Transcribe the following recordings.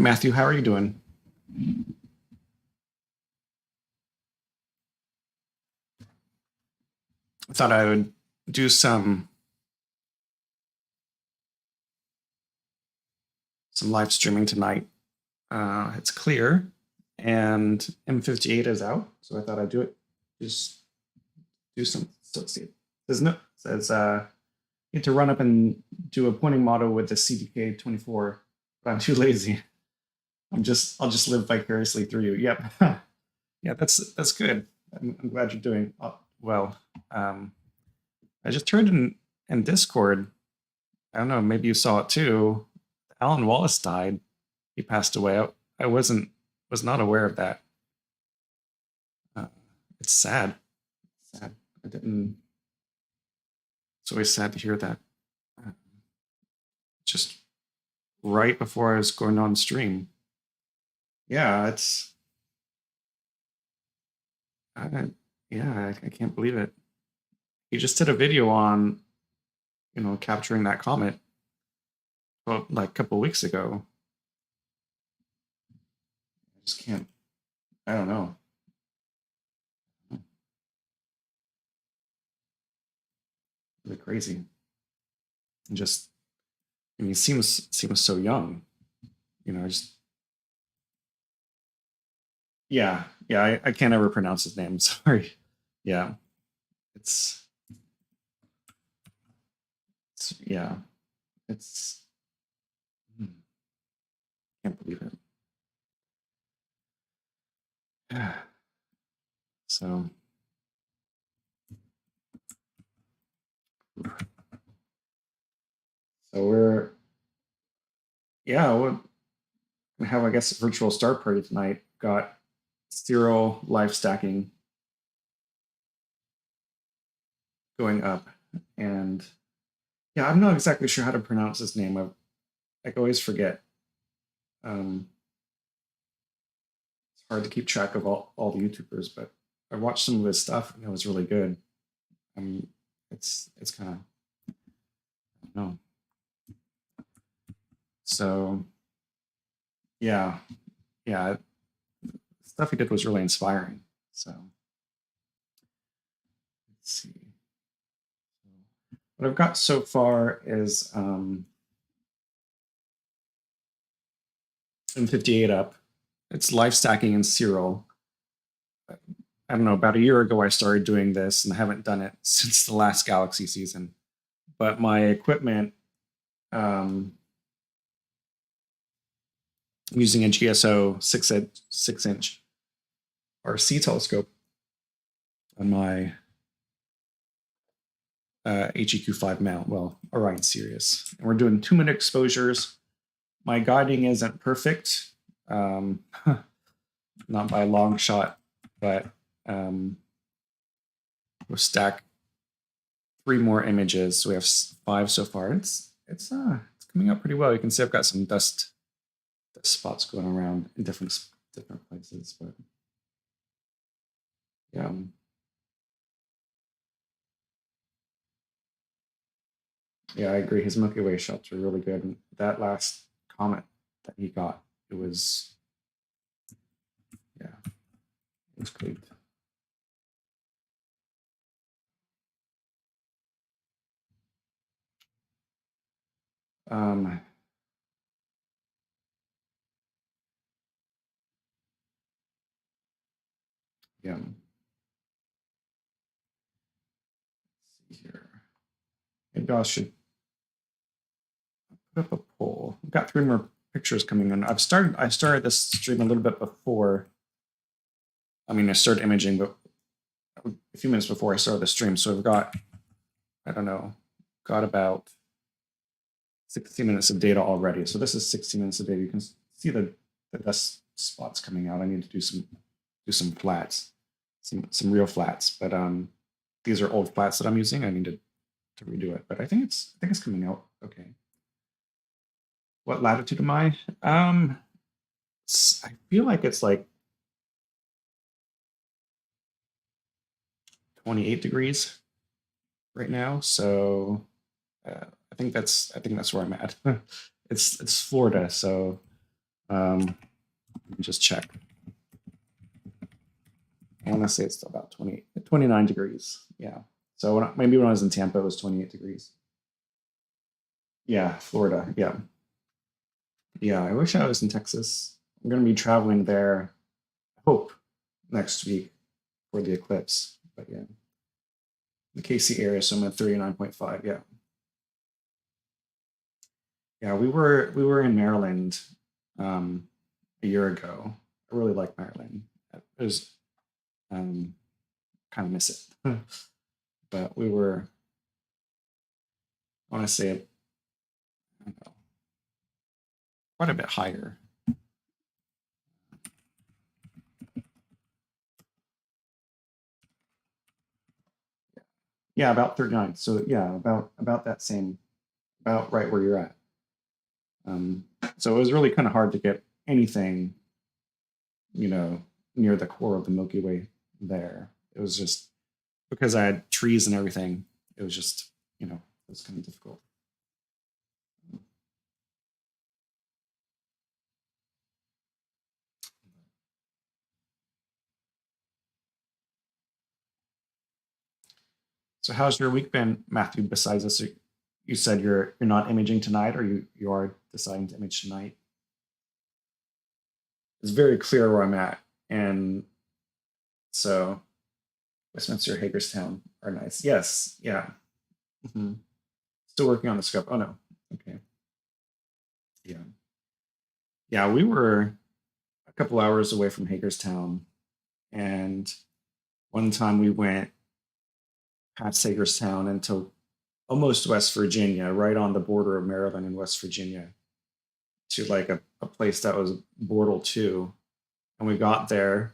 Matthew. How are you doing? I thought I would do some live streaming tonight. It's clear, and M58 is out, so I thought I'd do it. Just do some. So let's see. Says need to run up and do a pointing model with the CDK 24, but I'm too lazy. I'll just live vicariously through you. Yep. Yeah, that's good. I'm glad you're doing well. I just heard in Discord, I don't know, maybe you saw it too. Alan Wallace died. He passed away. I was not aware of that. It's sad. Sad. I didn't. It's always sad to hear that. Just right before I was going on stream. Yeah, it's. Yeah, I can't believe it. He just did a video on, capturing that comet. Well, like a couple weeks ago. I just can't. I don't know. Really crazy. And just, he seems so young. Yeah, I can't ever pronounce his name. Sorry. Yeah, it's yeah, it's. Can't believe it. So. So we're have, I guess, a virtual start party tonight. Got serial live stacking going up, and yeah, I'm not exactly sure how to pronounce his name. I always forget. It's hard to keep track of all the YouTubers, but I watched some of his stuff and it was really good. It's kind of, I don't know. So yeah, the stuff he did was really inspiring. So let's see. What I've got so far is M58 up. It's live stacking in serial. I don't know, about a year ago I started doing this, and I haven't done it since the last Galaxy season. But my equipment, I'm using a GSO 6-inch RC telescope on my HEQ5 mount, well, Orion Sirius. And we're doing 2-minute exposures. My guiding isn't perfect, not by a long shot, but we'll stack 3 more images. So we have 5 so far. It's coming out pretty well. You can see I've got some dust spots going around in different places, but yeah. Yeah, I agree. His Milky Way shots were really good. And that last comet that he got, it was great. Yeah. Let's see here. Maybe I should put up a poll. I've got 3 more pictures coming in. I started this stream a little bit before. I mean, I started imaging, but a few minutes before I started the stream. So I've got, I don't know, got about 60 minutes of data already. So this is 60 minutes of data. You can see the dust spots coming out. I need to do some flats, some real flats. But these are old flats that I'm using. I need to redo it. But I think it's coming out okay. What latitude am I? I feel like it's like 28 degrees right now. So I think that's where I'm at. It's Florida, so Let me just check. I want to say it's about 29 degrees. Yeah. So maybe when I was in Tampa, it was 28 degrees. Yeah, Florida. Yeah. Yeah, I wish I was in Texas. I'm going to be traveling there, I hope, next week for the eclipse. But yeah, the KC area, so I'm at 39.5. Yeah. Yeah, we were in Maryland a year ago. I really like Maryland. It was kind of miss it. But we were, I want to say it, I don't know, quite a bit higher. Yeah, about 39. So yeah, about that same, about right where you're at. So it was really kind of hard to get anything, you know, near the core of the Milky Way there. It was just because I had trees and everything. It was just, it was kind of difficult. So how's your week been, Matthew? Besides this, you said you're not imaging tonight, or you are deciding to image tonight. It's very clear where I'm at, and so Westminster, Hagerstown are nice. Yes, yeah. Mhm. Still working on the scope. Oh no. Okay. Yeah. Yeah, we were a couple hours away from Hagerstown, and one time we went past Hagerstown into almost West Virginia, right on the border of Maryland and West Virginia, to like a place that was Bortle 2. And we got there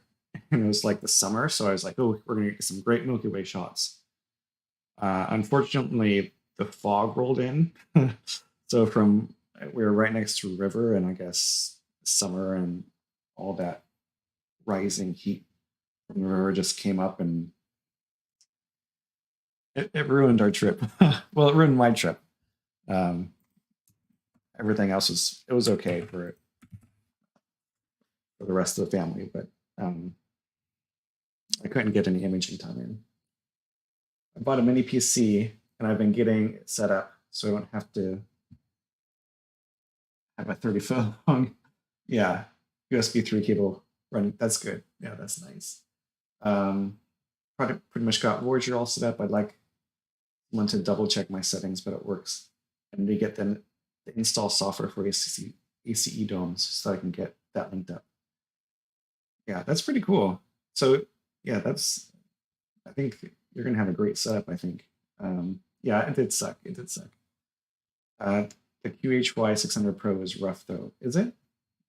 and it was like the summer. So I was like, oh, we're going to get some great Milky Way shots. Unfortunately, the fog rolled in. So we were right next to a river, and I guess summer and all that rising heat from the river just came up, and it ruined our trip. Well, it ruined my trip. Um, Everything else was okay for the rest of the family, but um, I couldn't get any imaging time in. I bought a mini PC and I've been getting it set up so I don't have to have a 30-foot long, yeah, USB 3 cable running. That's good. Yeah, that's nice. Um, pretty much got Voyager all set up. I'd like one to double check my settings, but it works. And to get the install software for ACE domes so I can get that linked up. Yeah, that's pretty cool. So yeah, I think you're gonna have a great setup. I think. Yeah, it did suck. It did suck. Uh, the QHY 600 Pro is rough though. Is it?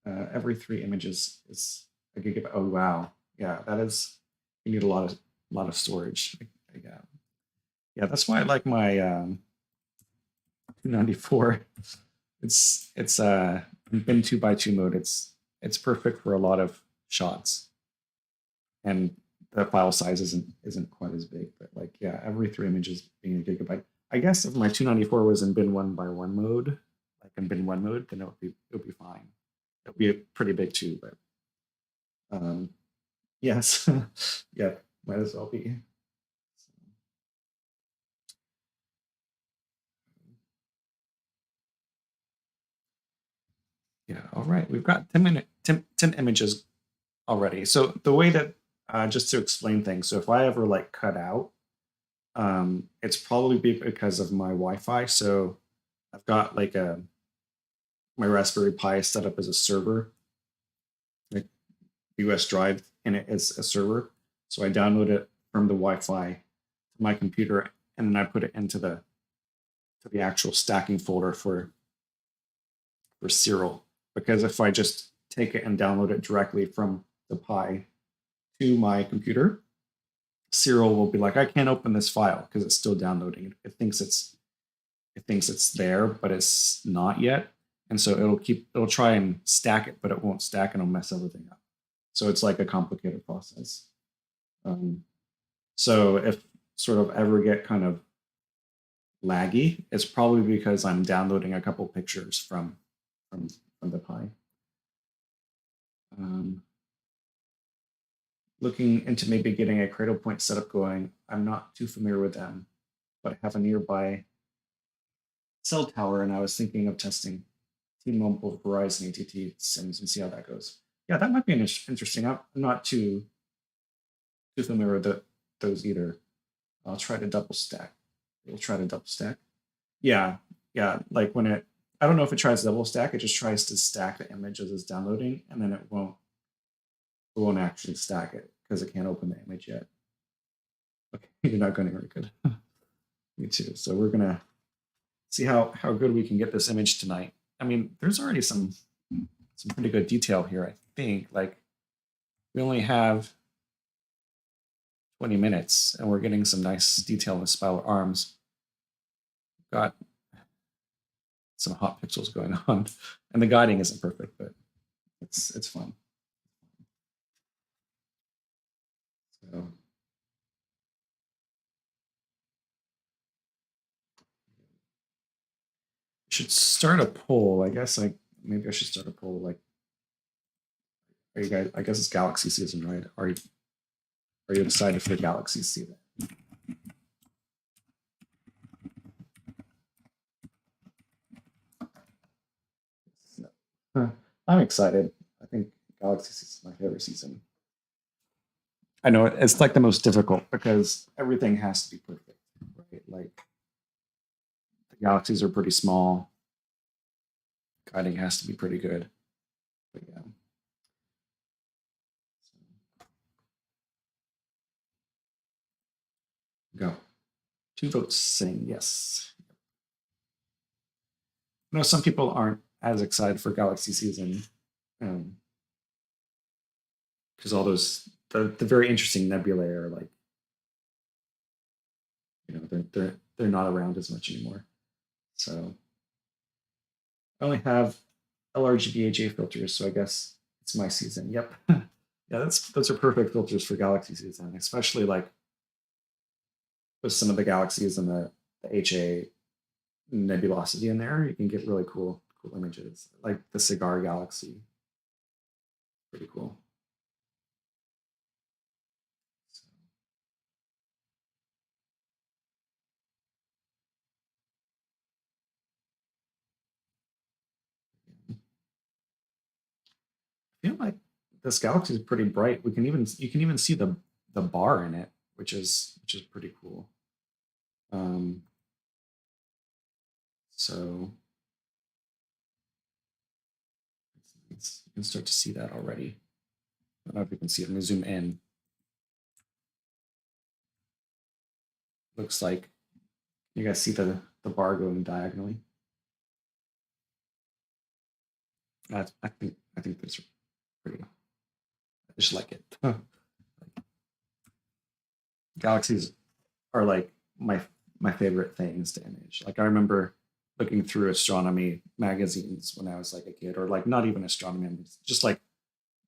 Every 3 images is a gigabyte. Oh wow, yeah, that is. You need a lot of storage. Yeah, yeah. That's why I like my 294. It's in 2x2 mode. It's perfect for a lot of shots, and the file size isn't quite as big. But like, yeah, every 3 images being a gigabyte. I guess if my 294 was in bin 1x1 mode, like in bin 1 mode, then it would be fine. It would be pretty big too, but yes, yeah, might as well be. Yeah, all right. We've got 10 images already. So the way that just to explain things, so if I ever like cut out, it's probably because of my Wi-Fi. So I've got like my Raspberry Pi set up as a server, like US drive in it as a server. So I download it from the Wi-Fi to my computer, and then I put it into the actual stacking folder for Serial. Because if I just take it and download it directly from the Pi to my computer, Serial will be like, I can't open this file because it's still downloading. It thinks it's there, but it's not yet. And so it'll try and stack it, but it won't stack and it'll mess everything up. So it's like a complicated process. So if sort of ever get kind of laggy, it's probably because I'm downloading a couple pictures from the Pi. Looking into maybe getting a cradle point setup going. I'm not too familiar with them, but I have a nearby cell tower, and I was thinking of testing T-Mobile, Verizon, AT&T sims and see how that goes. Yeah, that might be interesting. I'm not too familiar with those either. I'll try to double stack. We'll try to double stack. Yeah, yeah. Like when I don't know if it tries double stack. It just tries to stack the image as it's downloading, and then it won't actually stack it because it can't open the image yet. Okay, you're not going very good. Me too. So we're gonna see how good we can get this image tonight. I mean, there's already some pretty good detail here. I think like we only have 20 minutes, and we're getting some nice detail in the spiral arms. Got some hot pixels going on, and the guiding isn't perfect, but it's fun. So should start a poll. I guess maybe I should start a poll. Like, are you guys? I guess it's galaxy season, right? Are you excited for galaxy season? I'm excited. I think galaxy season is my favorite season. I know it's like the most difficult because everything has to be perfect, right? Like the galaxies are pretty small. Guiding has to be pretty good. But yeah. Go. 2 votes saying yes. I know some people aren't as excited for galaxy season because all those the very interesting nebulae are like, you know, they're not around as much anymore. So I only have LRGBAJ filters, so I guess it's my season. Yep. Yeah, those are perfect filters for galaxy season, especially like with some of the galaxies and the HA nebulosity in there. You can get really cool images, like the Cigar Galaxy. Pretty cool. I feel like this galaxy is pretty bright. You can even see the bar in it, which is pretty cool. So you can start to see that already. I don't know if you can see it. I'm gonna zoom in. Looks like you guys see the bar going diagonally. I think that's pretty. I just like it. Galaxies are like my favorite things to image. Like I remember looking through astronomy magazines when I was like a kid, or like not even astronomy, just like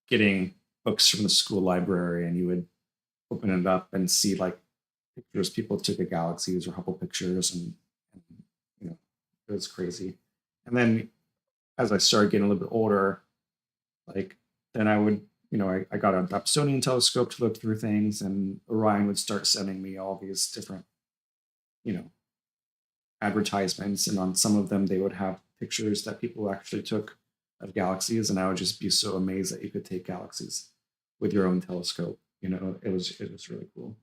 getting books from the school library, and you would open it up and see like pictures people took of galaxies or Hubble pictures, and you know, it was crazy. And then as I started getting a little bit older, like then I would, I got an Dobsonian telescope to look through things, and Orion would start sending me all these different, you know, advertisements, and on some of them they would have pictures that people actually took of galaxies, and I would just be so amazed that you could take galaxies with your own telescope. It was really cool.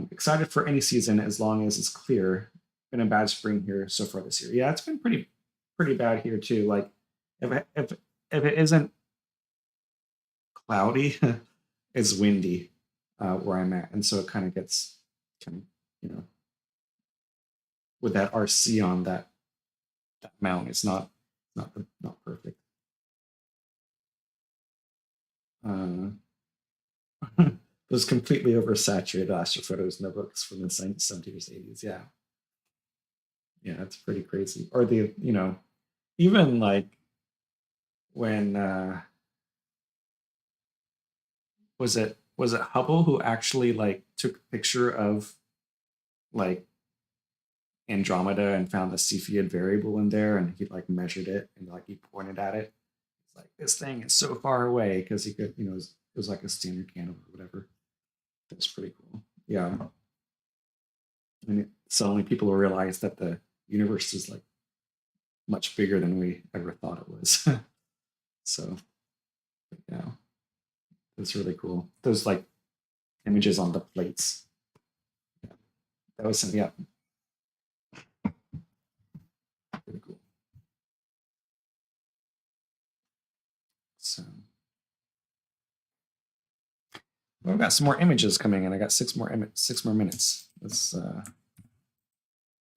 Excited for any season as long as it's clear. Been a bad spring here so far this year. Yeah, it's been pretty bad here too. Like if it isn't cloudy, it's windy where I'm at, and so it kind of gets kind of, with that RC on that mount, it's not perfect. Those completely oversaturated astrophotos notebooks from the 70s, 80s. Yeah. Yeah, it's pretty crazy. Or even like when was it Hubble who actually like took a picture of like Andromeda and found the Cepheid variable in there, and he like measured it and like he pointed at it. like this thing is so far away because he could, it was like a standard candle or whatever. That's pretty cool. Yeah. And suddenly people will realize that the universe is like much bigger than we ever thought it was. So yeah, it's really cool. Those like images on the plates. Yeah, that was some, yeah, pretty cool. So well, I've got some more images coming in. I got six more minutes. Let's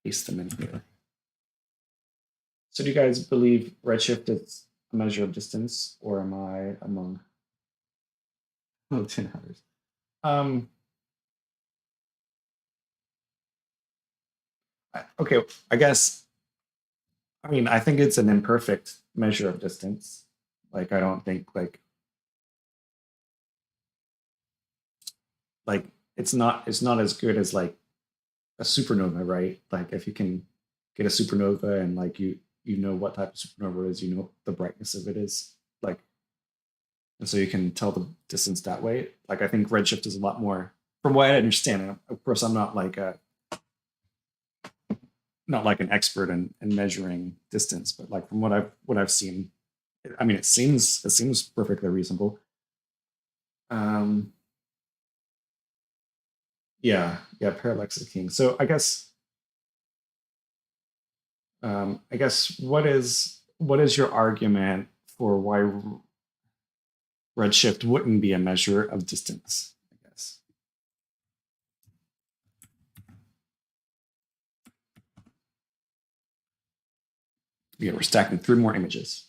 paste them in here. So do you guys believe redshift is a measure of distance, or am I among 10 others? Okay, I guess, I mean, I think it's an imperfect measure of distance. Like, I don't think like it's not as good as like a supernova, right? Like if you can get a supernova and like you know what type of supernova it is, you know the brightness of it is, like, and so you can tell the distance that way. Like I think redshift is a lot more, from what I understand. And of course, I'm not like an expert in measuring distance, but like from what I've seen, I mean, it seems perfectly reasonable. Yeah, parallax is king. So I guess what is your argument for why redshift wouldn't be a measure of distance? I guess. Yeah, we're stacking 3 more images.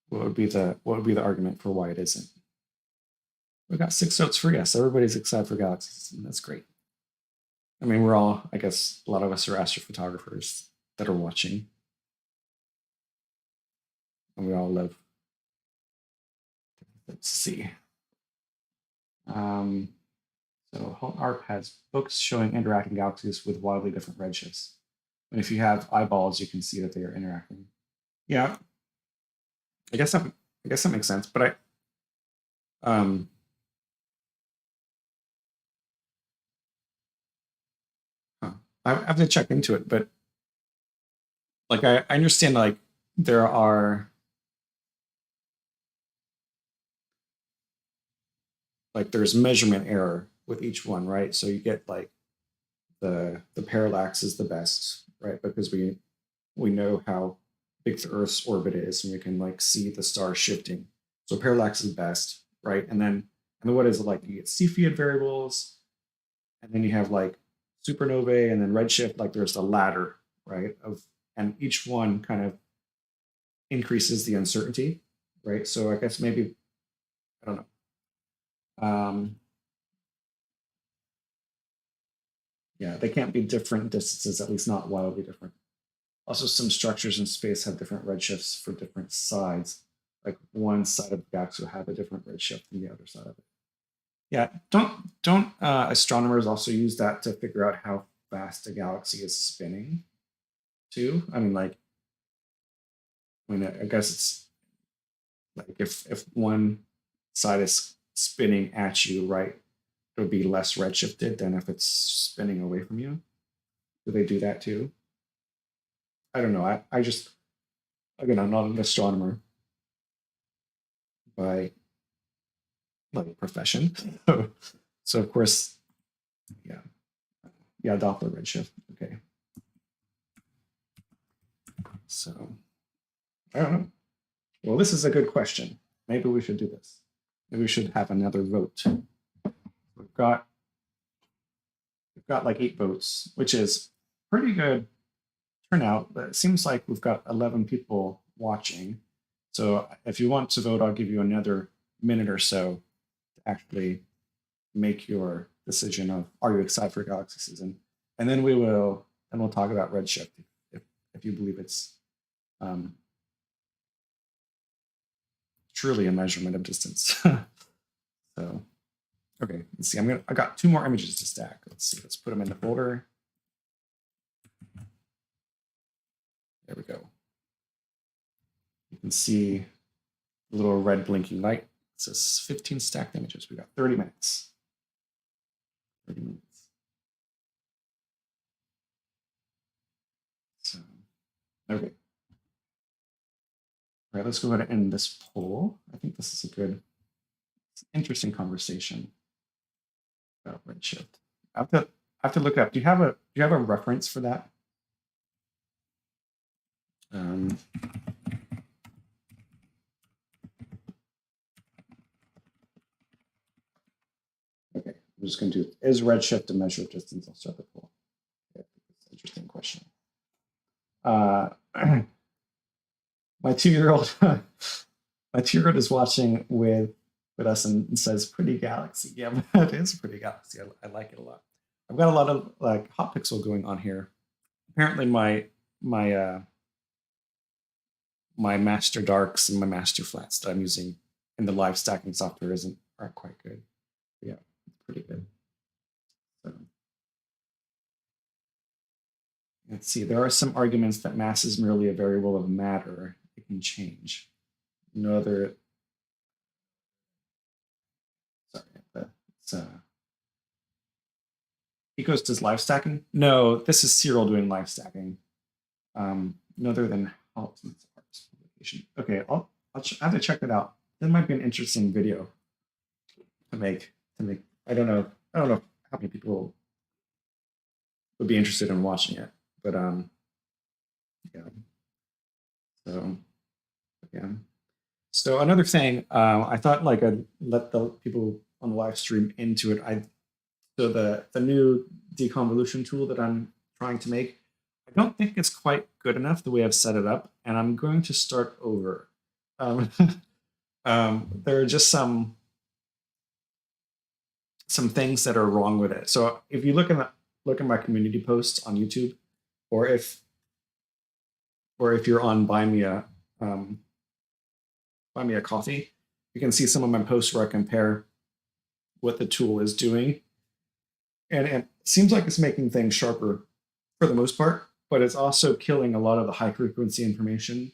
What would be the argument for why it isn't? We got 6 votes for yes. Everybody's excited for galaxies, and that's great. I mean, we're all, I guess, a lot of us are astrophotographers that are watching, and we all love. Let's see. So Home ARP has books showing interacting galaxies with wildly different redshifts. And if you have eyeballs, you can see that they are interacting. Yeah, I guess that makes sense. But I have to check into it. But like I understand like there are like there's measurement error with each one, right? So you get like the parallax is the best, right? Because we know how big the Earth's orbit is, and we can like see the stars shifting. So parallax is best, right? And then what is it like? You get Cepheid variables, and then you have like supernovae, and then redshift. Like there's a ladder, right? And each one kind of increases the uncertainty, right? So I guess maybe I don't know. Yeah, they can't be different distances, at least not wildly different. Also, some structures in space have different redshifts for different sides. Like one side of the galaxy will have a different redshift than the other side of it. Yeah, don't astronomers also use that to figure out how fast a galaxy is spinning, too? I mean, like, I guess it's like if one side is spinning at you, right, it would be less redshifted than if it's spinning away from you. Do they do that too? I don't know. I just, again, I'm not an astronomer by like profession. So of course, yeah. Yeah, Doppler redshift. Okay. So I don't know. Well, this is a good question. Maybe we should do this. Maybe we should have another vote. We've got like 8 votes, which is pretty good turnout, but it seems like we've got 11 people watching. So if you want to vote, I'll give you another minute or so to actually make your decision of are you excited for galaxy season, and then we'll talk about redshift if you believe it's truly a measurement of distance. So, all Okay, let's see. I got 2 more images to stack. Let's see. Let's put them in the folder. There we go. You can see the little red blinking light. It says 15 stacked images. We got 30 minutes. 30 minutes. So, okay. All right, let's go ahead and end this poll. I think this is a good, interesting conversation about redshift. I have to look up. Do you have a reference for that? Okay, I'm just going to do, is redshift a measure of distance? I'll start the poll. Okay, that's an interesting question. My 2-year-old, is watching with us and says, "Pretty galaxy." Yeah, it is a pretty galaxy. I like it a lot. I've got a lot of like hot pixel going on here. Apparently, my master darks and my master flats that I'm using in the live stacking software aren't quite good. But yeah, it's pretty good. So, let's see. There are some arguments that mass is merely a variable of matter. It can change. No other. Sorry, it's Ecos does live stacking. No, this is Cyril doing live stacking. No other than Halton's arts publication. Okay, I'll have to check that out. That might be an interesting video to make. I don't know how many people would be interested in watching it, but yeah. So yeah. So another thing, I thought like I'd let the people on the live stream into it. So the new deconvolution tool that I'm trying to make, I don't think it's quite good enough the way I've set it up, and I'm going to start over. There are just some things that are wrong with it. So if you look at my community posts on YouTube, or if you're on Buy Me a Coffee, you can see some of my posts where I compare what the tool is doing. And it seems like it's making things sharper for the most part, but it's also killing a lot of the high frequency information,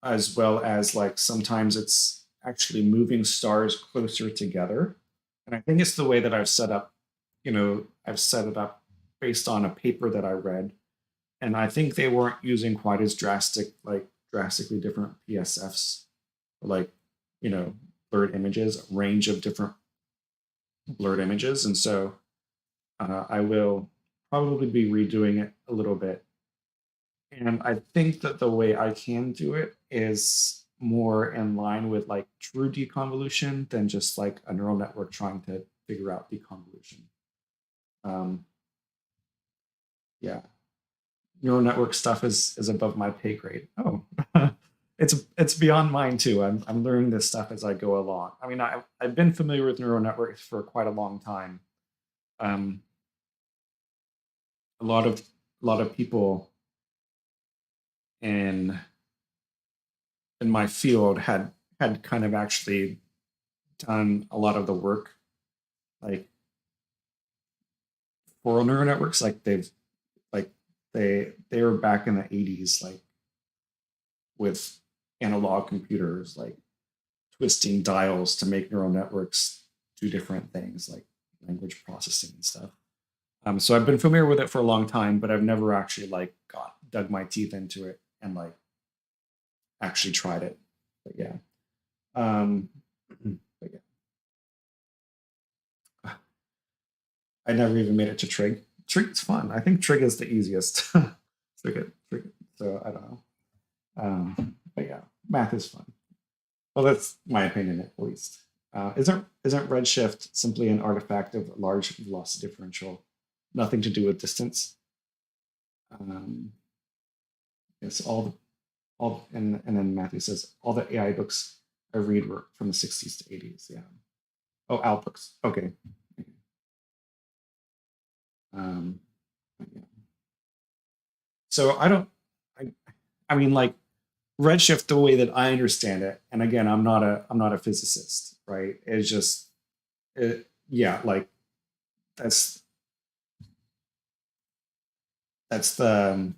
as well as like sometimes it's actually moving stars closer together. And I think it's the way that I've set up, I've set it up based on a paper that I read. And I think they weren't using quite as drastically different PSFs, like, blurred images, a range of different blurred images. And so I will probably be redoing it a little bit. And I think that the way I can do it is more in line with like true deconvolution than just like a neural network trying to figure out deconvolution. Yeah, neural network stuff is above my pay grade. Oh, it's beyond mine too. I'm learning this stuff as I go along. I mean, I've been familiar with neural networks for quite a long time. A lot of people in my field had kind of actually done a lot of the work, like for neural networks. Like they were back in the 80s, like with analog computers, like twisting dials to make neural networks do different things, like language processing and stuff. So I've been familiar with it for a long time, but I've never actually like dug my teeth into it and like actually tried it. But yeah. But yeah. I never even made it to trig. Trig's fun. I think trig is the easiest. trig. So I don't know. But yeah, math is fun. Well, that's my opinion at least. Isn't redshift simply an artifact of large velocity differential? Nothing to do with distance. It's and then Matthew says all the AI books I read were from the 60s to 80s. Yeah. Oh, Al books. Okay. Yeah. So I mean, like redshift, the way that I understand it, and again, I'm not a physicist, right? It's just yeah, like that's the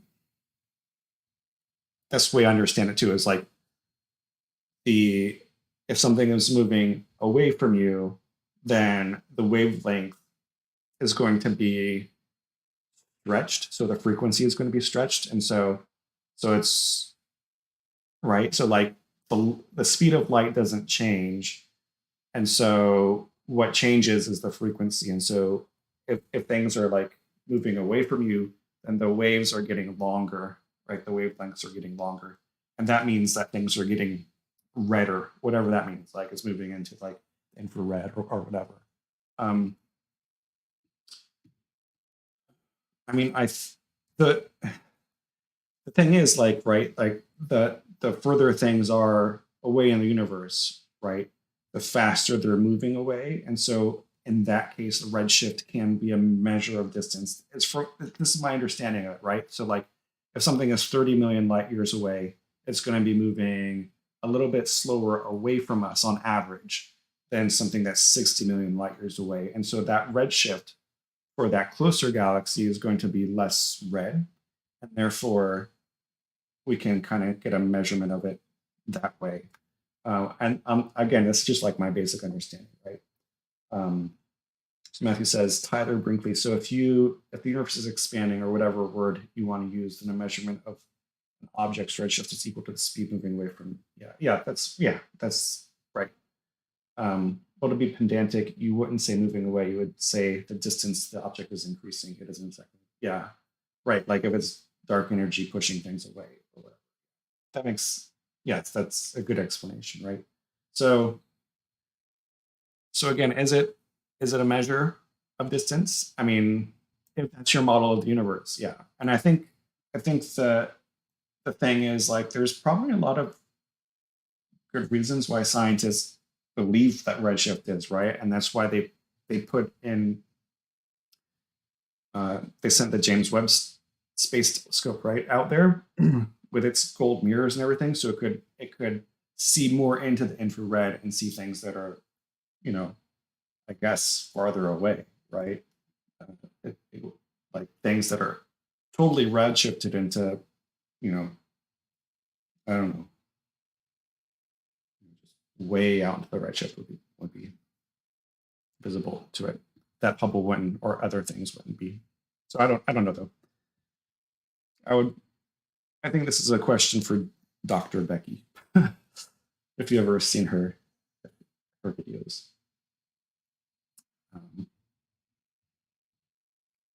that's the way I understand it too. Is like the if something is moving away from you, then the wavelength is going to be stretched, so the frequency is going to be stretched, and so it's right. So like the speed of light doesn't change, and so what changes is the frequency. And so if things are like moving away from you, then the waves are getting longer, right? The wavelengths are getting longer, and that means that things are getting redder, whatever that means. Like it's moving into like infrared or whatever. I mean, the the thing is like right, like the further things are away in the universe, right, the faster they're moving away, and so in that case, the redshift can be a measure of distance. It's for this is my understanding of it, right? So like if something is 30 million light years away, it's going to be moving a little bit slower away from us on average than something that's 60 million light years away, and so that redshift for that closer galaxy is going to be less red, and therefore we can kind of get a measurement of it that way. And again, that's just like my basic understanding, right? So Matthew says, Tyler Brinkley. So if the universe is expanding or whatever word you want to use, then a measurement of an object's redshift is equal to the speed moving away from. That's right. Well, to be pedantic, you wouldn't say moving away. You would say the distance the object is increasing. It isn't exactly. Yeah, right. Like if it's dark energy pushing things away or whatever. That makes that's a good explanation, right? So again, is it a measure of distance? I mean, if that's your model of the universe, yeah. And I think the thing is like there's probably a lot of good reasons why scientists believe that redshift is right, and that's why they put in they sent the James Webb Space Telescope right out there with its gold mirrors and everything, so it could see more into the infrared and see things that are, I guess farther away, right? Like things that are totally redshifted into, you know, I don't know, just way out into the redshift would be visible to it. That Hubble wouldn't, or other things wouldn't be. So I don't know though. I think this is a question for Dr. Becky, if you ever seen her videos.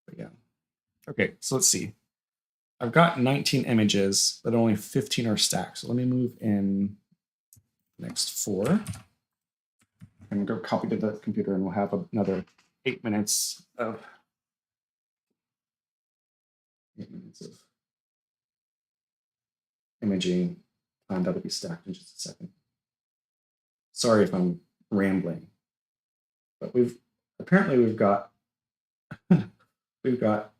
But yeah. Okay, so let's see. I've got 19 images, but only 15 are stacked. So let me move in next 4. And go copy to the computer, and we'll have another 8 minutes of imaging that'll be stacked in just a second. Sorry if I'm rambling, but we've got we've got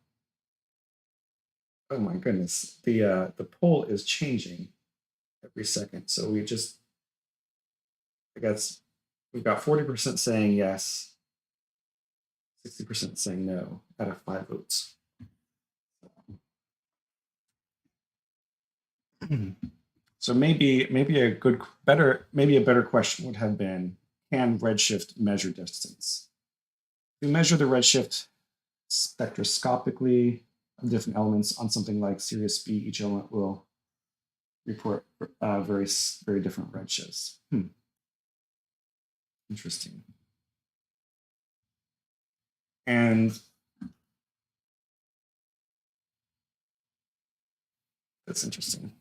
oh my goodness, the poll is changing every second. So I guess we've got 40% saying yes, 60% saying no out of 5 votes. So maybe a better question would have been, can redshift measure distance? If we measure the redshift spectroscopically of different elements on something like Sirius B, each element will report very different redshifts. Interesting. And that's interesting.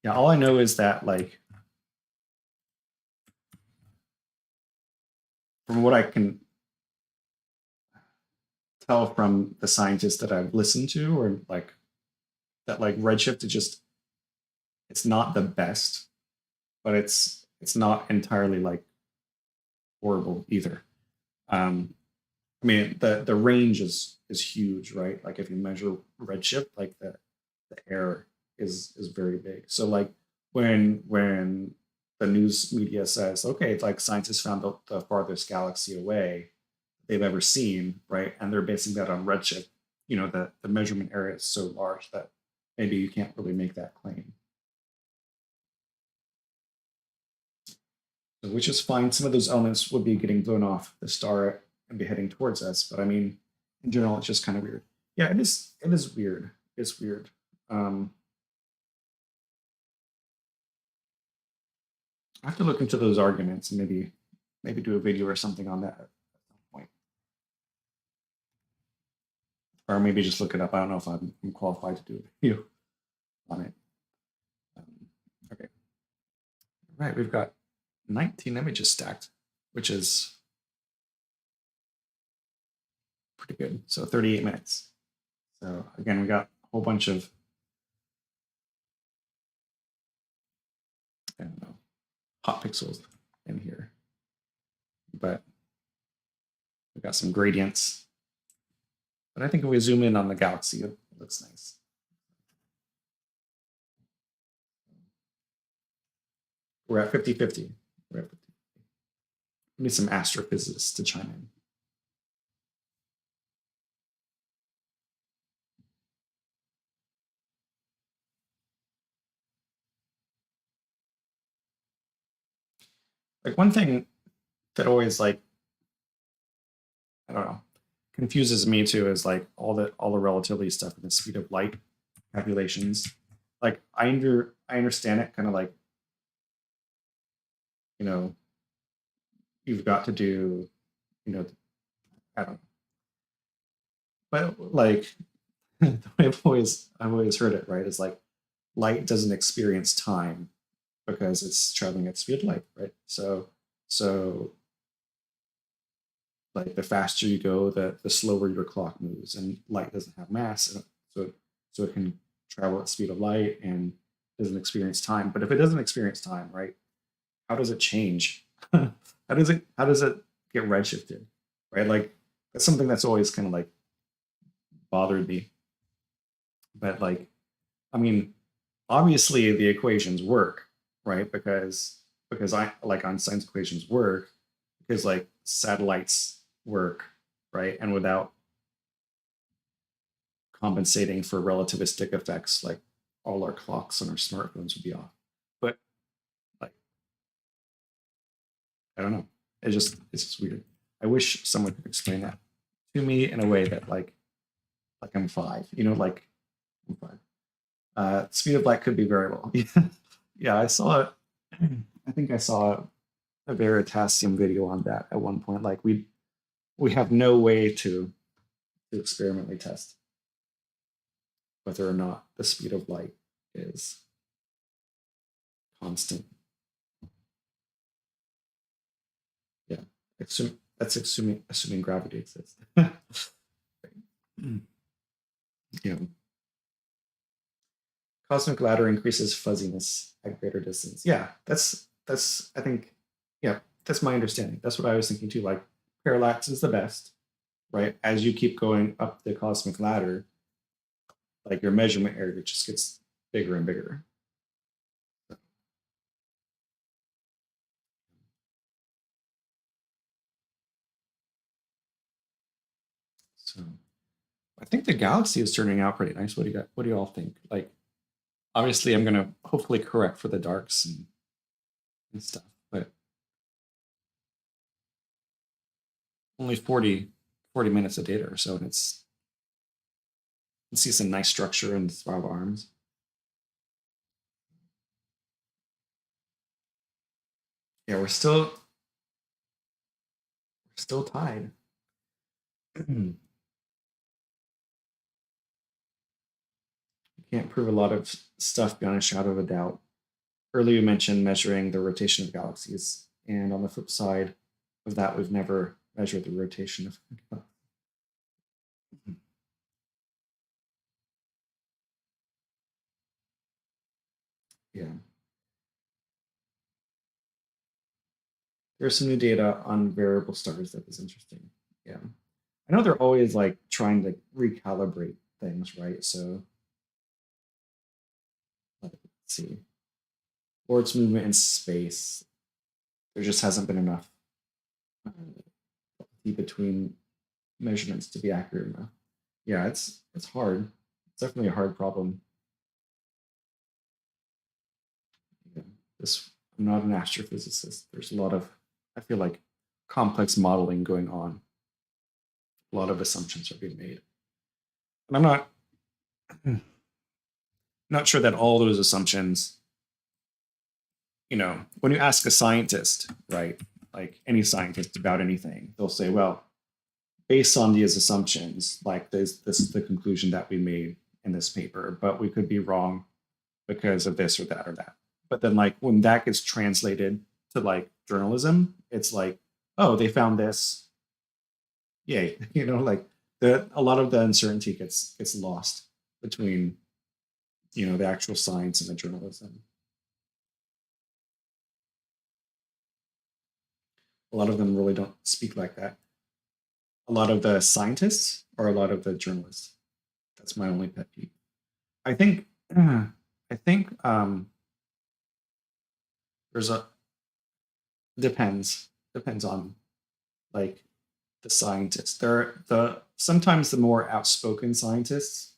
Yeah, all I know is that, like, from what I can tell from the scientists that I've listened to, or like that, like redshift is just, it's not the best, but it's not entirely like horrible either. I mean, the range is huge, right? Like if you measure redshift, like the error is very big. So like when the news media says, okay, it's like scientists found the farthest galaxy away they've ever seen, right? And they're basing that on redshift. The measurement area is so large that maybe you can't really make that claim. So, which is fine. Some of those elements would be getting blown off the star and be heading towards us. But I mean, in general, it's just kind of weird. Yeah, it is. It is weird. It's weird. I have to look into those arguments and maybe do a video or something on that at some point, or maybe just look it up. I don't know if I'm qualified to do a video on it. Okay, all right, we've got 19 images stacked, which is pretty good. So 38 minutes. So again, we got a whole bunch of, I don't know, hot pixels in here, but we got some gradients. But I think if we zoom in on the galaxy, it looks nice. We're at 50-50. We need some astrophysicists to chime in. Like one thing that always I don't know, confuses me too is like all the relativity stuff and the speed of light calculations. Like I understand it kind of like, you've got to do, I don't know. But like the way I've always heard it, right, is like light doesn't experience time because it's traveling at the speed of light, right? So like the faster you go, the slower your clock moves, and light doesn't have mass, so it can travel at the speed of light and doesn't experience time. But if it doesn't experience time, right, how does it change? how does it get redshifted, right? Like that's something that's always kind of like bothered me. But like, I mean, obviously the equations work, right? Because I like Einstein's equations work because like satellites work, right? And without compensating for relativistic effects, like all our clocks on our smartphones would be off. But like, I don't know. It's just weird. I wish someone could explain that to me in a way that like I'm 5, like I'm 5. Speed of light could be variable. Yeah, I saw it. I think I saw a Veritasium video on that at one point. Like we have no way to experimentally test whether or not the speed of light is constant. Yeah, that's assuming gravity exists. Yeah. Cosmic ladder increases fuzziness at greater distance. Yeah, that's I think, yeah, that's my understanding. That's what I was thinking too. Like parallax is the best, right? As you keep going up the cosmic ladder, like your measurement area just gets bigger and bigger. So I think the galaxy is turning out pretty nice. What do you all think? Like, obviously I'm gonna hopefully correct for the darks and stuff, but only 40 minutes of data or so, and you can see some nice structure in the spiral arms. Yeah, we're still tied. You can't prove a lot of stuff beyond a shadow of a doubt. Earlier you mentioned measuring the rotation of galaxies, and on the flip side of that, we've never measured the rotation of Yeah. There's some new data on variable stars that is interesting. Yeah. I know they're always like trying to recalibrate things, right? So let's see. or its movement in space. There just hasn't been enough between measurements to be accurate enough. Yeah, it's hard. It's definitely a hard problem. Yeah, I'm not an astrophysicist. There's a lot of, I feel like, complex modeling going on. A lot of assumptions are being made. And I'm not sure that all those assumptions, when you ask a scientist, right, like any scientist about anything, they'll say, well, based on these assumptions, like this is the conclusion that we made in this paper, but we could be wrong because of this or that or that. But then like when that gets translated to like journalism, it's like, oh, they found this. Yay. Like a lot of the uncertainty gets lost between, the actual science and the journalism. A lot of them really don't speak like that. A lot of the scientists or a lot of the journalists. That's my only pet peeve. I think there's a depends on like the scientists. Sometimes the more outspoken scientists,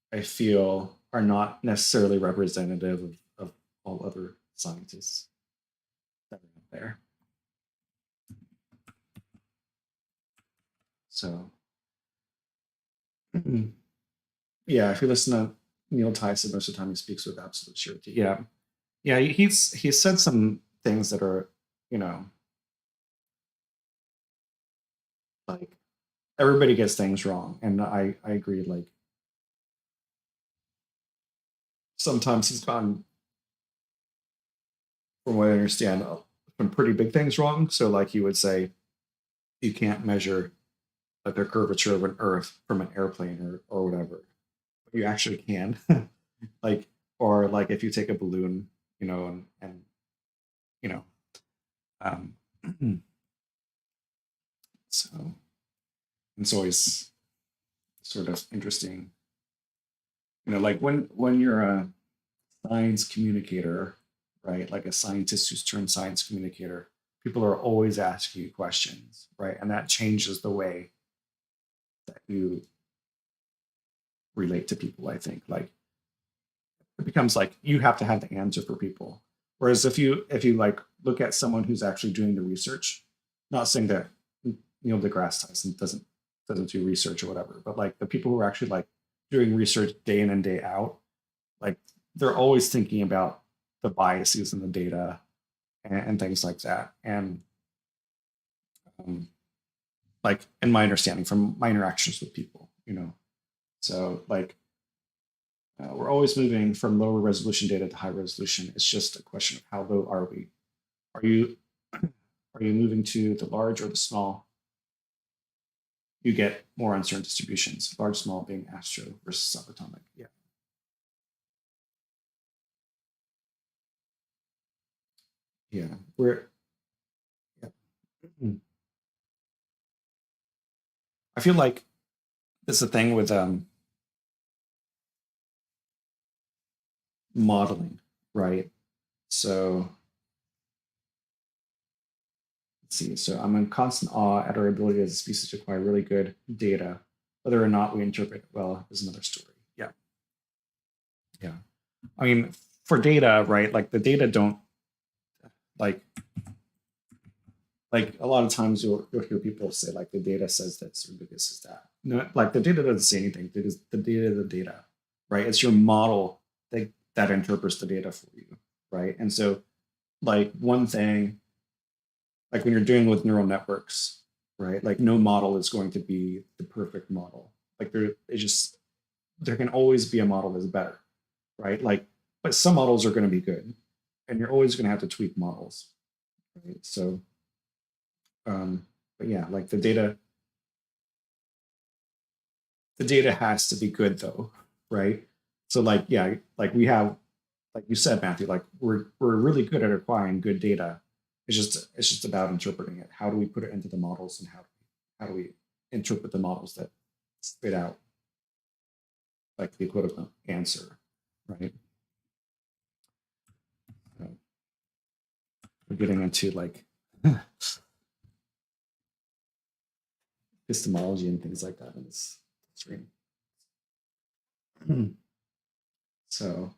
I feel are not necessarily representative of all other scientists that are out there. So, yeah, if you listen to Neil Tyson, most of the time he speaks with absolute surety. Yeah, he's said some things that are, like everybody gets things wrong, and I agree. Like sometimes he's gotten, from what I understand, some pretty big things wrong. So like he would say, you can't measure like the curvature of an Earth from an airplane or whatever. You actually can, like, or like if you take a balloon, and you know, um, so it's always sort of interesting, like when you're a science communicator, right? Like a scientist who's turned science communicator, people are always asking you questions, right? And that changes the way that you relate to people, I think. Like it becomes like you have to have the answer for people. Whereas if you like look at someone who's actually doing the research, not saying that Neil deGrasse Tyson doesn't do research or whatever, but like the people who are actually like doing research day in and day out, like they're always thinking about the biases in the data and things like that. And like in my understanding from my interactions with people, so like we're always moving from lower resolution data to high resolution. It's just a question of how low are we? Are you moving to the large or the small? You get more uncertain distributions, large, small being astro versus subatomic. Yeah. Yeah. Yeah. I feel like it's the thing with modeling, right? So let's see. So I'm in constant awe at our ability as a species to acquire really good data. Whether or not we interpret it well is another story. Yeah. Yeah. I mean, for data, right? Like the data don't like a lot of times you'll hear people say like the data says this or this is that. No, like the data doesn't say anything. Because the data, right? It's your model that interprets the data for you, right? And so like one thing, like when you're dealing with neural networks, right? Like no model is going to be the perfect model. Like there can always be a model that's better, right? Like, but some models are going to be good, and you're always going to have to tweak models, right? So, but yeah, like the data has to be good though, right? So like, yeah, like we have, like you said, Matthew, like we're really good at acquiring good data. It's just about interpreting it. How do we put it into the models, and how do we interpret the models that spit out like the equivalent answer? right? So we're getting into like epistemology and things like that in this stream. So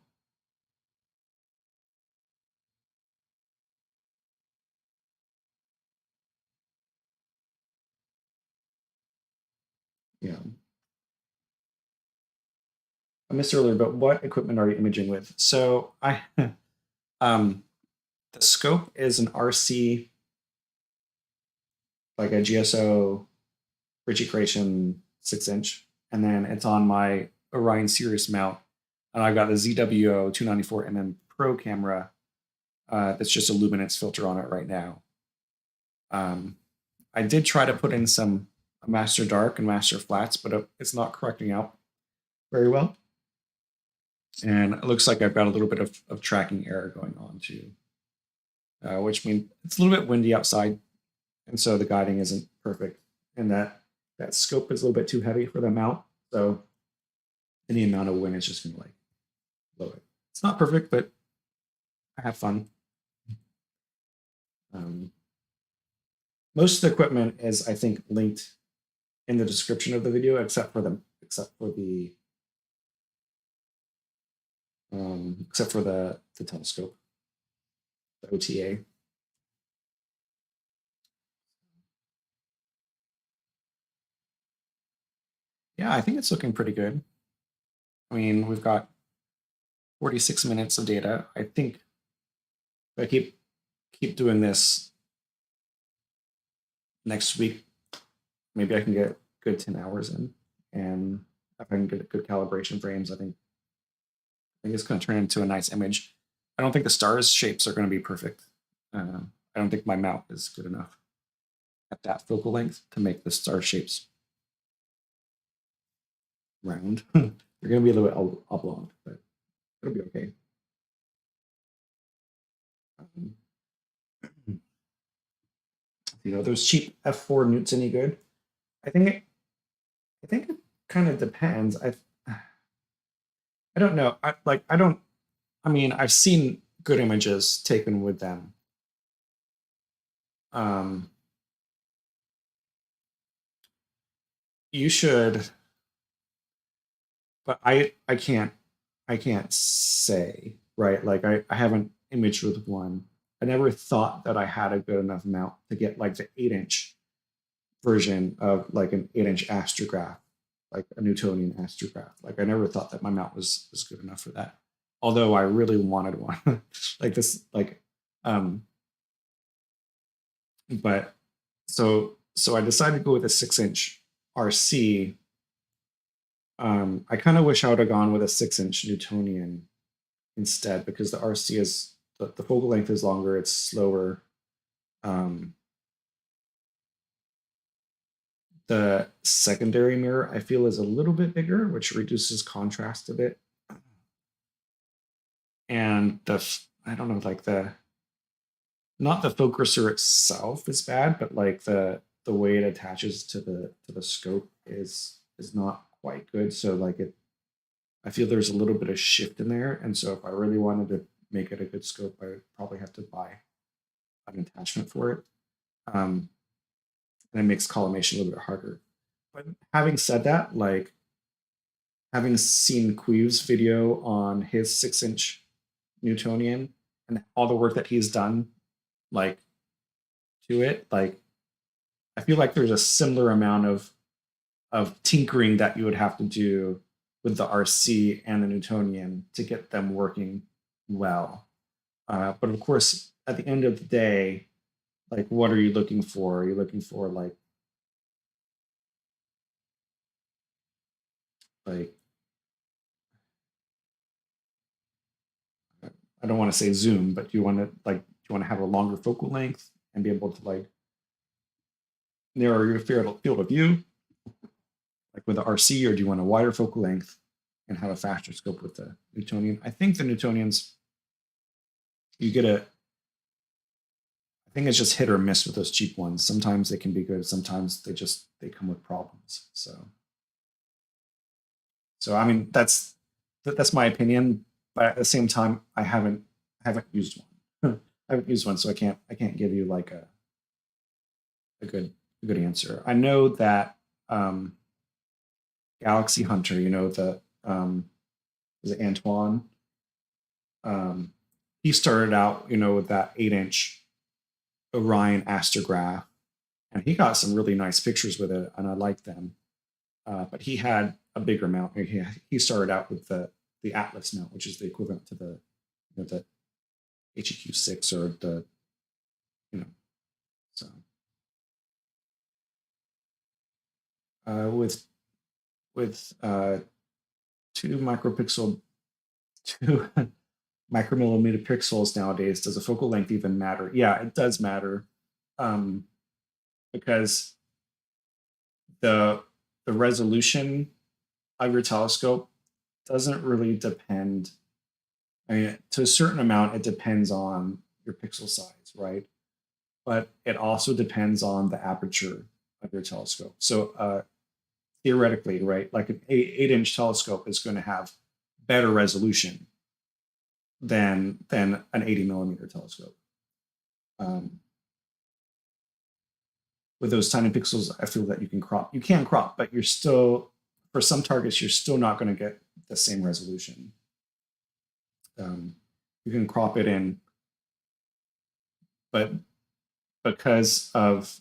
yeah. I missed earlier, but what equipment are you imaging with? So I the scope is an RC, like a GSO Ritchie Creation 6-inch, and then it's on my Orion Sirius mount, and I've got the ZWO 294mm Pro camera. That's just a luminance filter on it right now. I did try to put in some master dark and master flats, but it's not correcting out very well. And it looks like I've got a little bit of tracking error going on too, which means it's a little bit windy outside, and so the guiding isn't perfect, and that scope is a little bit too heavy for the mount, so any amount of wind is just going to like blow it. It's not perfect, but I have fun. Most of the equipment is, I think, linked in the description of the video, except for the telescope, the OTA. Yeah, I think it's looking pretty good. I mean, we've got 46 minutes of data. I think if I keep doing this next week, maybe I can get good 10 hours in. And if I can get good calibration frames, I think it's going to turn into a nice image. I don't think the stars shapes are going to be perfect. I don't think my mount is good enough at that focal length to make the star shapes round. They're going to be a little bit oblong, but it'll be okay. Those cheap f4 newts any good? I think it kind of depends. I don't know. I mean, I've seen good images taken with them. You should, but I can't say, right? Like I haven't imaged with one. I never thought that I had a good enough mount to get like the 8-inch version of like an 8-inch astrograph, like a Newtonian astrograph. Like I never thought that my mount was good enough for that. Although I really wanted one like this, like, but so I decided to go with a 6-inch RC. I kind of wish I would have gone with a 6-inch Newtonian instead, because the RC is the focal length is longer, it's slower. The secondary mirror I feel is a little bit bigger, which reduces contrast a bit. And I don't know, like not the focuser itself is bad, but like the way it attaches to the scope is not quite good. So like I feel there's a little bit of shift in there. And so if I really wanted to make it a good scope, I would probably have to buy an attachment for it. And it makes collimation a little bit harder. But having said that, like having seen Queve's video on his 6-inch Newtonian and all the work that he's done, like to it, like I feel like there's a similar amount of tinkering that you would have to do with the RC and the Newtonian to get them working well. But of course, at the end of the day, like what are you looking for? Are you looking for like I don't want to say zoom, but do you want to have a longer focal length and be able to like narrow your field of view, like with the RC, or do you want a wider focal length and have a faster scope with the Newtonian? I think the Newtonians, I think it's just hit or miss with those cheap ones. Sometimes they can be good, sometimes they come with problems. So I mean that's my opinion. but at the same time, I haven't used one. I haven't used one, so I can't give you like a good answer. I know that Galaxy Hunter, you know, the is it Antoine? He started out, you know, with that 8-inch Orion astrograph, and he got some really nice pictures with it, and I liked them. But he had a bigger mount. He started out with the Atlas mount, which is the equivalent to the the HEQ6 or the so with 2 micropixel 2 micromillimeter pixels nowadays, does the focal length even matter? Yeah, it does matter, because the resolution of your telescope doesn't really depend. I mean, to a certain amount, it depends on your pixel size, right? But it also depends on the aperture of your telescope. So theoretically, right, like an 8-inch telescope is going to have better resolution than an 80 millimeter telescope. With those tiny pixels, I feel that you can crop. You can crop, but you're still, for some targets, you're still not going to get the same resolution. You can crop it in, but because of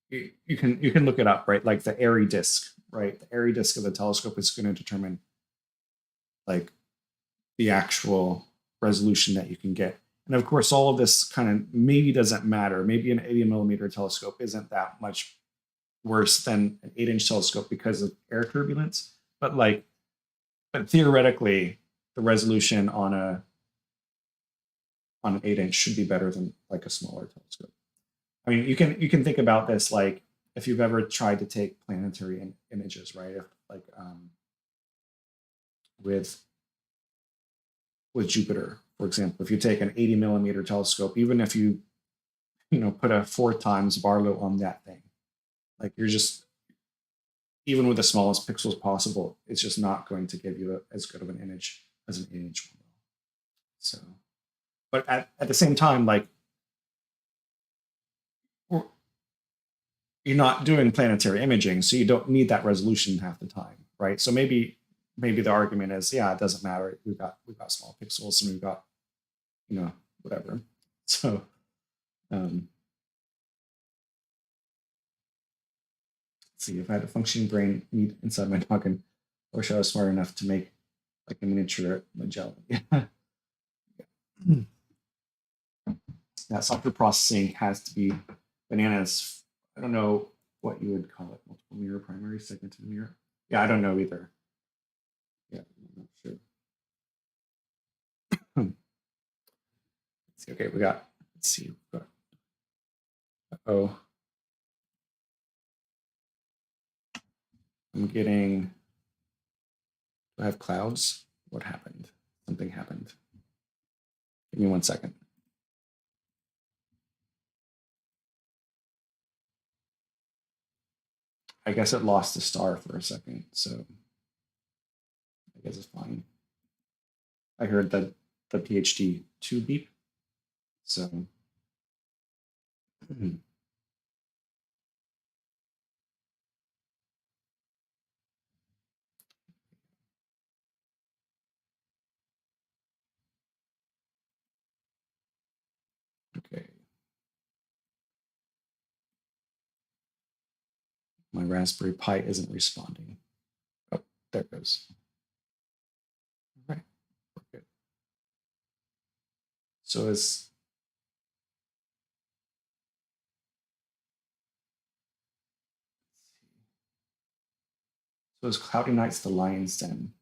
you can look it up, right? Like the airy disk, right? The airy disk of the telescope is going to determine like the actual resolution that you can get. And of course, all of this kind of maybe doesn't matter. Maybe an 80 millimeter telescope isn't that much worse than an 8-inch telescope because of air turbulence. But theoretically, the resolution on an 8-inch should be better than like a smaller telescope. I mean, you can think about this like if you've ever tried to take planetary images, right? If like with Jupiter, for example, if you take an 80 millimeter telescope, even if you put a 4 times Barlow on that thing, like you're just, even with the smallest pixels possible, it's just not going to give you as good of an image as an 8-inch one. So, but at the same time, like you're not doing planetary imaging, so you don't need that resolution half the time, right? So maybe the argument is, yeah, it doesn't matter. We've got small pixels and we've got whatever. So let's see, if I had a functioning brain inside my noggin, I wish I was smart enough to make like a miniature Magellan. That software processing has to be bananas. I don't know what you would call it, multiple mirror, primary, segmented mirror. Yeah, I don't know either. Yeah, I'm not sure. Let's see. Okay, let's see. Oh, I'm getting. Do I have clouds? What happened? Something happened. Give me 1 second. I guess it lost a star for a second, so I guess it's fine. I heard the PhD 2 beep, so. Okay. My Raspberry Pi isn't responding. Oh, there it goes. All right, we're good. So is Cloudy Nights the lion's den?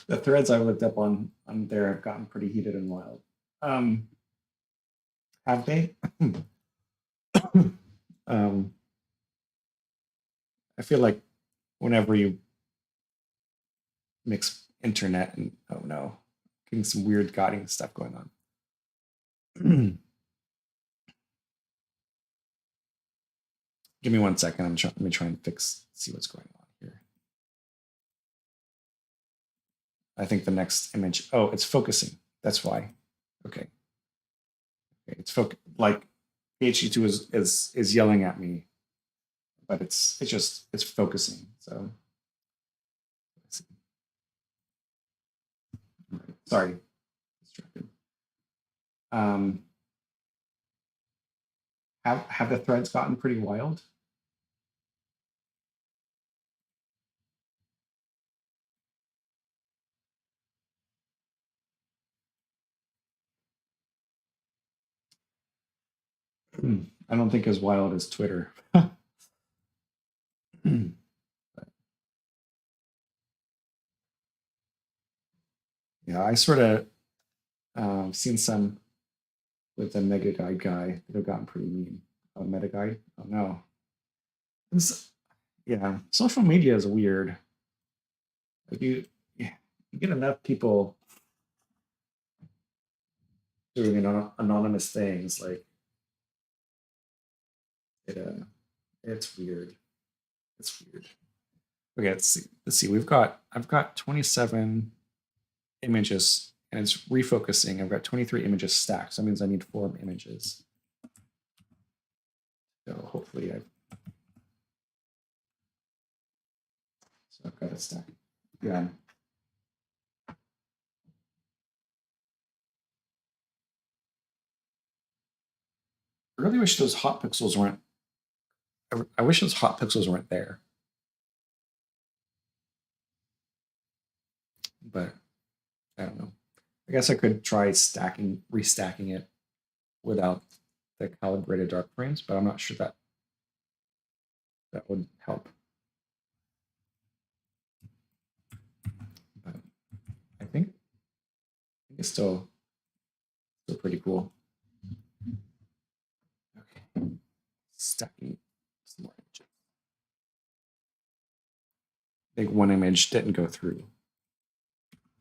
The threads I've looked up on there have gotten pretty heated and wild. Have they? I feel like whenever you mix internet and oh no, getting some weird guiding stuff going on. Give me 1 second. Let me try and see what's going on here. I think the next image, oh, it's focusing. That's why. Okay. It's like PhD2 is yelling at me, but it's focusing. So sorry, distracted. Have the threads gotten pretty wild? I don't think as wild as Twitter. Yeah, I sort of seen some with the mega guide guy that have gotten pretty mean. Oh, meta guide? Oh no. Yeah, social media is weird. Like you get enough people doing anonymous things, like it's weird. It's weird. Okay, let's see. I've got 27 images and it's refocusing. I've got 23 images stacked. So that means I need 4 images. So hopefully I've got it stacked. Yeah. I really wish those hot pixels weren't. I wish those hot pixels weren't there. But I don't know. I guess I could try restacking it without the calibrated dark frames, but I'm not sure that would help. But I think it's still pretty cool. Okay, stacking some more images. I think one image didn't go through.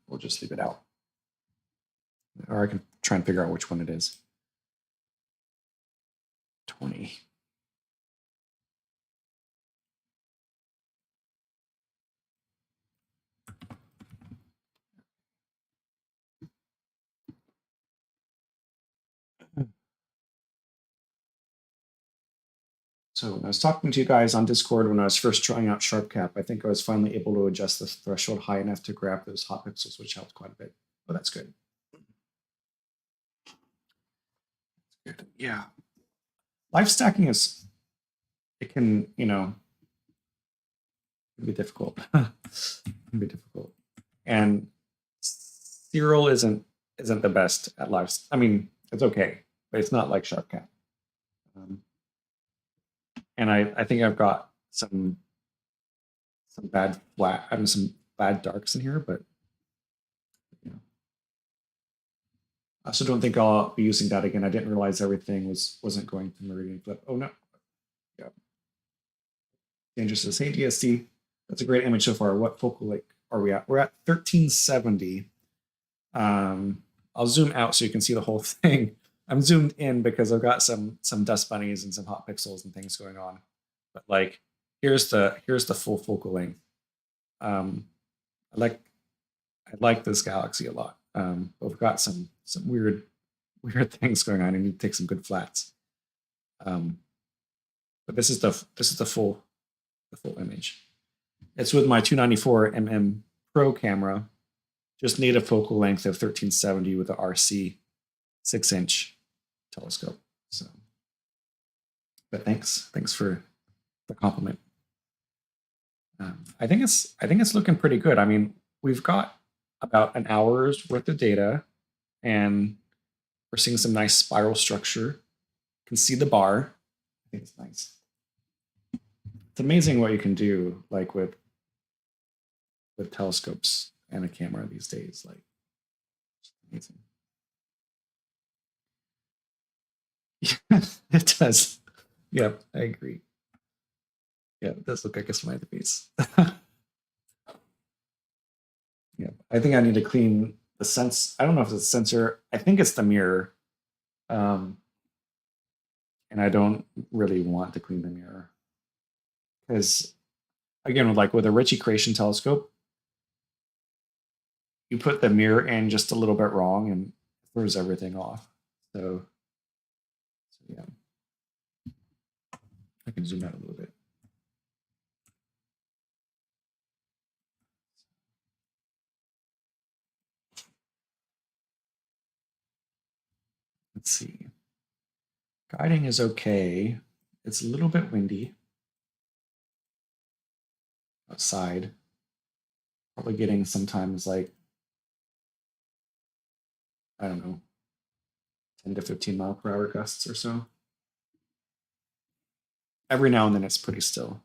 We'll just leave it out. Or I can try and figure out which one it is. 20. So when I was talking to you guys on Discord when I was first trying out SharpCap, I think I was finally able to adjust the threshold high enough to grab those hot pixels, which helped quite a bit. But that's good. That's good. Yeah. Live stacking it can, be difficult. It can be difficult. And Serial isn't the best at live. I mean, it's okay, but it's not like SharpCap. And I think I've got some bad some bad darks in here, but I also don't think I'll be using that again. I didn't realize everything wasn't going to meridian flip. Oh no. Yeah. Dangerous says, hey DSD, that's a great image so far. What focal length are we at? We're at 1370. I'll zoom out so you can see the whole thing. I'm zoomed in because I've got some dust bunnies and some hot pixels and things going on. But like, here's the full focal length. I like this galaxy a lot. But we've got some weird things going on. I need to take some good flats. But this is the full image. It's with my 294 mm Pro camera. Just need a focal length of 1370 with a RC 6-inch telescope. So, but thanks for the compliment. I think it's looking pretty good. I mean, we've got about an hour's worth of data, and we're seeing some nice spiral structure. You can see the bar. I think it's nice. It's amazing what you can do, like with telescopes and a camera these days. Like, it's amazing. It does. Yep, I agree. Yeah, it does look like a smiley face. Yeah, I think I need to clean the sense. I don't know if it's a sensor. I think it's the mirror. And I don't really want to clean the mirror. Because again, with a Ritchie creation telescope, you put the mirror in just a little bit wrong and throws everything off. So yeah, I can zoom out a little bit. Let's see. Guiding is okay. It's a little bit windy outside. Probably getting sometimes like, I don't know, 10 to 15 mile per hour gusts or so. Every now and then it's pretty still.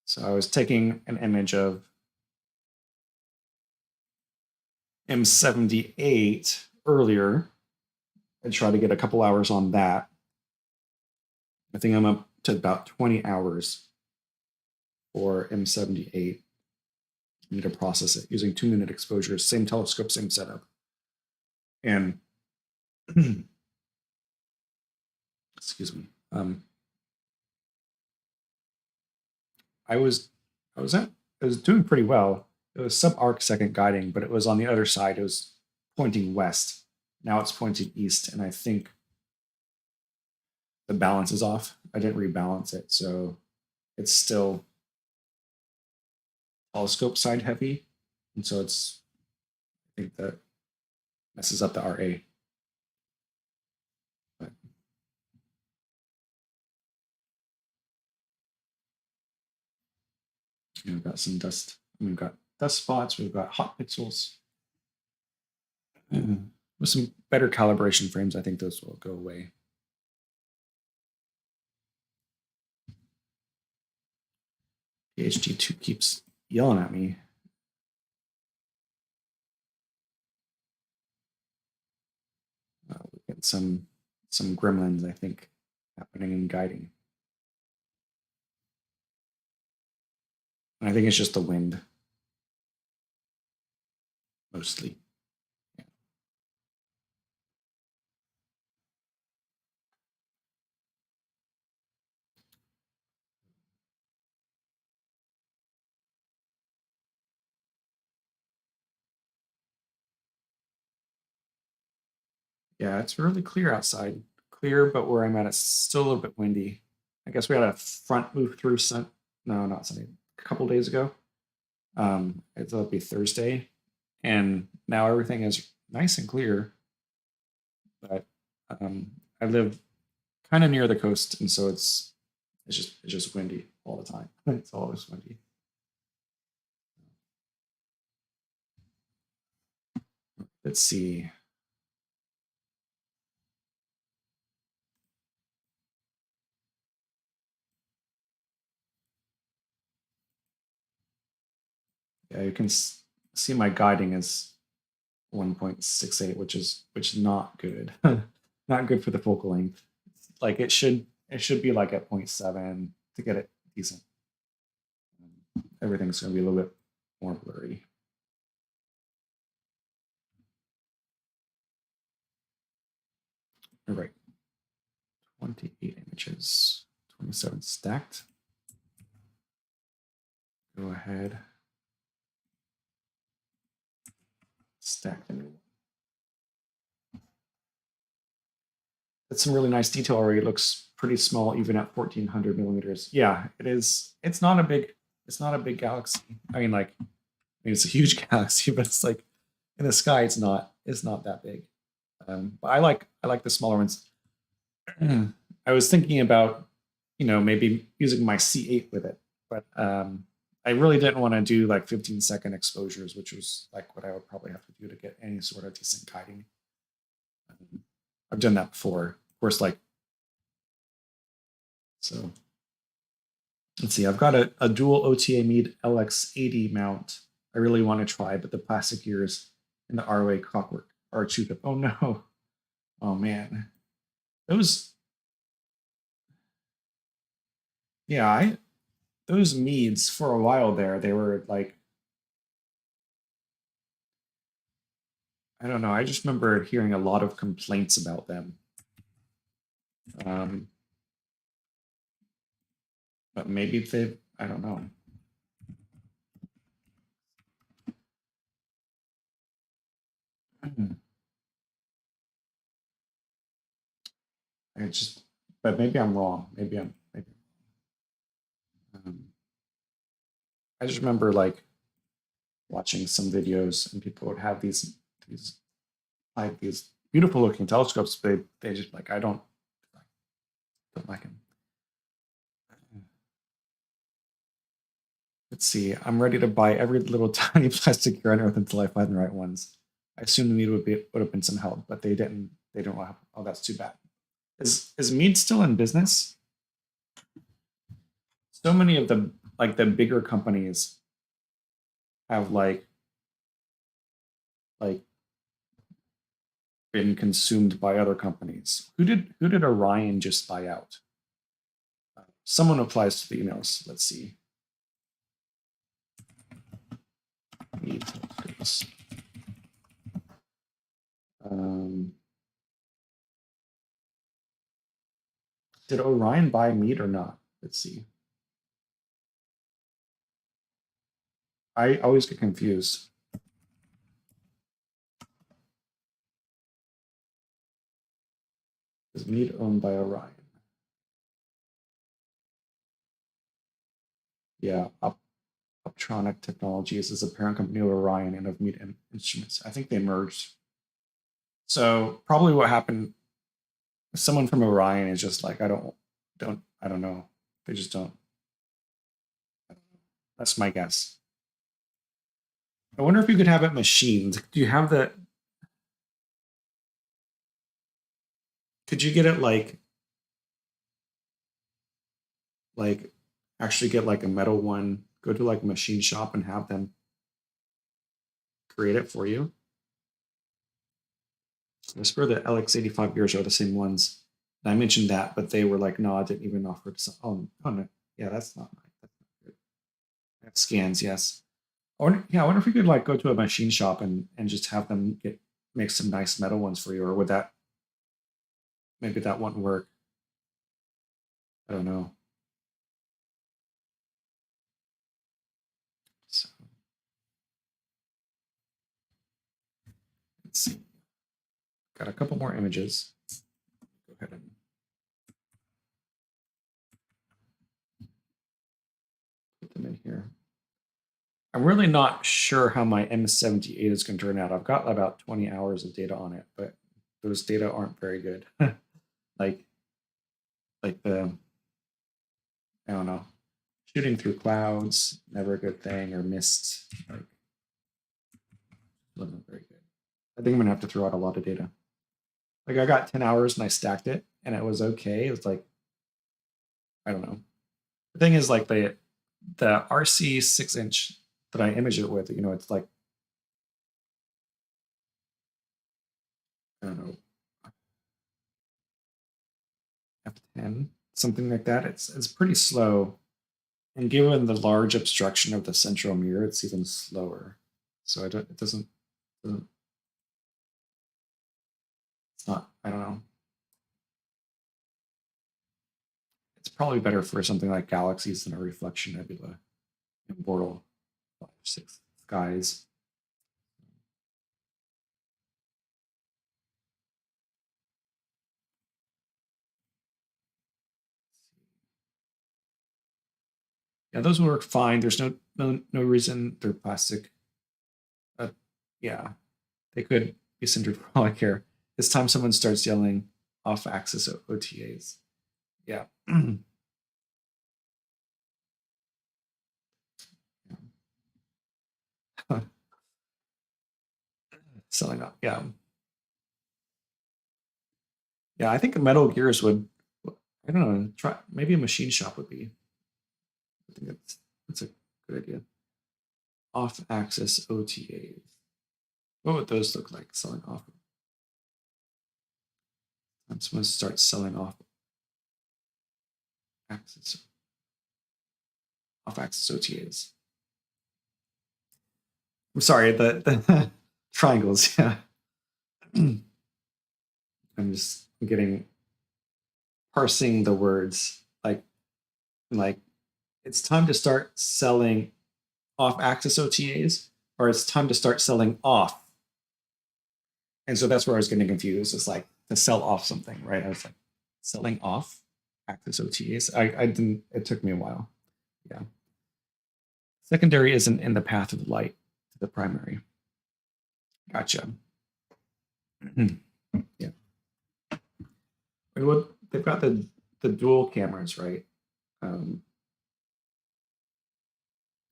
So I was taking an image of M58 earlier. I tried to get a couple hours on that. I think I'm up to about 20 hours for M78. I need to process it using 2-minute exposures, same telescope, same setup. And excuse me. I was doing pretty well. It was sub-arc second guiding, but it was on the other side. It was pointing west. Now it's pointing east, and I think the balance is off. I didn't rebalance it, so it's still telescope side heavy, and so it's, I think that messes up the RA. But we've got some dust. We've got dust spots. We've got hot pixels. With some better calibration frames, I think those will go away. PhD2 keeps yelling at me. We get some gremlins, I think, happening in guiding. And I think it's just the wind, mostly. Yeah, it's really clear outside. Clear, but where I'm at, it's still a little bit windy. I guess we had a front move through not Sunday, a couple days ago. I thought it'd be Thursday, and now everything is nice and clear. But I live kind of near the coast, and so it's just windy all the time. It's always windy. Let's see. Yeah, you can see my guiding is 1.68, which is not good. Not good for the focal length. Like it should be like at 0.7 to get it decent. Everything's going to be a little bit more blurry. All right, 28 images, 27 stacked. Go ahead. Stack the new one. That's some really nice detail already. It looks pretty small, even at 1400 millimeters. Yeah, it is. It's not a big galaxy. I mean, it's a huge galaxy, but it's like in the sky, it's not that big. But I like the smaller ones. I was thinking about, maybe using my C8 with it, but I really didn't want to do like 15-second exposures, which was like what I would probably have to do to get any sort of decent guiding. I've done that before, of course. So let's see. I've got a dual OTA Meade LX80 mount. I really want to try, but the plastic gears and the ROA clockwork are chewed up. Oh no! Oh man, those. Yeah, those Meades for a while there, they were like, I don't know. I just remember hearing a lot of complaints about them. But maybe I don't know. It's just, but maybe I'm wrong. Maybe I just remember like watching some videos and people would have these like these beautiful looking telescopes, but they just like I don't like them. Let's see. I'm ready to buy every little tiny plastic here on Earth until I find the right ones. I assume the Mead would have been some help, but they didn't. They don't have. Oh, that's too bad. Is Mead still in business? So many of the bigger companies have like been consumed by other companies. Who did Orion just buy out? Someone applies to the emails. Let's see. Mead telescopes. Did Orion buy Mead or not? Let's see. I always get confused. Is Mead owned by Orion? Yeah, Optronic Technologies is a parent company of Orion and of Mead Instruments. I think they merged. So probably what happened, someone from Orion is just like, I don't know. They just don't. That's my guess. I wonder if you could have it machined. Do you have the? Could you get it like actually get like a metal one? Go to like a machine shop and have them create it for you. I swear the LX85 gears are the same ones. I mentioned that, but they were like, no, I didn't even offer to. Oh no, yeah, that's not right. That's not good. I have scans, yes. I wonder if you could like go to a machine shop and just have them make some nice metal ones for you, or would that maybe that wouldn't work? I don't know. So, let's see. Got a couple more images. Go ahead and put them in here. I'm really not sure how my M58 is going to turn out. I've got about 20 hours of data on it, but those data aren't very good. like the, I don't know, shooting through clouds, never a good thing, or mist, like, wasn't very good. I think I'm gonna have to throw out a lot of data. Like I got 10 hours and I stacked it and it was okay. It was like, I don't know. The thing is like the RC 6-inch that I image it with, it's like, I don't know, F10, something like that. It's pretty slow. And given the large obstruction of the central mirror, it's even slower. So it doesn't, it's not, I don't know. It's probably better for something like galaxies than a reflection nebula in Bortle 5-6 skies. Yeah, those work fine. There's no reason they're plastic. Yeah, they could be centered for all I care. It's time someone starts yelling off-axis OTAs. Yeah. Selling up. Yeah. Yeah, I think metal gears would. I don't know. Try maybe a machine shop would be. I think that's a good idea. Off-axis OTAs. What would those look like selling off? I'm supposed to start selling off-axis OTAs. I'm sorry, the triangles. Yeah, I'm just getting parsing the words like it's time to start selling off-axis OTAs, or it's time to start selling off. And so that's where I was getting confused. It's like to sell off something, right? I was like, selling off axis OTAs. I didn't. It took me a while. Yeah. Secondary isn't in the path of light to the primary. Gotcha. Yeah. Well, they've got the dual cameras, right?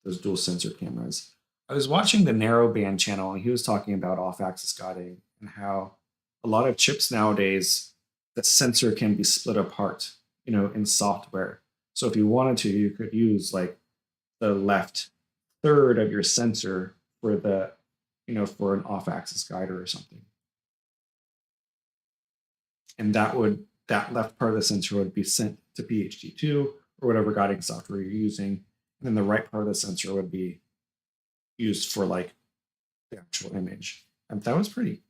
Those dual sensor cameras. I was watching the narrowband channel, and he was talking about off-axis guiding and how a lot of chips nowadays, the sensor can be split apart, in software. So if you wanted to, you could use like the left third of your sensor for the, for an off-axis guider or something. And that left part of the sensor would be sent to PHD2 or whatever guiding software you're using. And then the right part of the sensor would be used for like the actual image. And that's pretty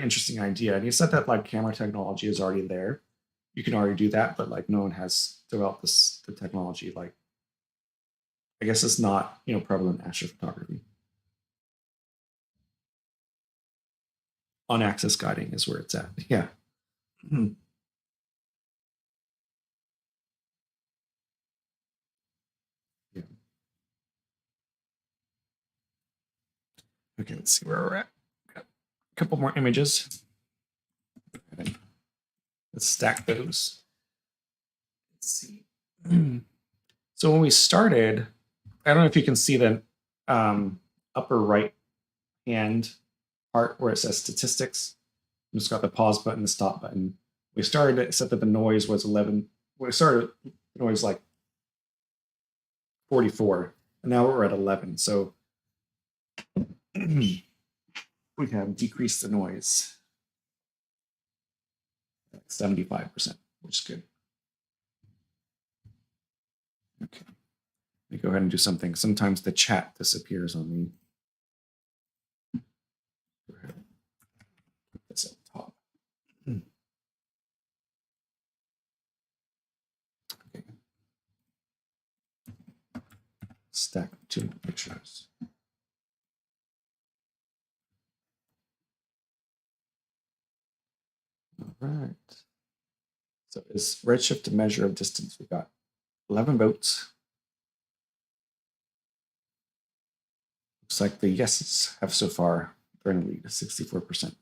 interesting idea. And you said that like camera technology is already there. You can already do that, but like no one has developed the technology. Like, I guess it's not, prevalent in astrophotography. On-axis guiding is where it's at. Yeah. Yeah. Okay, let's see where we're at. Got a couple more images. Let's stack those. Let's see. So when we started, I don't know if you can see the upper right hand part where it says statistics. We just got the pause button, the stop button. We started it, set that the noise was 11. We started the noise like 44, and now we're at 11. So we have decreased the noise 75%, which is good. Okay. Let me go ahead and do something. Sometimes the chat disappears on me. Go ahead. Put this up top. Okay. Stack 2 pictures. All right. So is redshift a measure of distance? We got 11 votes. Looks like the yeses have so far they're in the lead, 64%.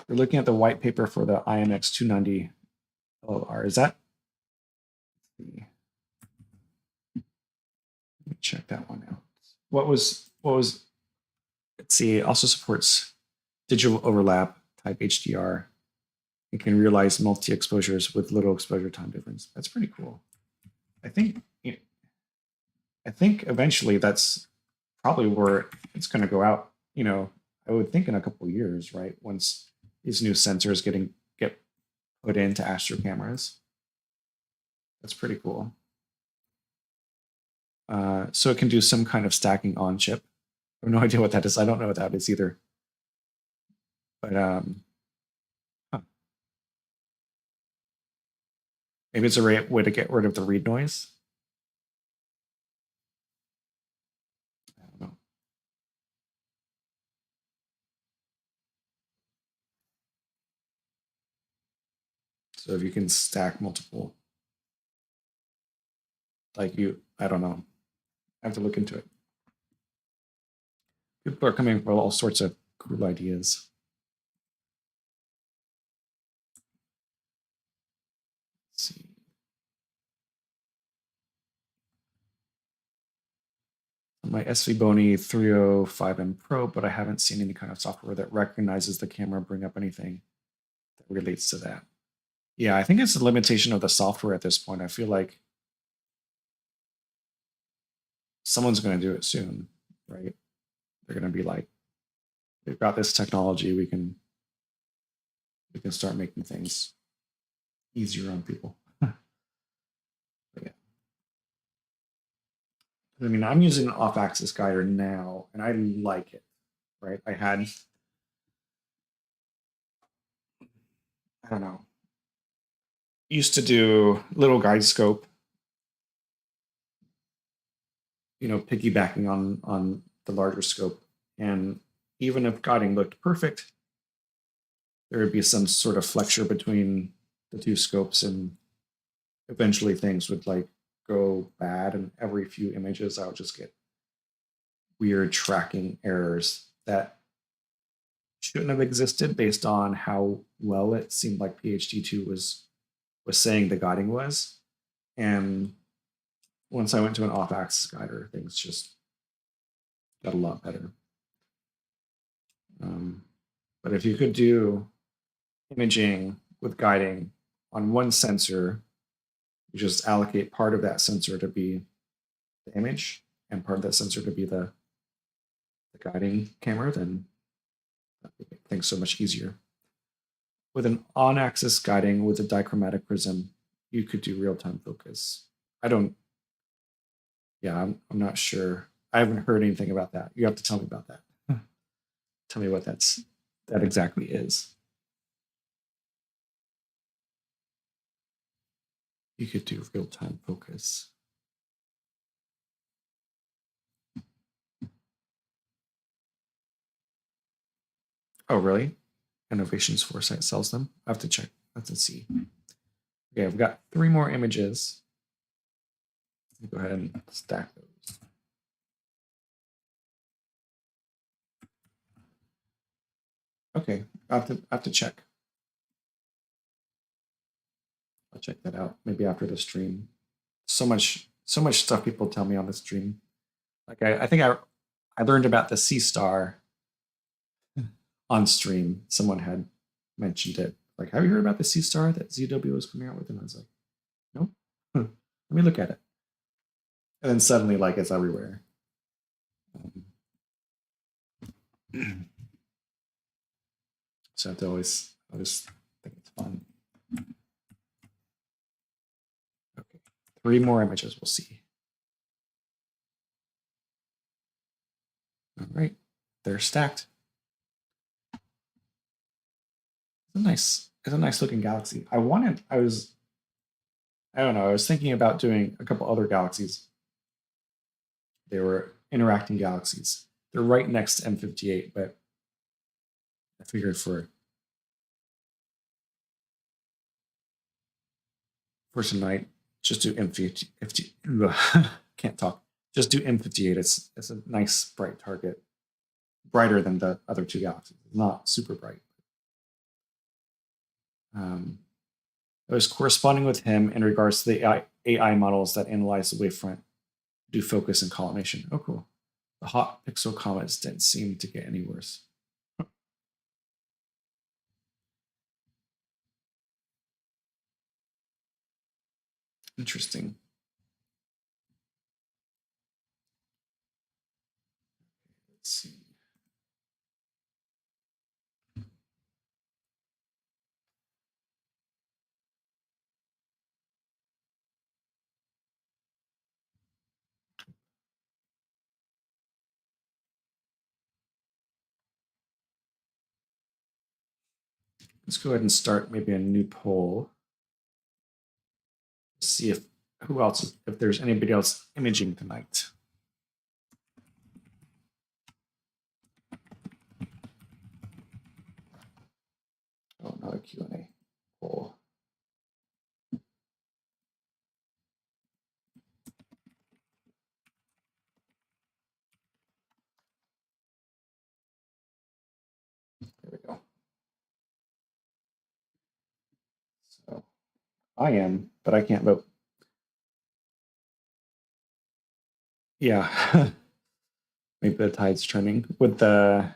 We're looking at the white paper for the IMX 290 LLR. Is that? Let me check that one out. What was? Let's see. It also supports digital overlap type HDR. It can realize multi-exposures with little exposure time difference. That's pretty cool. I think eventually that's probably where it's going to go out. I would think in a couple of years, right? Once these new sensors get put into astro cameras. That's pretty cool. So it can do some kind of stacking on chip. I have no idea what that is. I don't know what that is either. But maybe it's a way to get rid of the read noise. I don't know. So if you can stack multiple, like I don't know. I have to look into it. People are coming up with all sorts of cool ideas. Let's see. My SV Bony 305M Pro, but I haven't seen any kind of software that recognizes the camera, bring up anything that relates to that. Yeah, I think it's the limitation of the software at this point. I feel like someone's going to do it soon, right? They're going to be like, we've got this technology, we can start making things easier on people. Yeah. I mean, I'm using an off-axis guider now, and I like it, right? I had don't know, used to do little guide scope, piggybacking on the larger scope. And even if guiding looked perfect, there would be some sort of flexure between the two scopes, and eventually things would like go bad, and every few images I would just get weird tracking errors that shouldn't have existed based on how well it seemed like PhD2 was saying the guiding was. And once I went to an off-axis guider, things just got a lot better. But if you could do imaging with guiding on one sensor, you just allocate part of that sensor to be the image and part of that sensor to be the guiding camera, then that would make things so much easier. With an on-axis guiding with a dichromatic prism, you could do real-time focus. I'm not sure. I haven't heard anything about that. You have to tell me about that. Tell me what that exactly is. You could do real-time focus. Oh, really? Innovations Foresight sells them? I have to check. Let's see. Okay, I've got 3 more images. Go ahead and stack those. Okay, I have to check. I'll check that out maybe after the stream. So much stuff people tell me on the stream. Like I think I learned about the C star on stream. Someone had mentioned it. Like, have you heard about the C star that ZW was coming out with? And I was like, no. Let me look at it. And then suddenly, like, it's everywhere. So I have to always think it's fun. Okay, 3 more images. We'll see. All right, they're stacked. It's a nice looking galaxy. I was thinking about doing a couple other galaxies. They were interacting galaxies. They're right next to M58, but I figured for tonight, just do M58. Can't talk. Just do M58. It's a nice bright target, brighter than the other 2 galaxies. It's not super bright. I was corresponding with him in regards to the AI models that analyze the wavefront, do focus and collimation. Oh, cool. The hot pixel comets didn't seem to get any worse. Interesting. Let's see. Let's go ahead and start maybe a new poll. See if there's anybody else imaging tonight. Oh, another Q&A poll. There we go. So I am, but I can't vote. Yeah. Maybe the tide's turning with the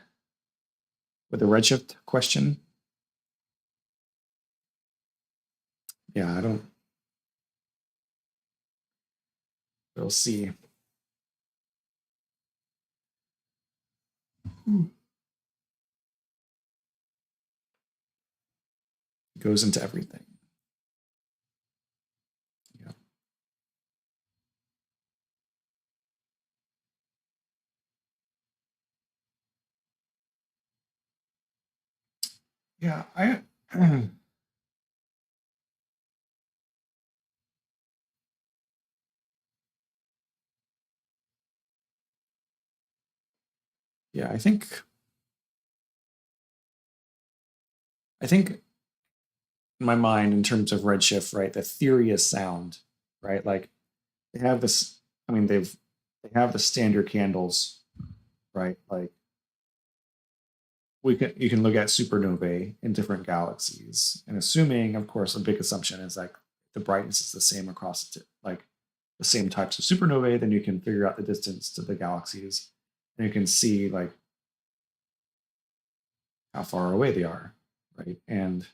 redshift question. Yeah, we'll see. It goes into everything. Yeah. Yeah, Yeah, I think in my mind, in terms of redshift, right, the theory is sound, right? Like they have this, I mean, they have the standard candles, right? Like you can look at supernovae in different galaxies, and assuming, of course, a big assumption is like the brightness is the same across like the same types of supernovae, then you can figure out the distance to the galaxies, and you can see like how far away they are, right? And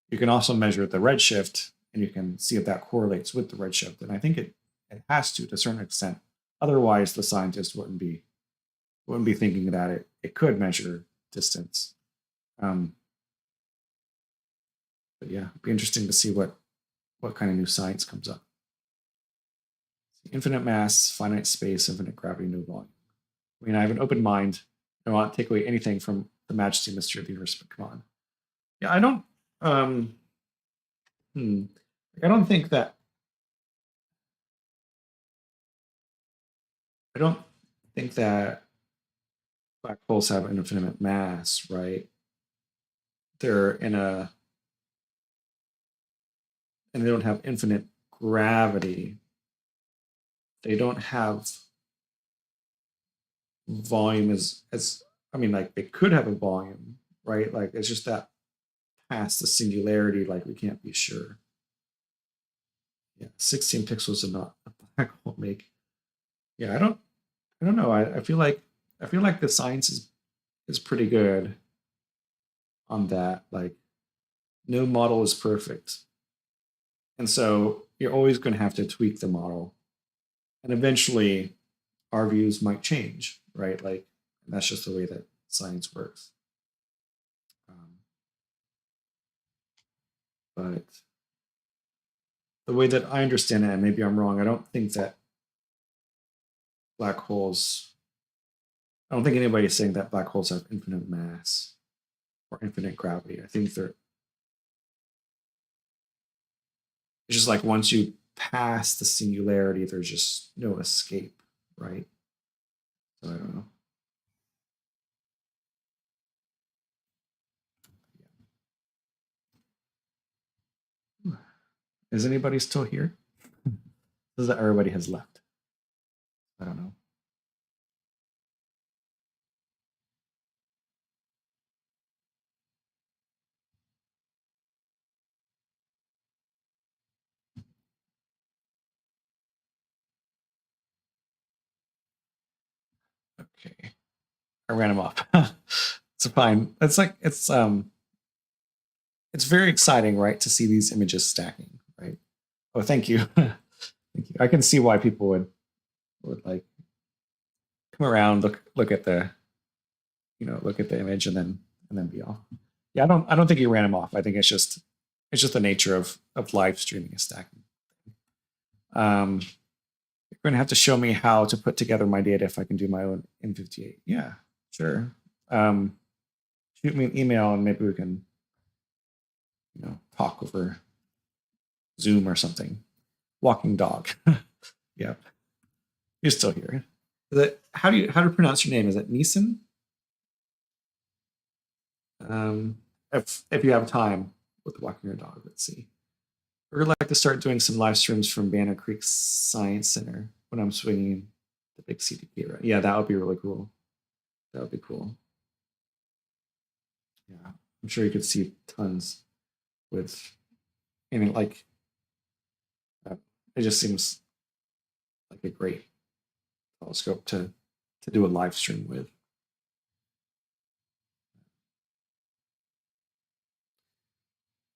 you can also measure the redshift, and you can see if that correlates with the redshift. And I think it has to a certain extent. Otherwise, the scientist wouldn't be thinking that it could measure distance. But yeah, it'd be interesting to see what kind of new science comes up. Infinite mass, finite space, infinite gravity, no volume. I mean, I have an open mind. I don't want to take away anything from the majesty and mystery of the universe, but come on. Yeah, I don't. I don't think that. I don't think that black holes have an infinite mass, right? They're in a, and they don't have infinite gravity. They don't have volume as I mean, like they could have a volume, right? Like it's just that past the singularity, like we can't be sure. Yeah, 16 pixels and not a black hole make. Yeah, I don't know. I feel like the science is pretty good on that. Like no model is perfect. And so you're always going to have to tweak the model. And eventually our views might change, right? Like that's just the way that science works. But the way that I understand it, and maybe I'm wrong, I don't think that black holes, I don't think anybody's saying that black holes have infinite mass or infinite gravity. I think they're, it's just like once you pass the singularity, there's just no escape, right? So I don't know. Is anybody still here? Says that everybody has left. I don't know. Okay. I ran him off. It's fine. It's very exciting, right, to see these images stacking, right? Oh, thank you. Thank you. I can see why people would like come around, look at the, look at the image and then be off. Yeah, I don't think you ran him off. I think it's just the nature of live streaming and stacking. You're going to have to show me how to put together my data if I can do my own M58. Yeah, sure. Shoot me an email and maybe we can, talk over Zoom or something. Walking dog. Yeah, you're still here. How to pronounce your name? Is it Neeson? If you have time with walking your dog, let's see. We'd like to start doing some live streams from Banner Creek Science Center when I'm swinging the big CDP around. Yeah, that would be really cool. That would be cool. Yeah, I'm sure you could see tons with, I mean, like, it just seems like a great telescope to do a live stream with.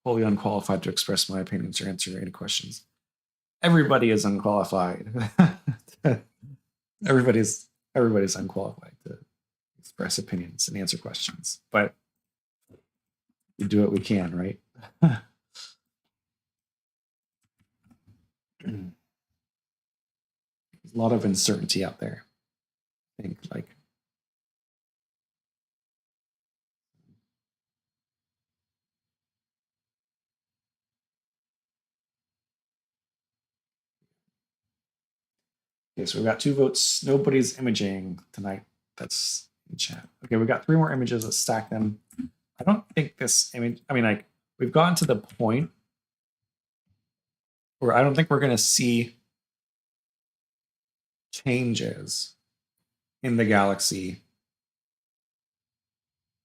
Wholly unqualified to express my opinions or answer any questions. Everybody is unqualified. everybody's unqualified to express opinions and answer questions, but we do what we can, right? There's a lot of uncertainty out there. I think like okay, so we've got 2 votes. Nobody's imaging tonight. That's in chat. Okay, we got 3 more images. Let's stack them. I don't think this image, I mean, like, we've gotten to the point where I don't think we're going to see changes in the galaxy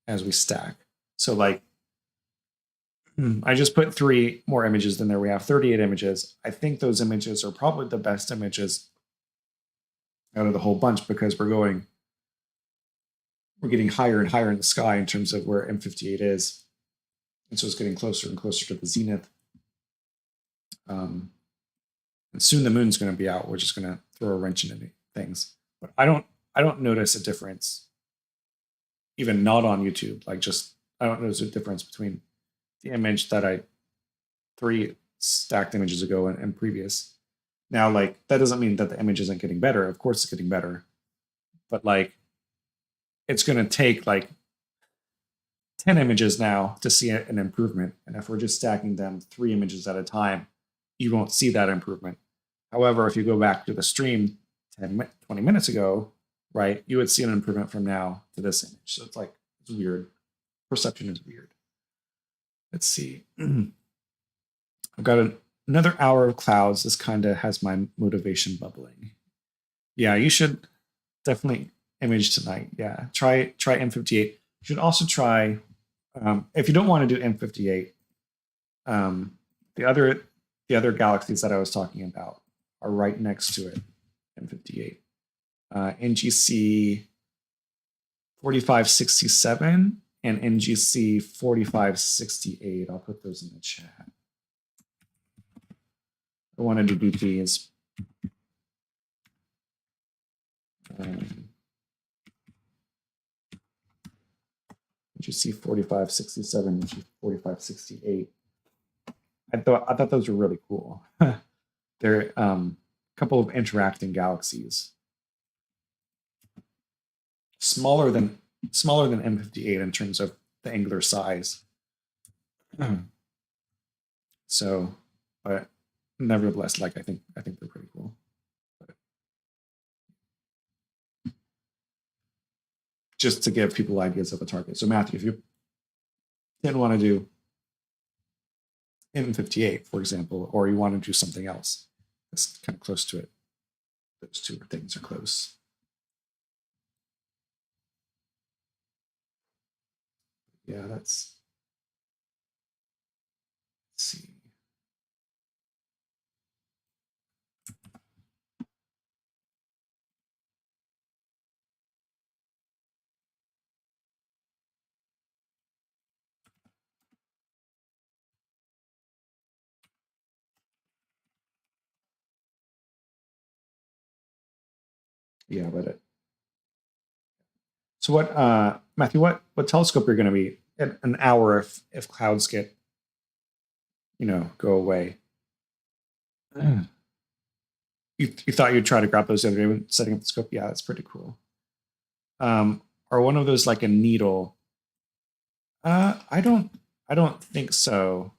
as we stack. So like, I just put 3 more images than there. We have 38 images. I think those images are probably the best images out of the whole bunch because we're getting higher and higher in the sky in terms of where M58 is. And so it's getting closer and closer to the zenith. And soon the moon's going to be out. We're just going to throw a wrench into things. But I don't notice a difference, even not on YouTube. Like I don't notice a difference between the image that I 3 stacked images ago and previous. Now, like, that doesn't mean that the image isn't getting better. Of course it's getting better. But like, it's going to take like 10 images now to see an improvement. And if we're just stacking them 3 images at a time, you won't see that improvement. However, if you go back to the stream 10, 20 minutes ago, right, you would see an improvement from now to this image. So it's like, it's weird. Perception is weird. Let's see. I've got another hour of clouds. This kind of has my motivation bubbling. Yeah, you should definitely image tonight. Yeah, try M58. You should also try, if you don't want to do M58, the other galaxies that I was talking about are right next to it, M58. NGC 4567 and NGC 4568. I'll put those in the chat. I want to do BPs. NGC 4567, NGC 4568. I thought those were really cool. They're a couple of interacting galaxies. Smaller than M58 in terms of the angular size. So, but nevertheless, like I think they're pretty cool. But just to give people ideas of a target. So Matthew, if you didn't want to do M58, for example, or you want to do something else that's kind of close to it, those 2 things are close. Yeah, let's see. Yeah, but so what, Matthew? What telescope you're going to be at an hour if clouds get, go away? You thought you'd try to grab those the other day when setting up the scope? Yeah, that's pretty cool. Are one of those like a needle? I don't think so.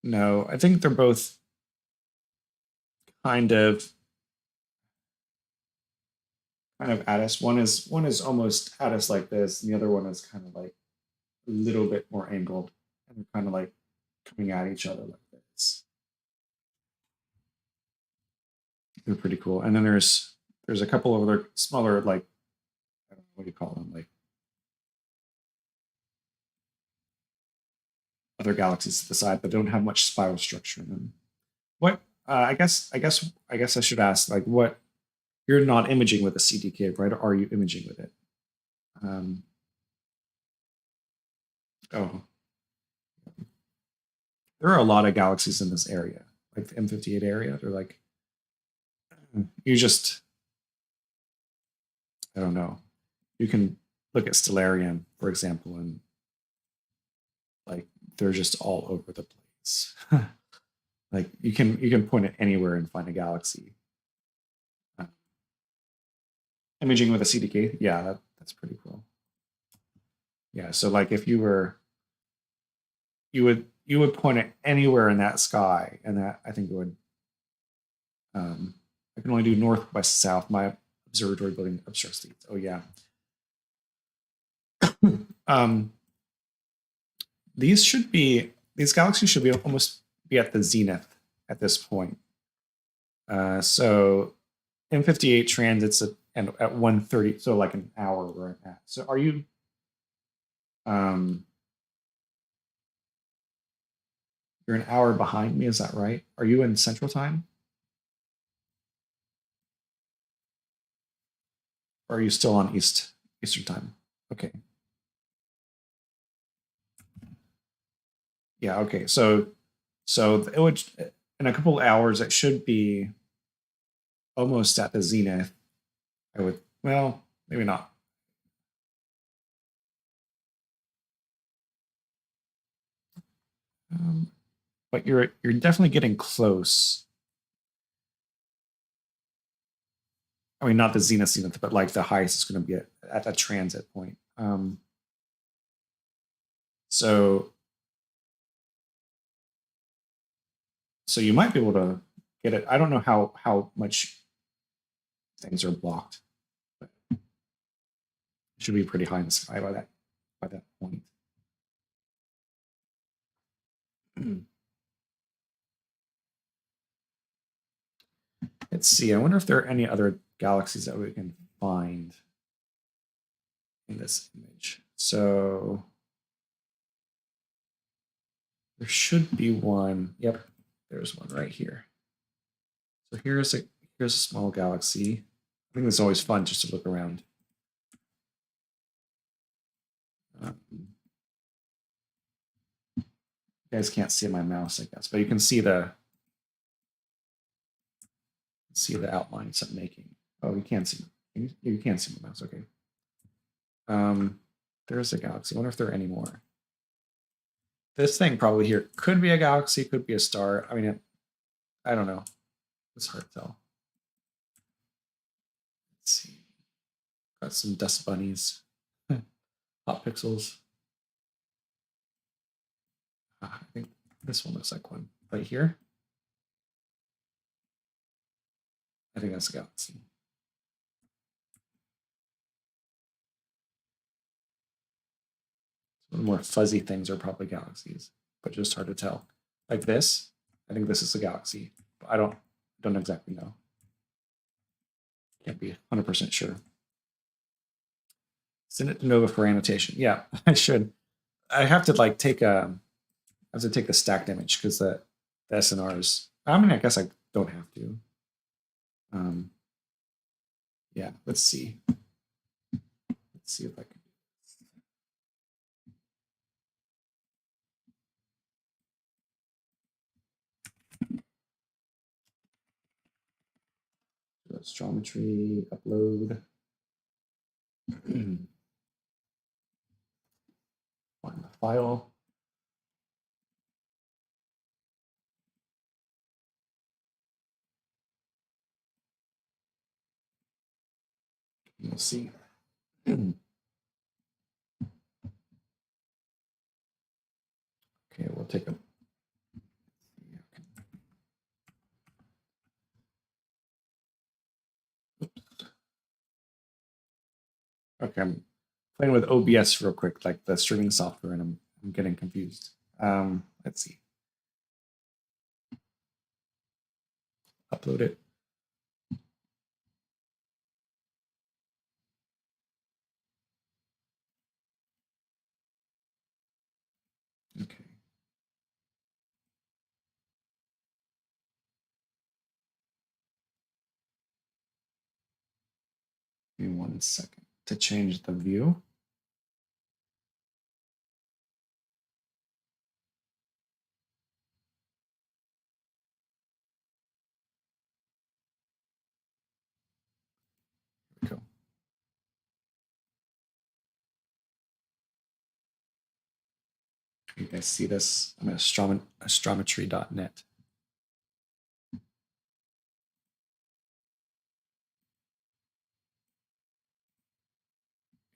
No, I think they're both kind of at us. One is almost at us like this, and the other one is kind of like a little bit more angled, and they're kind of like coming at each other like this. They're pretty cool. And then there's a couple of other smaller, like, I don't know, what do you call them, like other galaxies to the side that don't have much spiral structure in them. What I guess I should ask, like, what, you're not imaging with a CDK, right? Or are you imaging with it? Oh, there are a lot of galaxies in this area, like the M58 area. They're like, you just, I don't know. You can look at Stellarium, for example, and like they're just all over the place. Like you can point it anywhere and find a galaxy. Imaging with a CDK, yeah, that's pretty cool. Yeah, so like if you would point it anywhere in that sky, and that I think it would. I can only do north, west, south. My observatory building obstructs the. Oh yeah, These galaxies should be almost be at the zenith at this point. So M58 transits at 1:30, so like an hour we're at. So are you you're an hour behind me, is that right? Are you in Central Time? Or are you still on Eastern Time? Okay. Yeah, okay. So it would, in a couple of hours it should be almost at the zenith. I would, well, maybe not. But you're definitely getting close. I mean, not the zenith, but like the highest is going to be at that transit point. So you might be able to get it. I don't know how much things are blocked, but it should be pretty high in the sky by that point. Let's see. I wonder if there are any other galaxies that we can find in this image. So there should be one. Yep, there's one right here. So here's a small galaxy. I think it's always fun just to look around. You guys can't see my mouse, I guess, but you can see the outlines I'm making. Oh, you can't see. You can't see my mouse. Okay. There's a galaxy. I wonder if there are any more. This thing probably here could be a galaxy, could be a star. I mean, I don't know. It's hard to tell. Let's see. Got some dust bunnies. Hot pixels. I think this one looks like one right here. I think that's a galaxy. Some of the more fuzzy things are probably galaxies, but just hard to tell. Like this, I think this is a galaxy, but I don't exactly know. Can't be 100% sure. Send it to Nova for annotation. Yeah, I should. I have to like take the stacked image because the SNRs. I mean, I guess I don't have to. Yeah, let's see. Let's see if I can. Astronomy, upload. Find the file. We'll see. Okay, we'll take a. Okay, I'm playing with OBS real quick, like the streaming software, and I'm getting confused. Let's see. Upload it. Okay. Give me 1 second to change the view. Here we go. You guys see this? I'm at astrometry.net.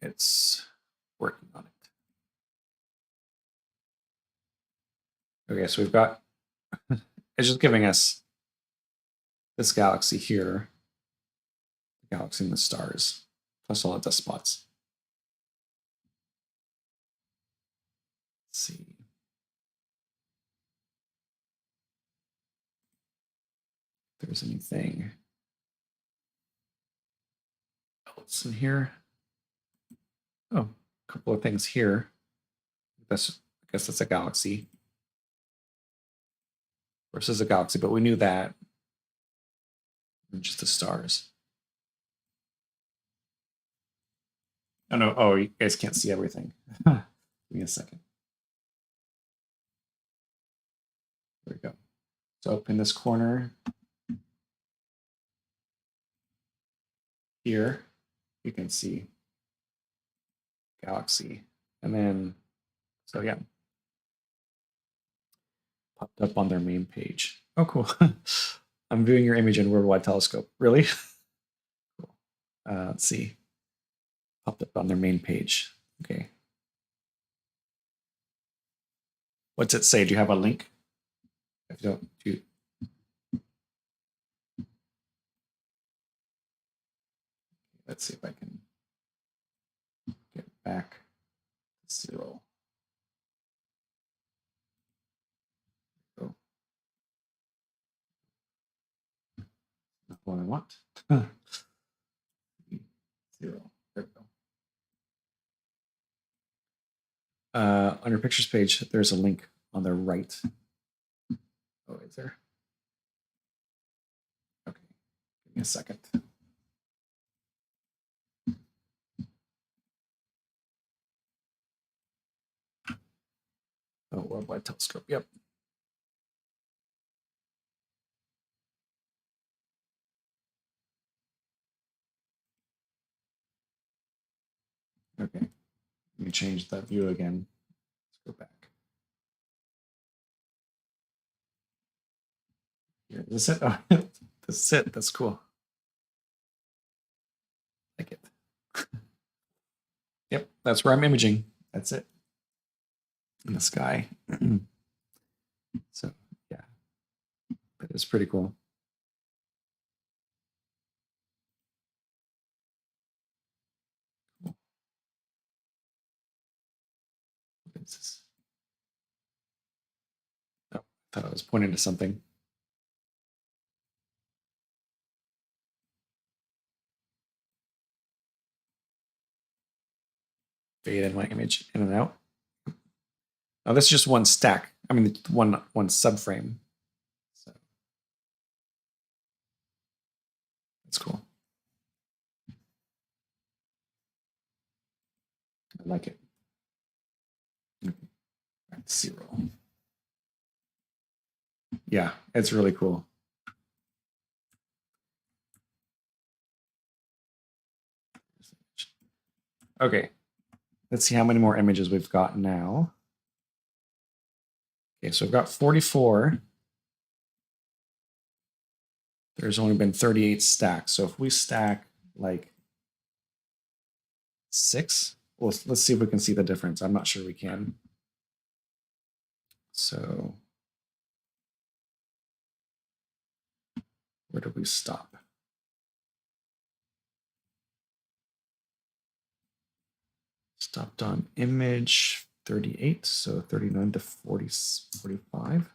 It's working on it. Okay, so we've got, it's just giving us this galaxy here, the galaxy and the stars, plus all the dust spots. see. If there's anything else in here. Oh, a couple of things here. I guess that's a galaxy. Of course, it's a galaxy, but we knew that. Just the stars. Oh no! Oh, you guys can't see everything. Give me a second. There we go. So up in this corner here, you can see galaxy, and then so yeah, popped up on their main page. Oh, cool. I'm viewing your image in Worldwide Telescope. Really? Cool. Let's see. Popped up on their main page. Okay. What's it say? Do you have a link? If you don't, let's see if I can get back to 0. Oh. Not what I want. 0. There we go. On your pictures page, there's a link on the right. Oh, is there? Okay, give me a second. Oh, Worldwide Telescope, yep. Okay, let me change that view again. Let's go back. Here, is this it? Oh, this is it. That's cool. Like it. Yep, that's where I'm imaging. That's it. In the sky. So yeah, that is pretty cool. Cool. What is this? Oh, I thought I was pointing to something. Fade in my image in and out. Oh, this is just one stack. I mean, one subframe. So that's cool. I like it. Okay. Back to 0. Yeah, it's really cool. Okay, let's see how many more images we've got now. Okay, so we've got 44. There's only been 38 stacks. So if we stack like 6, well, let's see if we can see the difference. I'm not sure we can. So where do we stop? Stopped on image 38, so 39 to 45.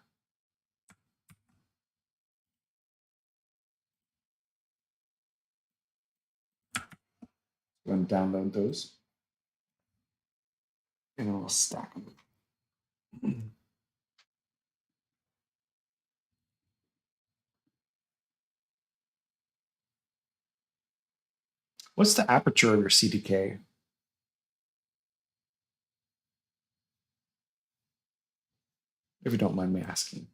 Go and download those. And I'll stack them. What's the aperture of your CDK? If you don't mind me asking.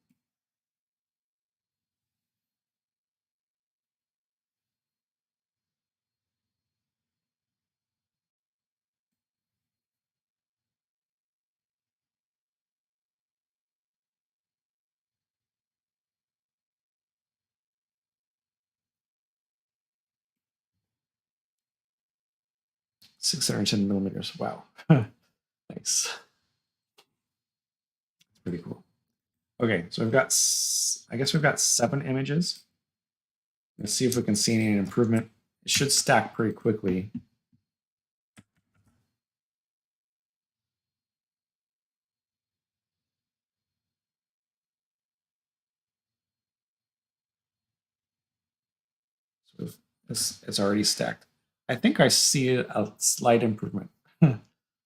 $610 millimeters. Wow. Nice. It's pretty cool. Okay, so we've got, I guess we've got 7 images. Let's see if we can see any improvement. It should stack pretty quickly. It's already stacked. I think I see a slight improvement, but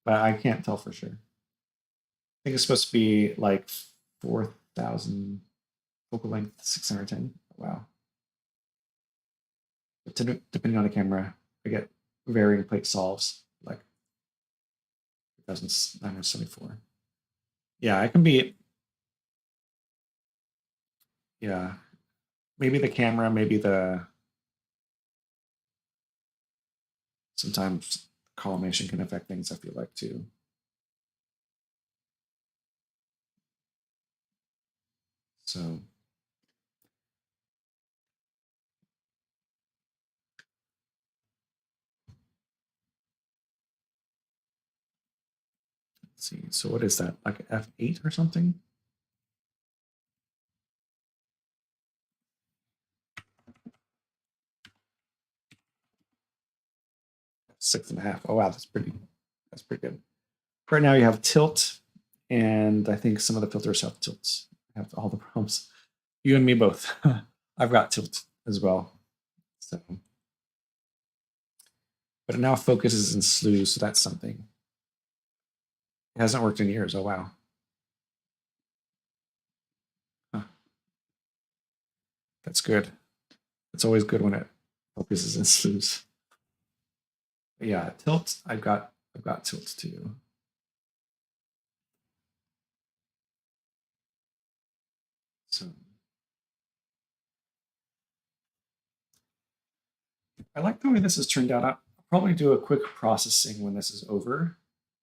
I can't tell for sure. I think it's supposed to be like 4,000 focal length, 610. Wow. But depending on the camera, I get varying plate solves, like 2,974. Yeah, I can be, yeah, maybe the camera, maybe sometimes collimation can affect things, I feel like, too. So let's see. So what is that? Like F8 or something? Six and a half. Oh wow, that's pretty good. Right now you have tilt, and I think some of the filters have tilts. I have all the problems. You and me both. I've got tilt as well. So, but it now focuses in slews, so that's something. It hasn't worked in years. Oh wow. Huh. That's good. It's always good when it focuses in slews. But yeah, tilt. I've got tilt too. So I like the way this has turned out. I'll probably do a quick processing when this is over,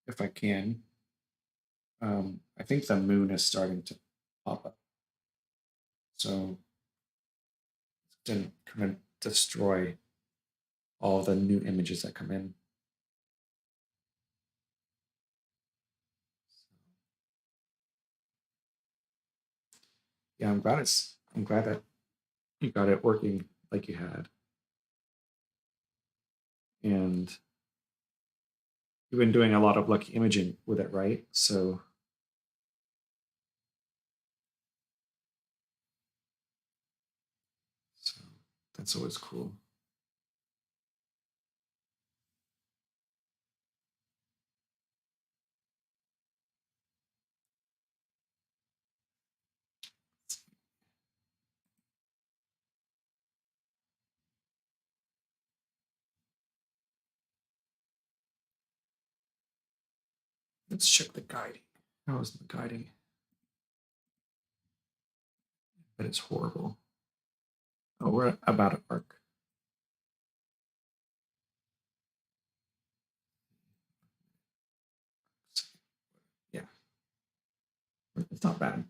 if I can. I think the moon is starting to pop up. So it didn't kind of destroy all the new images that come in. Yeah, I'm glad that you got it working like you had. And you've been doing a lot of lucky imaging with it, right? So that's always cool. Let's check the guiding. How is the guiding? But it's horrible. Oh, we're about an arc. Yeah, it's not bad.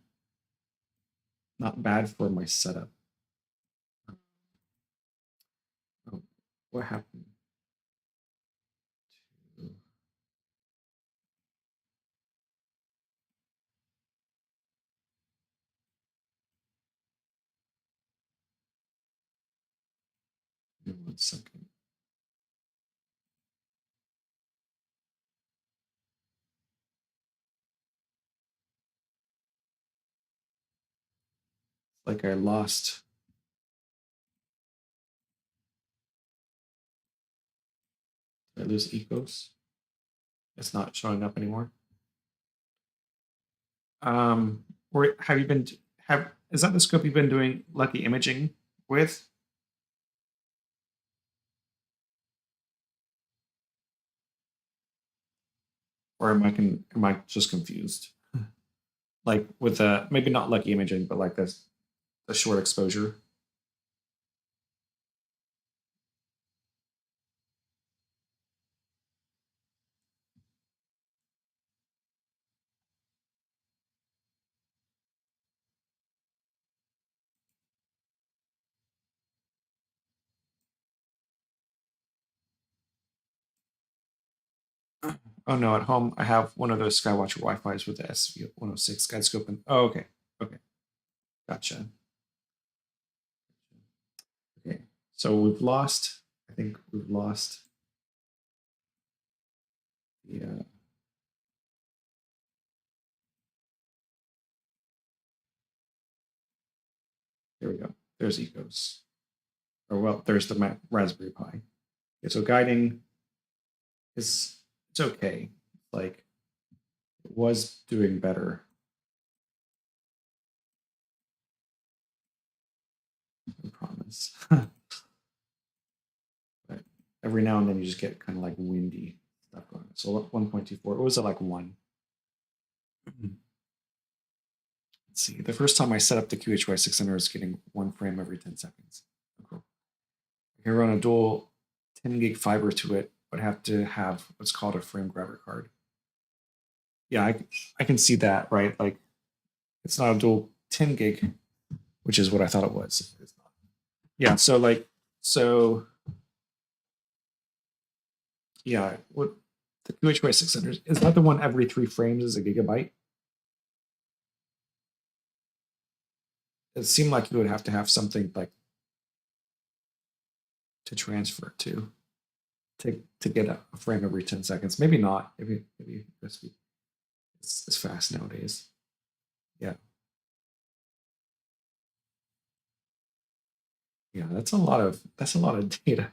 Not bad for my setup. Oh, what happened? Give me 1 second. Like I lost. Did I lose ecos? It's not showing up anymore. Or have you been have is that the scope you've been doing lucky imaging with? Or am I just confused? Like with the maybe not lucky imaging, but like this the short exposure. Oh no, at home I have one of those Skywatcher Wi-Fi's with the SV106 guide scope. And oh, okay, okay, gotcha. Okay, so we've lost. I think we've lost the. There we go. There's ecos. or well, there's the Raspberry Pi. Okay, so guiding is, it's okay. Like, it was doing better. I promise. But every now and then you just get kind of like windy stuff going on. So 1.24, it was at like 1. Let's see. The first time I set up the QHY 600, I was getting 1 frame every 10 seconds. Oh, cool. I can run a dual 10 gig fiber to it, but have to have what's called a frame grabber card. Yeah, I can see that, right? Like, it's not a dual 10 gig, which is what I thought it was. It's not. Yeah, so like, so yeah, what the QHY 600 is that the one every 3 frames is a gigabyte? It seemed like you would have to have something like to transfer to get a frame every 10 seconds. Maybe not. Maybe USB. It's fast nowadays. Yeah. Yeah, that's a lot of data.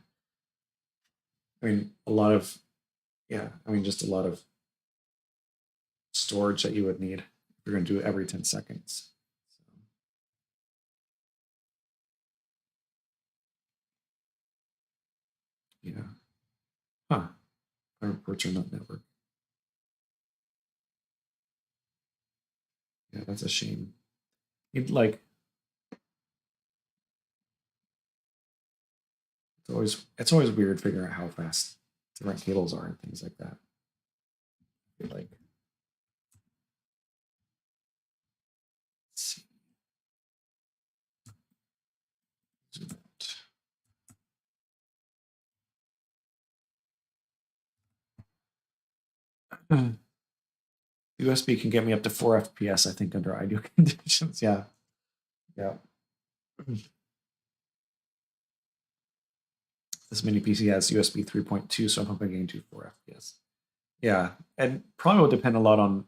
I mean, a lot of, yeah, I mean, just a lot of storage that you would need if you're going to do it every 10 seconds. So, yeah. Huh. My reports are not network. Yeah, that's a shame. You'd like, it's always weird figuring out how fast different cables are and things like that. I feel like, let's see. Zoom out. USB can get me up to 4 FPS, I think, under ideal conditions. Yeah. Yeah. This mini PC has USB 3.2, so I'm hoping getting to 4 FPS. Yeah. And probably will depend a lot on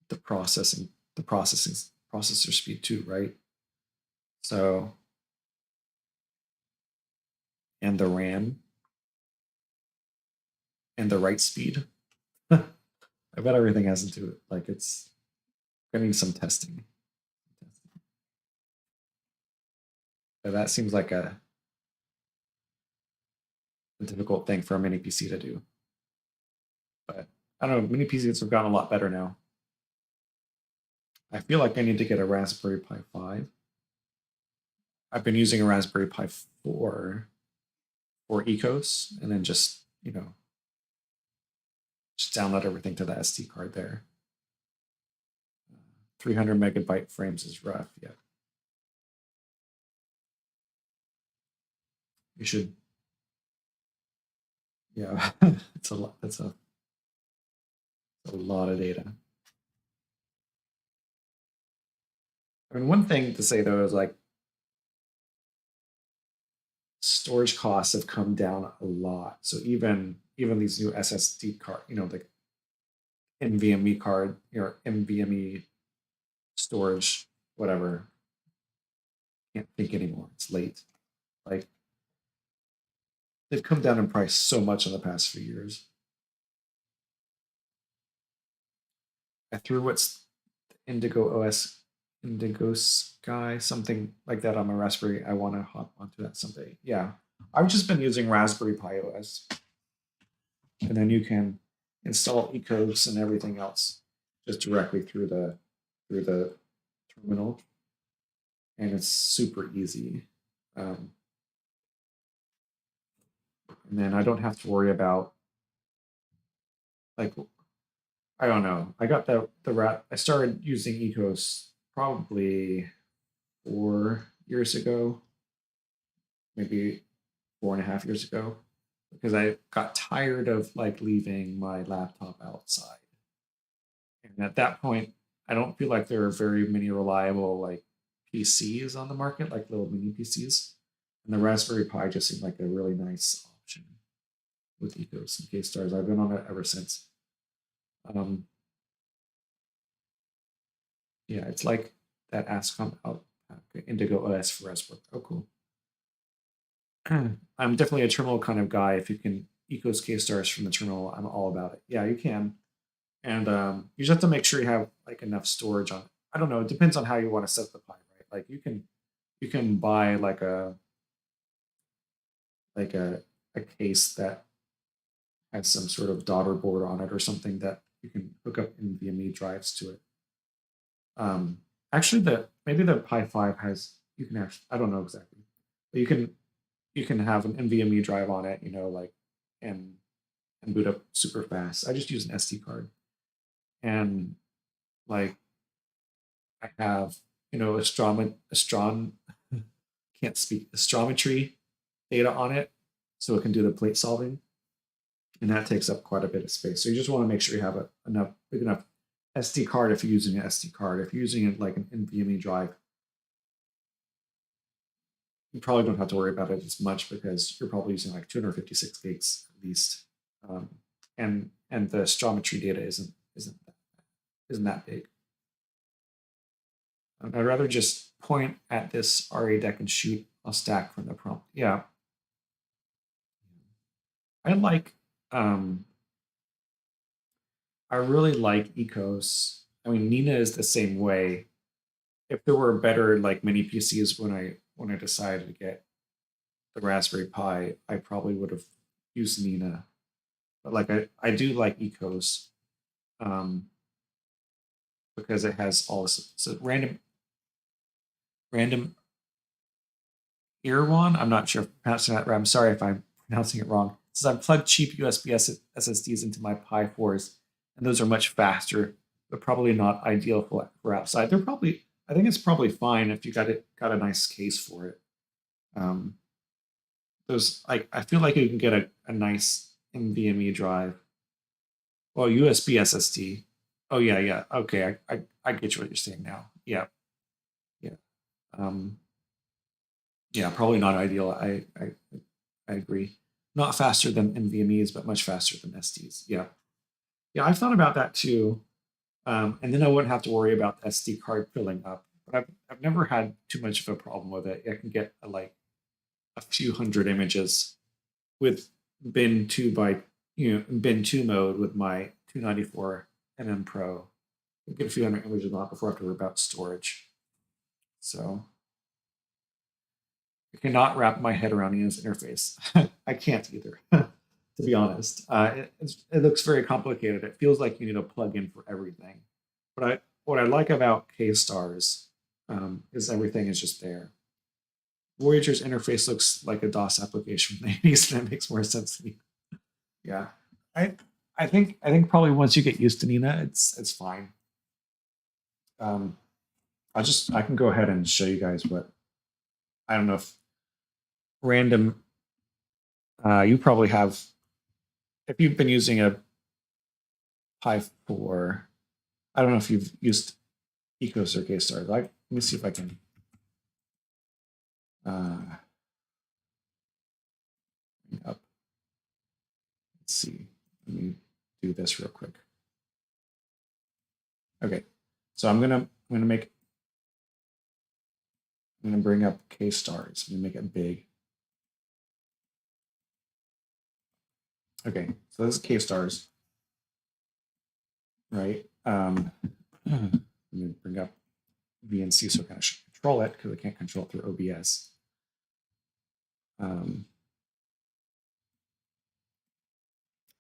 the processor speed too, right? So, and the RAM and the write speed. I bet everything has to do it. Like, it's gonna need some testing. But that seems like a difficult thing for a mini PC to do. But I don't know, mini PCs have gotten a lot better now. I feel like I need to get a Raspberry Pi 5. I've been using a Raspberry Pi 4 for Ecos, and then just, just download everything to the SD card there. 300 megabyte frames is rough. Yeah. You should. Yeah, it's a lot. That's a lot of data. I mean, one thing to say though is like storage costs have come down a lot. So even these new SSD card, the NVMe card, NVMe storage, whatever. Can't think anymore. It's late. Like, they've come down in price so much in the past few years. I threw what's Indigo Sky, something like that on my Raspberry. I want to hop onto that someday. Yeah, I've just been using Raspberry Pi OS, and then you can install Ecos and everything else just directly through the terminal, and it's super easy. And then I don't have to worry about, like, I don't know. I got I started using Ecos probably 4 years ago, maybe 4.5 years ago, because I got tired of like leaving my laptop outside. And at that point, I don't feel like there are very many reliable like PCs on the market, like little mini PCs. And the Raspberry Pi just seemed like a really nice option with Ecos and K-Stars. I've been on it ever since. Um, yeah, it's like that ASCOM out Indigo OS for Raspberry. Oh, cool. I'm definitely a terminal kind of guy. If you can ecos K-stars from the terminal, I'm all about it. Yeah, you can. And you just have to make sure you have like enough storage on. I don't know. It depends on how you want to set the Pi, right? Like you can buy like like a a case that has some sort of daughter board on it or something that you can hook up NVMe drives to it. Um, Actually, the maybe the Pi 5 has you can have I don't know exactly, but you can have an NVMe drive on it, you know, like and and boot up super fast. I just use an SD card and like I have you know can't speak astrometry data on it, so it can do the plate solving, and that takes up quite a bit of space. So you just want to make sure you have enough big enough SD card if you're using an SD card. If you're using it like an NVMe drive, you probably don't have to worry about it as much because you're probably using like 256 gigs at least, um, and the astrometry data isn't that big. I'd rather just point at this RA deck and shoot a stack from the prompt. Yeah, I like. Um, I really like Ecos. I mean, Nina is the same way. If there were better like mini PCs when I decided to get the Raspberry Pi, I probably would have used Nina. But like I do like Ecos um, because it has all this so random Irwan. I'm not sure if I'm pronouncing that right. I'm sorry if I'm pronouncing it wrong. It says I've plugged cheap USB SSDs into my Pi 4s, and those are much faster, but probably not ideal for outside. They're probably I think it's probably fine if you got a nice case for it. Um, those I feel like you can get a nice NVMe drive. Well, USB SSD. Oh yeah, yeah. Okay, I get you what you're saying now. Yeah, yeah. Um, yeah, probably not ideal. I agree. Not faster than NVMe's, but much faster than SDs. Yeah, yeah. I've thought about that too. And then I wouldn't have to worry about the SD card filling up. But I've never had too much of a problem with it. I can get like a few hundred images with bin two by bin two mode with my 294 MM Pro. I get a few hundred images on before I have to worry about storage. So I cannot wrap my head around Nina's interface. I can't either, to be honest. It looks very complicated. It feels like you need a plugin for everything. But what I like about K-stars is everything is just there. Voyager's interface looks like a DOS application from the 80s, and that makes more sense to me. Yeah, I I think probably once you get used to Nina, it's fine. Um, I can go ahead and show you guys what I don't know if random. You probably have if you've been using a Pi 4. I don't know if you've used Ecos or K-Star. Like, let me see if I can. Bring up. Let's see. Let me do this real quick. Okay, so I'm gonna bring up K-stars. I'm gonna make it big. Okay, so this is K-stars, right? Let me bring up VNC so I can actually control it because I can't control it through OBS.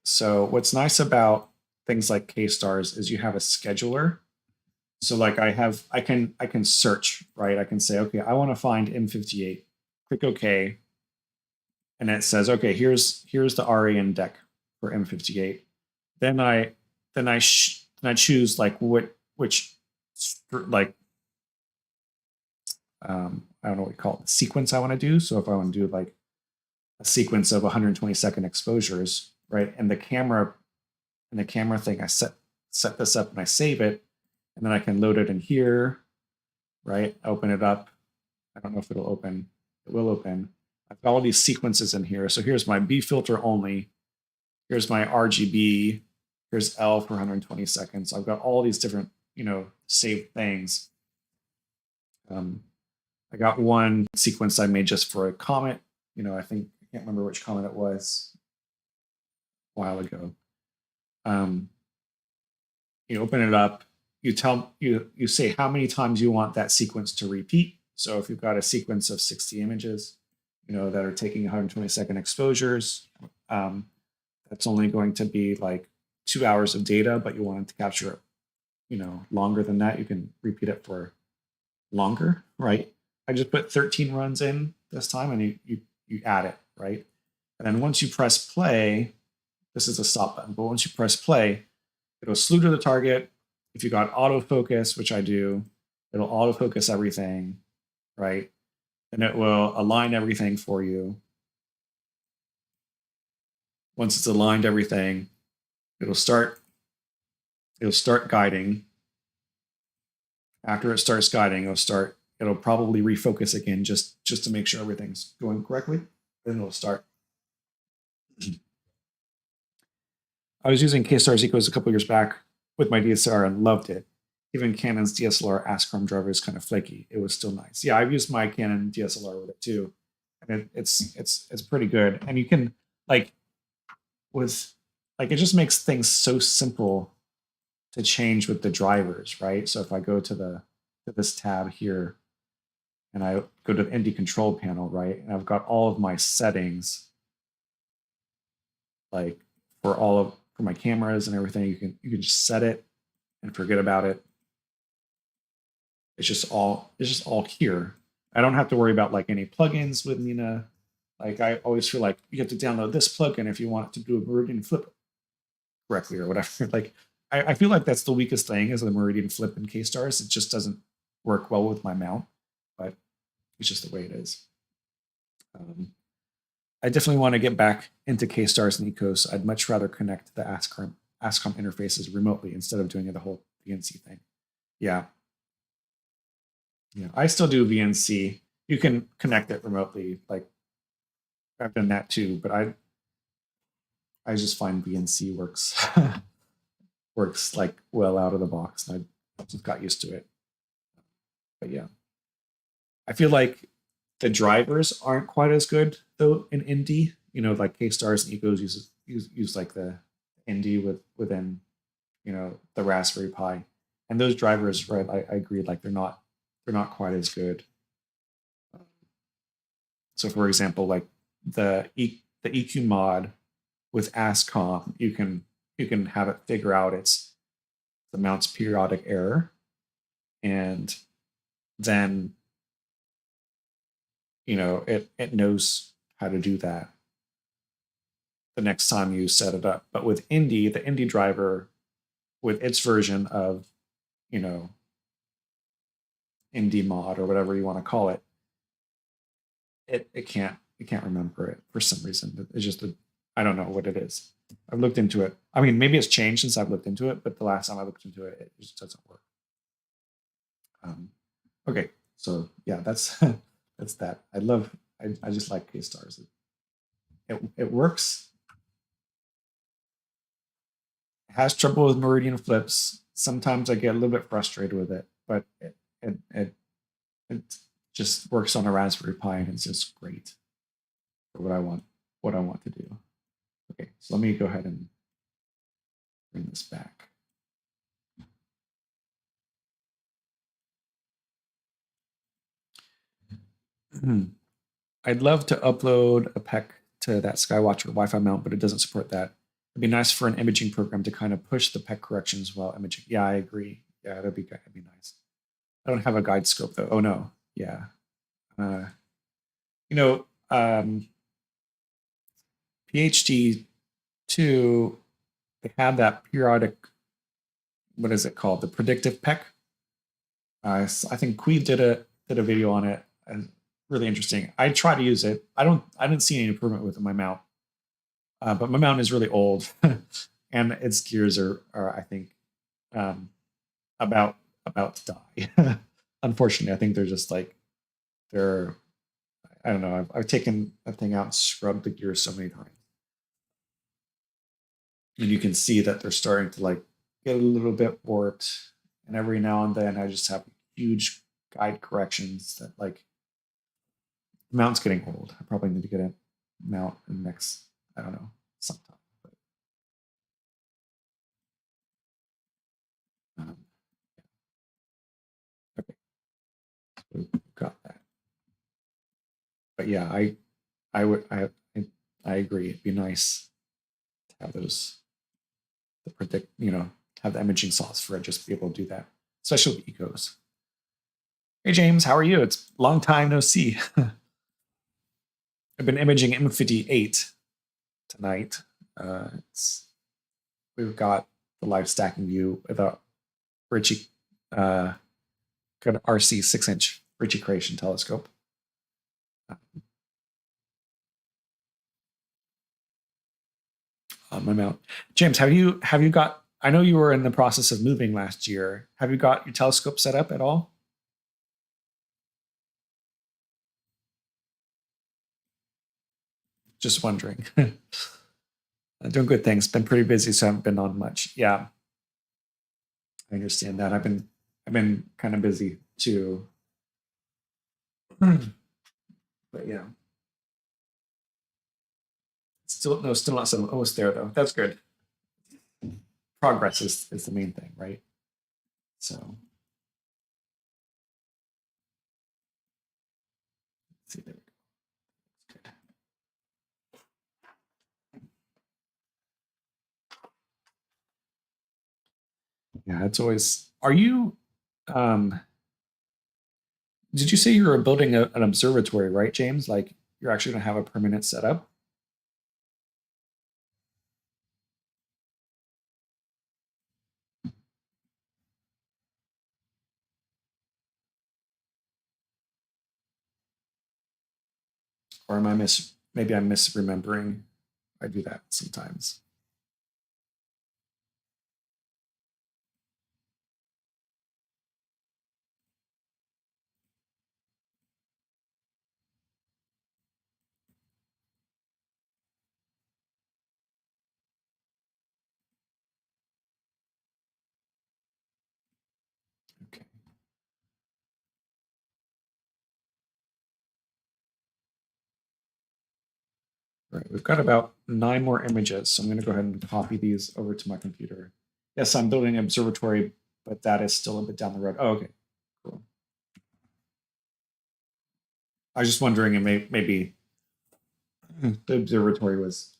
So what's nice about things like K-stars is you have a scheduler. So like I can search, right? I can say, okay, I want to find M58. Click OK, and it says, okay, here's the RAN deck for M58. Then I choose like which like I don't know what you call it, sequence I want to do. So if I want to do like a sequence of 120-second exposures, right? And the camera thing, I set this up and I save it, and then I can load it in here, right? Open it up. I don't know if it'll open. It will open. I've got all these sequences in here. So here's my B filter only. Here's my RGB. Here's L for 120 seconds. I've got all these different, saved things. I got one sequence I made just for a comet, I think I can't remember which comment it was a while ago. You open it up, you say how many times you want that sequence to repeat. So if you've got a sequence of 60 images, that are taking 120-second exposures, that's only going to be like 2 hours of data, but you want it to capture longer than that. You can repeat it for longer, right? I just put 13 runs in this time, and you add it, right? And then once you press play, this is a stop button, but once you press play, it'll slew to the target. If you got autofocus, which I do, it'll autofocus everything, right? And it will align everything for you. Once it's aligned everything, it'll start guiding. After it starts guiding, it'll probably refocus again just to make sure everything's going correctly. Then it'll start. I was using K-Star's Ecos a couple years back with my DSLR and loved it. Even Canon's DSLR ASCROM driver is kind of flaky. It was still nice. Yeah, I've used my Canon DSLR with it too, and it's pretty good. And you can it just makes things so simple to change with the drivers, right? So if I go to this tab here, and I go to the ND control panel, right, and I've got all of my settings, like for my cameras and everything, you can just set it and forget about it. It's just all here. I don't have to worry about like any plugins with Nina. Like I always feel like you have to download this plugin if you want it to do a meridian flip correctly or whatever. Like I feel like that's the weakest thing is the meridian flip in K-Stars. It just doesn't work well with my mount, but it's just the way it is. I definitely want to get back into K-Stars and Ecos. I'd much rather connect the ASCROM interfaces remotely instead of doing the whole VNC thing. Yeah. Yeah, I still do VNC. You can connect it remotely. Like I've done that too, but I just find VNC works like well out of the box, and I just got used to it. But yeah, I feel like the drivers aren't quite as good though in ND. Like K-Stars and Ecos use like the ND within the Raspberry Pi, and those drivers, right? I agree. Like they're not quite as good. So, for example, like the EQ mod with ASCOM, you can have it figure out the mount's periodic error, and then it knows how to do that the next time you set it up. But with Indy, the Indy driver, with its version of Indy mod or whatever you want to call it, it can't remember it for some reason. It's just I don't know what it is. I've looked into it. I mean, maybe it's changed since I've looked into it, but the last time I looked into it, it just doesn't work. Okay, so yeah, that's that's that. I just like K-Stars. It works. It has trouble with meridian flips. Sometimes I get a little bit frustrated with it, but it just works on a Raspberry Pi, and it's just great for what I want to do. Okay, so let me go ahead and bring this back. I'd love to upload a PEC to that Skywatcher Wi-Fi mount, but it doesn't support that. It'd be nice for an imaging program to kind of push the PEC corrections while imaging. Yeah, I agree. Yeah, that'd be nice. I don't have a guide scope though. Oh no. Yeah. PhD 2, they have that periodic, what is it called? The predictive PEC. I think Queeve did a video on it. And really interesting. I try to use it. I didn't see any improvement with my mount, but my mount is really old, and its gears are I think about to die. Unfortunately, I think they're just like I don't know. I've taken that thing out and scrubbed the gears so many times, and you can see that they're starting to like get a little bit warped. And every now and then, I just have huge guide corrections that like The mount's getting old. I probably need to get a mount in the next, I don't know, sometime. But, okay, so we've got that. But yeah, I agree. It'd be nice to have those, to predict, have the imaging software just be able to do that, especially with ecos. Hey James, how are you? It's a long time no see. I've been imaging M58 tonight. We've got the live stacking view with a Ritchie, got an RC 6-inch Ritchie creation telescope. On my mount. James, have you got? I know you were in the process of moving last year. Have you got your telescope set up at all? Just wondering. Doing good things. Been pretty busy, so I haven't been on much. Yeah, I understand that. I've been kind of busy too. But yeah, still not almost there though. That's good. Progress is the main thing, right? So let's see, there we go. Good. Yeah, it's always. Are you? Did you say you were building an observatory, right, James? Like you're actually going to have a permanent setup? Or am I maybe I'm misremembering? I do that sometimes. Okay. All right, we've got about 9 more images, so I'm going to go ahead and copy these over to my computer. Yes, I'm building an observatory, but that is still a bit down the road. Oh, okay, cool. I was just wondering, and maybe the observatory was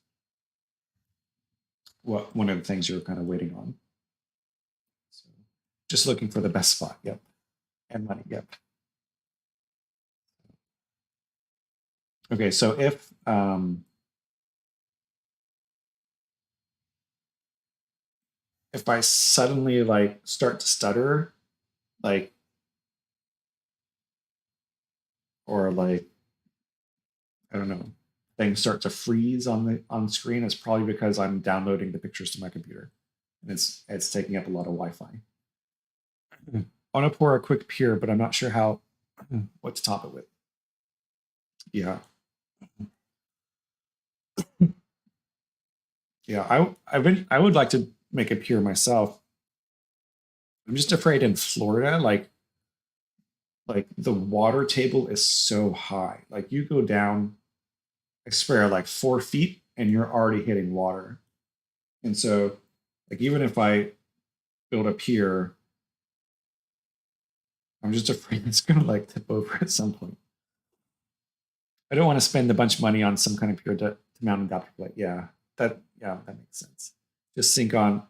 one of the things you were kind of waiting on. So just looking for the best spot. Yep, and money. Yep. Okay, so if I suddenly like start to stutter, like, or like, I don't know, things start to freeze on screen, it's probably because I'm downloading the pictures to my computer, and it's taking up a lot of Wi-Fi. I want to pour a quick pier, but I'm not sure what to top it with. Yeah, yeah. I would like to make a pier myself. I'm just afraid in Florida, like the water table is so high. Like you go down, I swear, like 4 feet, and you're already hitting water. And so, like even if I build a pier, I'm just afraid it's gonna like tip over at some point. I don't want to spend a bunch of money on some kind of pier to mount an adapter plate. Yeah, that makes sense. Just sync on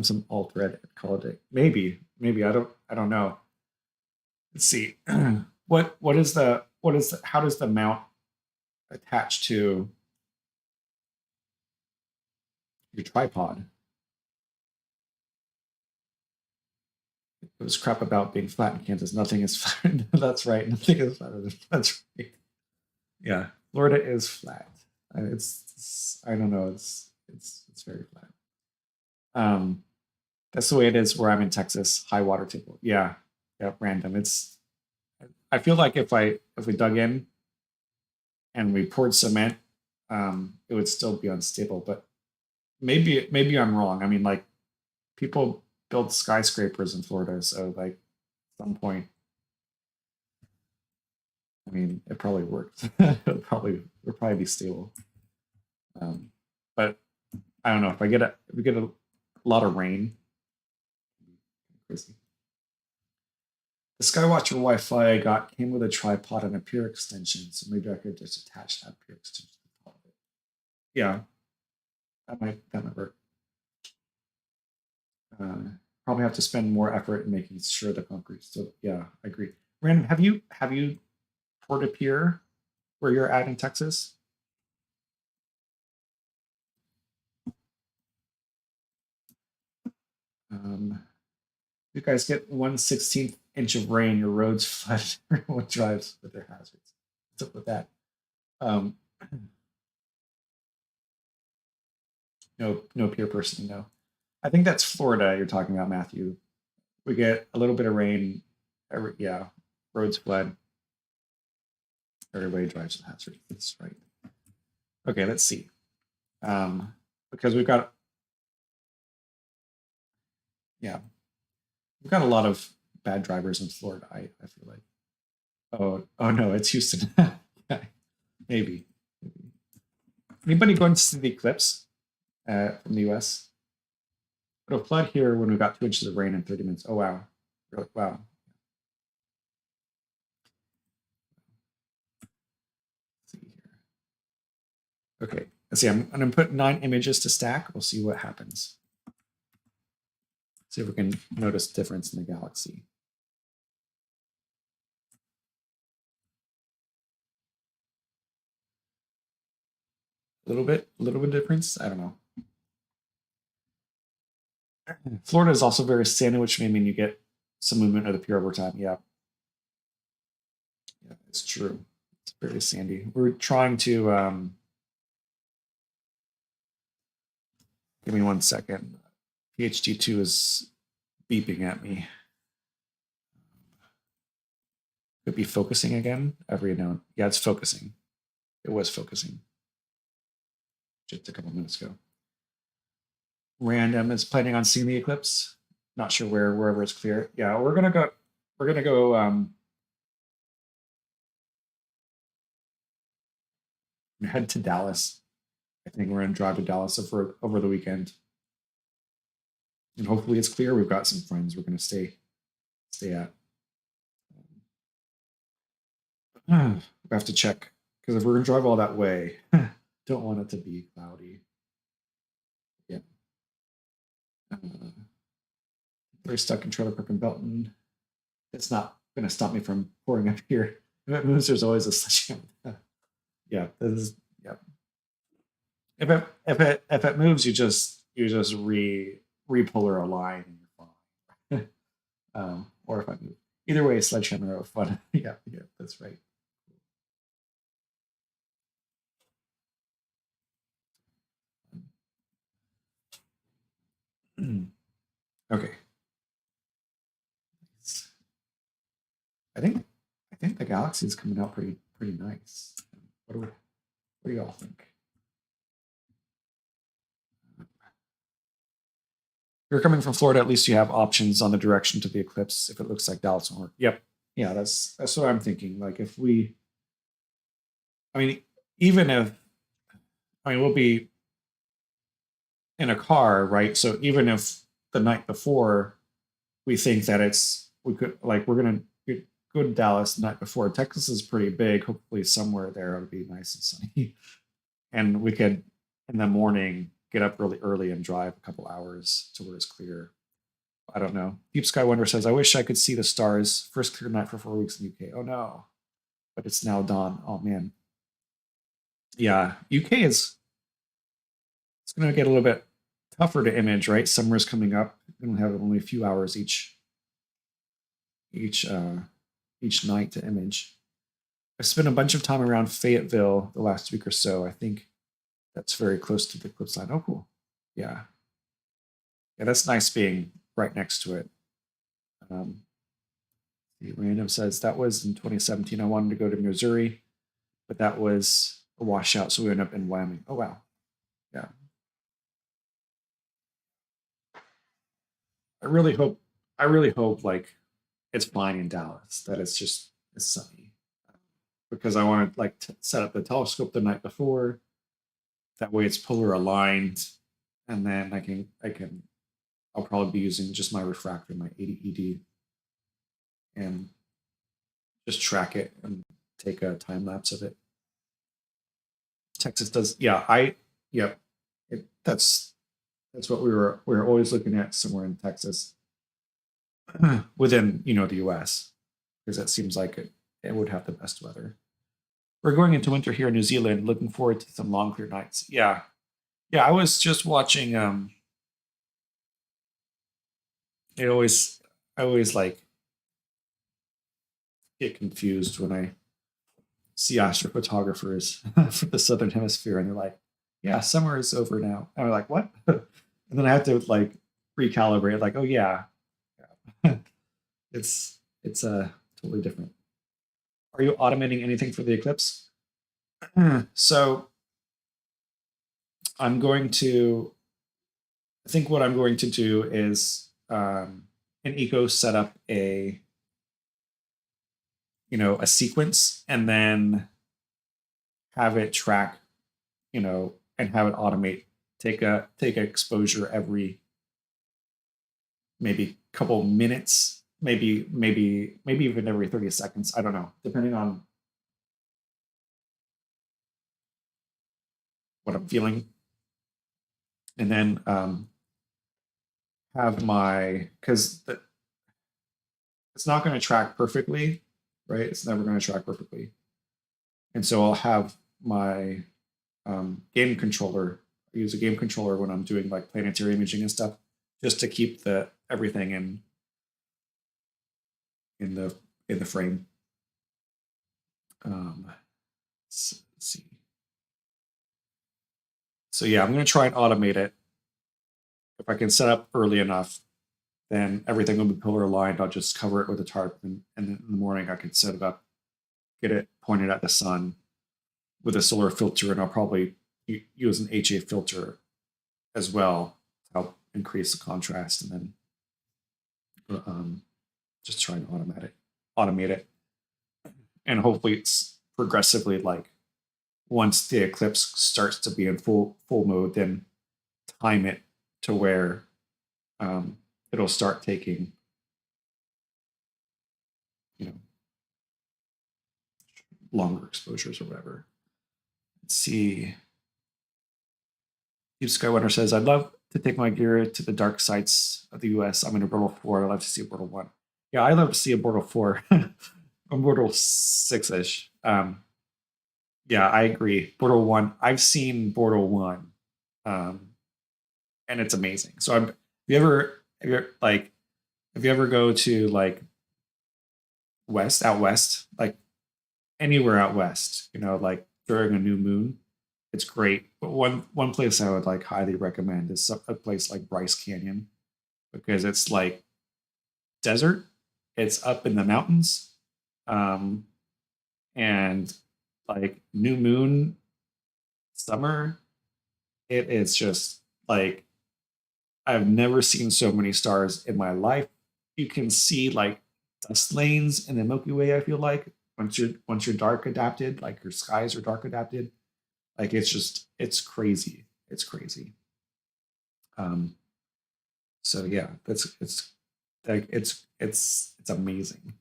some alt red, call it. Maybe I don't know. Let's see. How does the mount attach to your tripod? It was crap about being flat in Kansas. Nothing is flat. That's right. Nothing is flat. That's right. Yeah, Florida is flat. It's I don't know. It's very flat. Um, that's the way it is where I'm in Texas. High water table. Yeah, yeah. Random. I feel like if we dug in and we poured cement, it would still be unstable. But maybe I'm wrong. I mean, like people build skyscrapers in Florida, so like at some point I mean, it probably worked. It'll probably be stable. But I don't know if we get a lot of rain. Crazy. The Skywatcher Wi-Fi I got came with a tripod and a pier extension, so maybe I could just attach that pier extension to the top of it. Yeah, that might work. Probably have to spend more effort in making sure the concrete. So yeah, I agree. Random, have you poured a pier where you're at in Texas? You guys get 1/16 inch of rain, your roads flood, everyone drives with their hazards. What's up with that? No pier person, no. I think that's Florida you're talking about, Matthew. We get a little bit of rain, yeah, roads flood. Everybody drives with hazard. That's right. Okay, let's see. Because we've got, yeah, we've got a lot of bad drivers in Florida. I feel like. Oh no, it's Houston. Yeah, maybe. Anybody going to see the eclipse from the U.S.? It'll flood here when we've got 2 inches of rain in 30 minutes. Oh wow, wow. Let's see here. Okay, let's see. I'm going to put 9 images to stack. We'll see what happens. See if we can notice difference in the galaxy. A little bit difference. I don't know. Florida is also very sandy, which may mean you get some movement of the pier over time. Yeah, it's true. It's very sandy. We're trying to. Give me 1 second. PhD2 is beeping at me. Could be focusing again every now. Yeah, it's focusing. It was focusing just a couple minutes ago. Random is planning on seeing the eclipse. Not sure wherever it's clear. Yeah, we're gonna go. Head to Dallas. I think we're gonna drive to Dallas over the weekend, and hopefully it's clear. We've got some friends we're gonna stay at. We have to check because if we're gonna drive all that way, don't want it to be cloudy. Yeah. We're stuck in Trailer Park in Belton. It's not going to stop me from pouring up here. If it moves, there's always a sledgehammer. Yeah, this is yeah. If it moves, you just repolar a line and you're fine. Or if I move, either way, sledgehammer are fun. Yeah, that's right. Okay. I think the galaxy is coming out pretty nice. What do y'all think? If you're coming from Florida, at least you have options on the direction to the eclipse if it looks like Dallas won't work. Yep. Yeah, that's what I'm thinking. Like if we, I mean, even if, we'll be in a car, right? So even if the night before we think that we're gonna go to Dallas the night before. Texas is pretty big. Hopefully somewhere there it'll be nice and sunny. And we could in the morning get up really early and drive a couple hours to where it's clear. I don't know. Deep Sky Wonder says, I wish I could see the stars. First clear night for 4 weeks in the UK. Oh no. But it's now dawn. Oh man. Yeah, UK it's gonna get a little bit tougher to image, right? Summer's coming up. We're gonna have only a few hours each night to image. I've spent a bunch of time around Fayetteville the last week or so. I think that's very close to the eclipse line. Oh, cool. Yeah. Yeah, that's nice being right next to it. Random says that was in 2017. I wanted to go to Missouri, but that was a washout, so we ended up in Wyoming. Oh, wow. Yeah. I really hope like it's fine in Dallas, that it's sunny. because I want to like set up the telescope the night before. That way it's polar aligned, and then I'll probably be using just my refractor, my 80 ED, and just track it and take a time lapse of it. Texas does, yeah, yep. That's what we were always looking at somewhere in Texas, within the U.S. because that seems like it would have the best weather. We're going into winter here in New Zealand. Looking forward to some long clear nights. Yeah, I was just watching. I always like get confused when I see astrophotographers from the southern hemisphere, and they're like, "Yeah, summer is over now." And I'm like, "What?" And then I have to like recalibrate. Like, "Oh yeah, it's totally different." Are you automating anything for the eclipse? So I'm going to. I think what I'm going to do is in Eco set up a sequence and then have it track, and have it automate. Take a exposure every maybe couple minutes, maybe even every 30 seconds. I don't know, depending on what I'm feeling. And then have because it's not going to track perfectly, right? It's never going to track perfectly. And so I'll have my game controller. I use a game controller when I'm doing like planetary imaging and stuff, just to keep everything in the frame. Let's see. So yeah, I'm going to try and automate it. If I can set up early enough, then everything will be polar aligned. I'll just cover it with a tarp, and in the morning I can set it up, get it pointed at the sun with a solar filter, and I'll probably use an HA filter as well to help increase the contrast, and then just try and automate it, and hopefully it's progressively like once the eclipse starts to be in full mode, then time it to where it'll start taking longer exposures or whatever. Let's see. Steve Skywinter says, I'd love to take my gear to the dark sites of the US. I'm in a Bortle 4. I'd love to see a Bortle 1. Yeah, I'd love to see a Bortle 4. A Bortle 6-ish. Yeah, I agree. Bortle 1. I've seen Bortle 1. And it's amazing. So if you ever go to like out west, like anywhere out west, like during a new moon, it's great. But one place I would like highly recommend is a place like Bryce Canyon, because it's like desert. It's up in the mountains, and like new moon summer, it is just like I've never seen so many stars in my life. You can see like dust lanes in the Milky Way. I feel like once you're dark adapted, like your skies are dark adapted, like it's crazy. It's crazy. So yeah, it's amazing.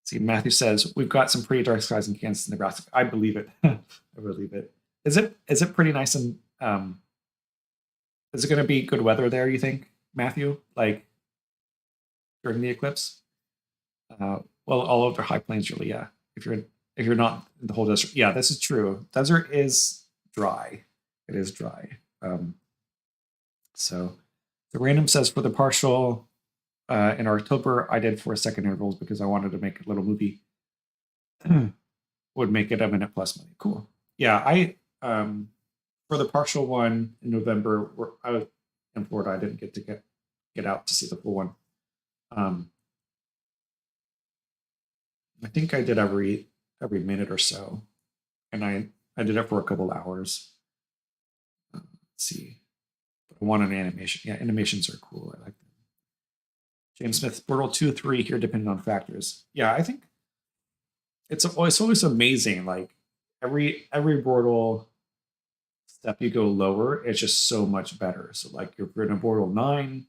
See, Matthew says we've got some pretty dark skies in Kansas, Nebraska. I believe it. I believe it. Is it pretty nice and is it going to be good weather there? You think, Matthew? Like during the eclipse? Well, all over high plains, really. Yeah. If you're not in the whole desert, yeah, this is true. Desert is dry. It is dry. So the random says for the partial in October, I did 4-second intervals because I wanted to make a little movie. Would make it a minute plus money. Cool. Yeah, I for the partial one in November, I was in Florida. I didn't get to get out to see the full one. I think I did every minute or so, and I did it for a couple hours. Let's see. I want an animation. Yeah, animations are cool. I like them. James Smith, Bortle 2, 3 here, depending on factors. Yeah, I think it's always amazing. Like every Bortle step you go lower, it's just so much better. So like if you're in a Bortle 9,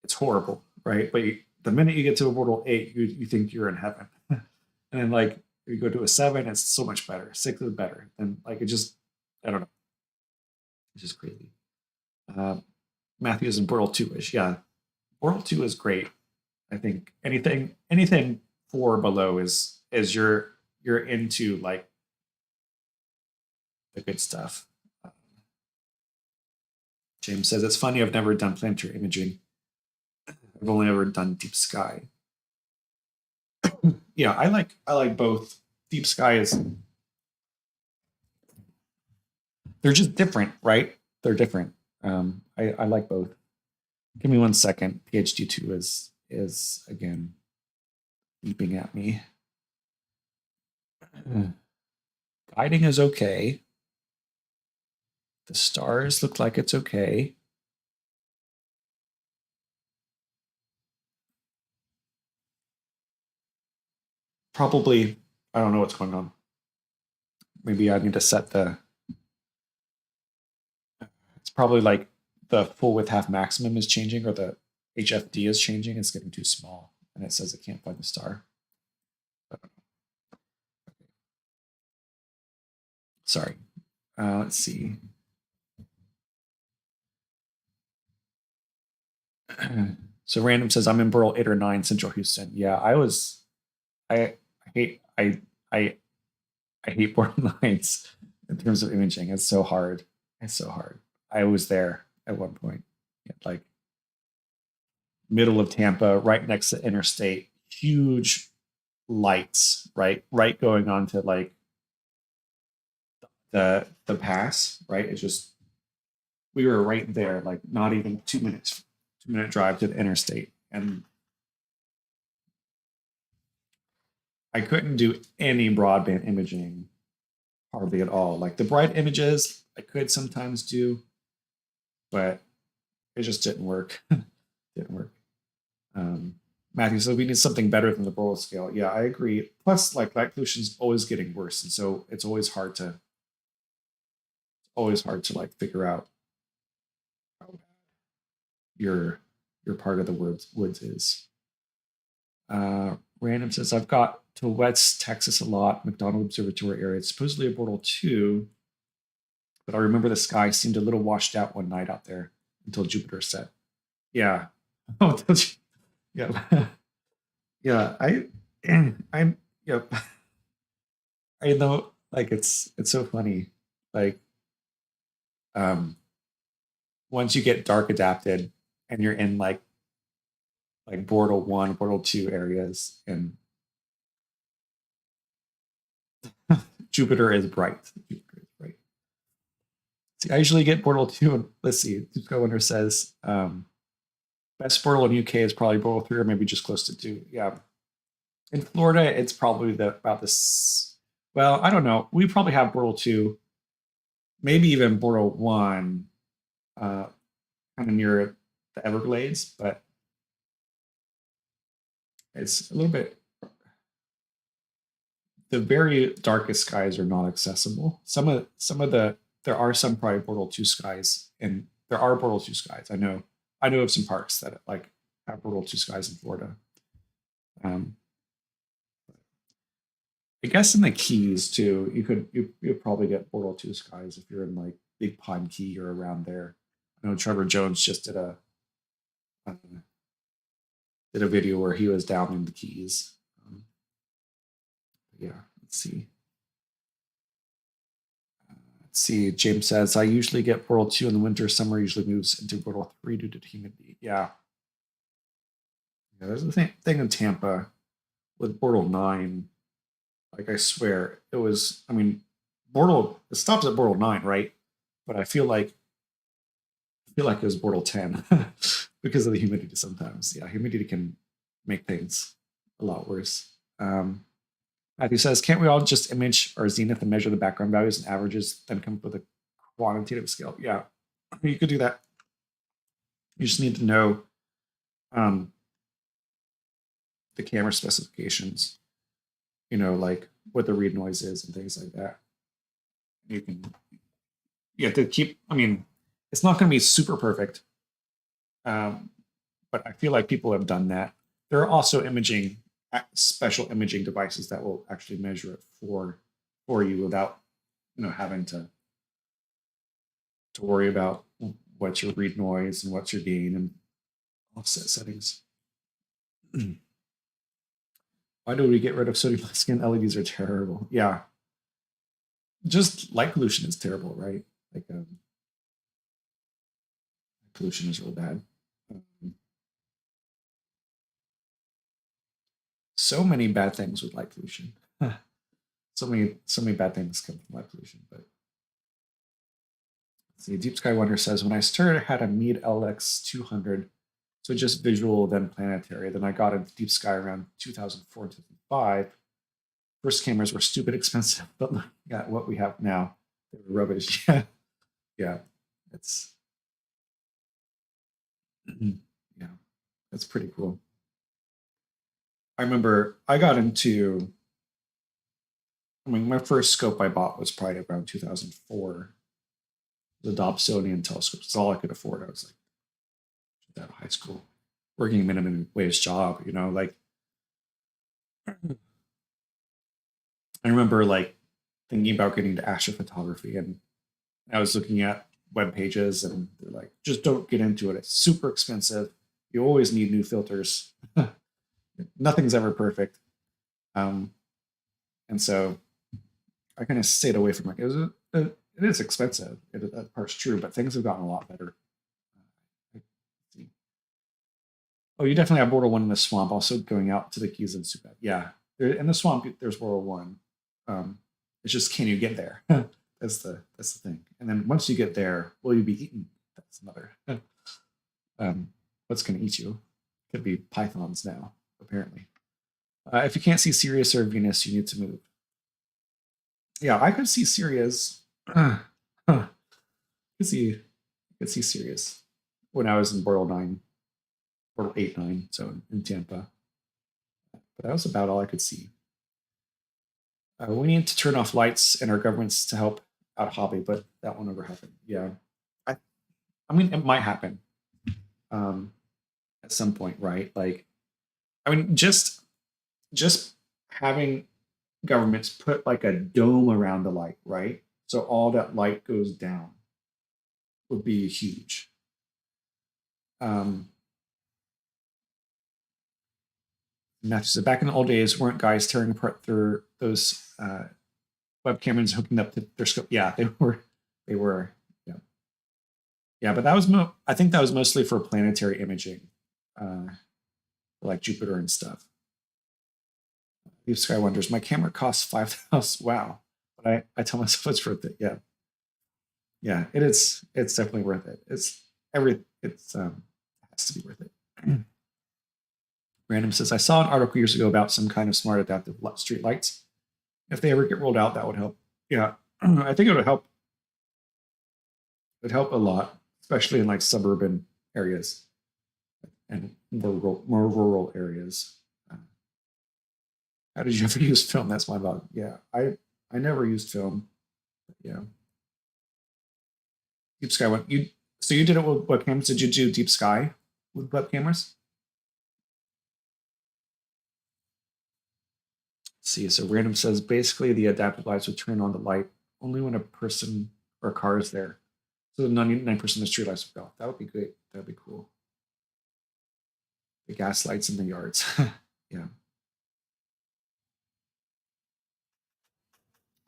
it's horrible, right? But the minute you get to a Bortle 8, you think you're in heaven. And then like if you go to a 7, it's so much better. 6 is better. And like it just, I don't know. It's just crazy. Matthews and Bortle 2-ish. Yeah. Bortle 2 is great. I think anything 4 below is you're into like the good stuff. James says it's funny. I've never done planetary imaging. I've only ever done deep sky. Yeah, I like both. Deep sky is they're just different, right? They're different. I like both. Give me 1 second. PhD 2 is again beeping at me. Guiding is okay. The stars look like it's okay. Probably, I don't know what's going on. Maybe I need to set the, it's probably like the full width half maximum is changing or the HFD is changing. It's getting too small and it says it can't find the star. Sorry. Let's see. So random says I'm in Burl 8 or 9 Central Houston. Yeah, I hate I hate Burl 9s in terms of imaging. It's so hard. It's so hard. I was there at one point. Like middle of Tampa, right next to interstate, huge lights, right going on to like the pass, right? It's just we were right there, like not even 2 minute drive to the interstate. And I couldn't do any broadband imaging hardly at all. Like the bright images I could sometimes do, but it just didn't work. Didn't work. Matthew said we need something better than the Borel scale. Yeah, I agree. Plus, like light pollution is always getting worse, and so it's always hard to like figure out how bad your part of the woods is. Random says I've got to West Texas a lot, McDonald Observatory area. It's supposedly a Bortle 2, but I remember the sky seemed a little washed out one night out there until Jupiter set. Yeah. Oh, yeah. Yeah. I'm, yeah. I know, like, it's so funny. Like, once you get dark adapted and you're in like Bortle 1, Bortle 2 areas, and Jupiter is bright. Jupiter is bright. See, I usually get Bortle 2, and let's see, Dusko Winter says, best Bortle in UK is probably Bortle 3 or maybe just close to 2. Yeah. In Florida, it's probably about this. Well, I don't know. We probably have Bortle 2, maybe even Bortle 1, kind of near the Everglades, but it's a little bit. The very darkest skies are not accessible. Some of the there are some probably Bortle 2 skies, and there are Bortle 2 skies. I know of some parks that like have Bortle 2 skies in Florida. I guess in the Keys too, you'd probably get Bortle 2 skies if you're in like Big Pine Key or around there. I know Trevor Jones just did a video where he was down in the Keys. Yeah, let's see. Let's see. James says I usually get Bortle 2 in the winter. Summer usually moves into Bortle 3 due to humidity. Yeah. Yeah, there's a thing in Tampa with Bortle 9. Like I swear, it was. I mean, Bortle. It stops at Bortle 9, right? But I feel like it was Bortle 10 because of the humidity. Sometimes, yeah, humidity can make things a lot worse. Matthew says, "Can't we all just image our zenith and measure the background values and averages, then come up with a quantitative scale?" Yeah, you could do that. You just need to know the camera specifications. you know, like what the read noise is and things like that. You have to keep, I mean, it's not going to be super perfect, but I feel like people have done that. There are also special imaging devices that will actually measure it for you without, you know, having to worry about what's your read noise and what's your gain and offset settings. Why do we get rid of sodium skin? LEDs are terrible. Yeah. Just light pollution is terrible, right? Like pollution is real bad. So many bad things with light pollution. So many bad things come from light pollution. But let's see, Deep Sky Wonder says, when I started, I had a Meade LX 200, so just visual, then planetary. Then I got into Deep Sky around 2004 and 2005. First cameras were stupid expensive, but look at what we have now. They were rubbish. Yeah, yeah, it's yeah, that's pretty cool. I remember I got into. I mean, my first scope I bought was probably around 2004. The Dobsonian telescope. It's all I could afford. I was like, out of high school, working a minimum wage job. You know, like I remember like thinking about getting into astrophotography, and I was looking at web pages, and they're like, just don't get into it. It's super expensive. You always need new filters. Nothing's ever perfect. And so I kind of stayed away from it. It is expensive. That part's true, but things have gotten a lot better. Oh, you definitely have World War I in the swamp. Also going out to the Keys and Subat. Yeah, in the swamp there's World War I. It's just, can you get there? That's the thing. And then once you get there, will you be eaten? That's another. What's going to eat you? Could be pythons now, apparently. If you can't see Sirius or Venus, you need to move. Yeah, I could see Sirius. I could see Sirius when I was in Portal 9, Portal 8, 9, so in Tampa. But that was about all I could see. We need to turn off lights in our governments to help out hobby, but that won't ever happen. Yeah, I mean, it might happen at some point, right? Like, I mean, just having governments put like a dome around the light, right? So all that light goes down would be huge. Matthew said, back in the old days, weren't guys tearing apart those web cameras hooking up to their scope? Yeah, they were. Yeah, yeah, but that was I think that was mostly for planetary imaging, like Jupiter and stuff. Deep Sky Wonders. My camera costs 5,000. Wow, but I tell myself it's worth it. Yeah, yeah, it is. It's definitely worth it. It's it has to be worth it. Random says, I saw an article years ago about some kind of smart adaptive street lights. If they ever get rolled out, that would help. Yeah, I think it would help. It would help a lot, especially in like suburban areas and more rural areas. How did you ever use film? That's my bug. Yeah, I never used film. Yeah. Deep Sky. So you did it with what cameras? Did you do Deep Sky with web cameras? See, so random says basically the adaptive lights would turn on the light only when a person or a car is there. So 99% of the street lights would go. That would be great. That would be cool. The gas lights in the yards. Yeah.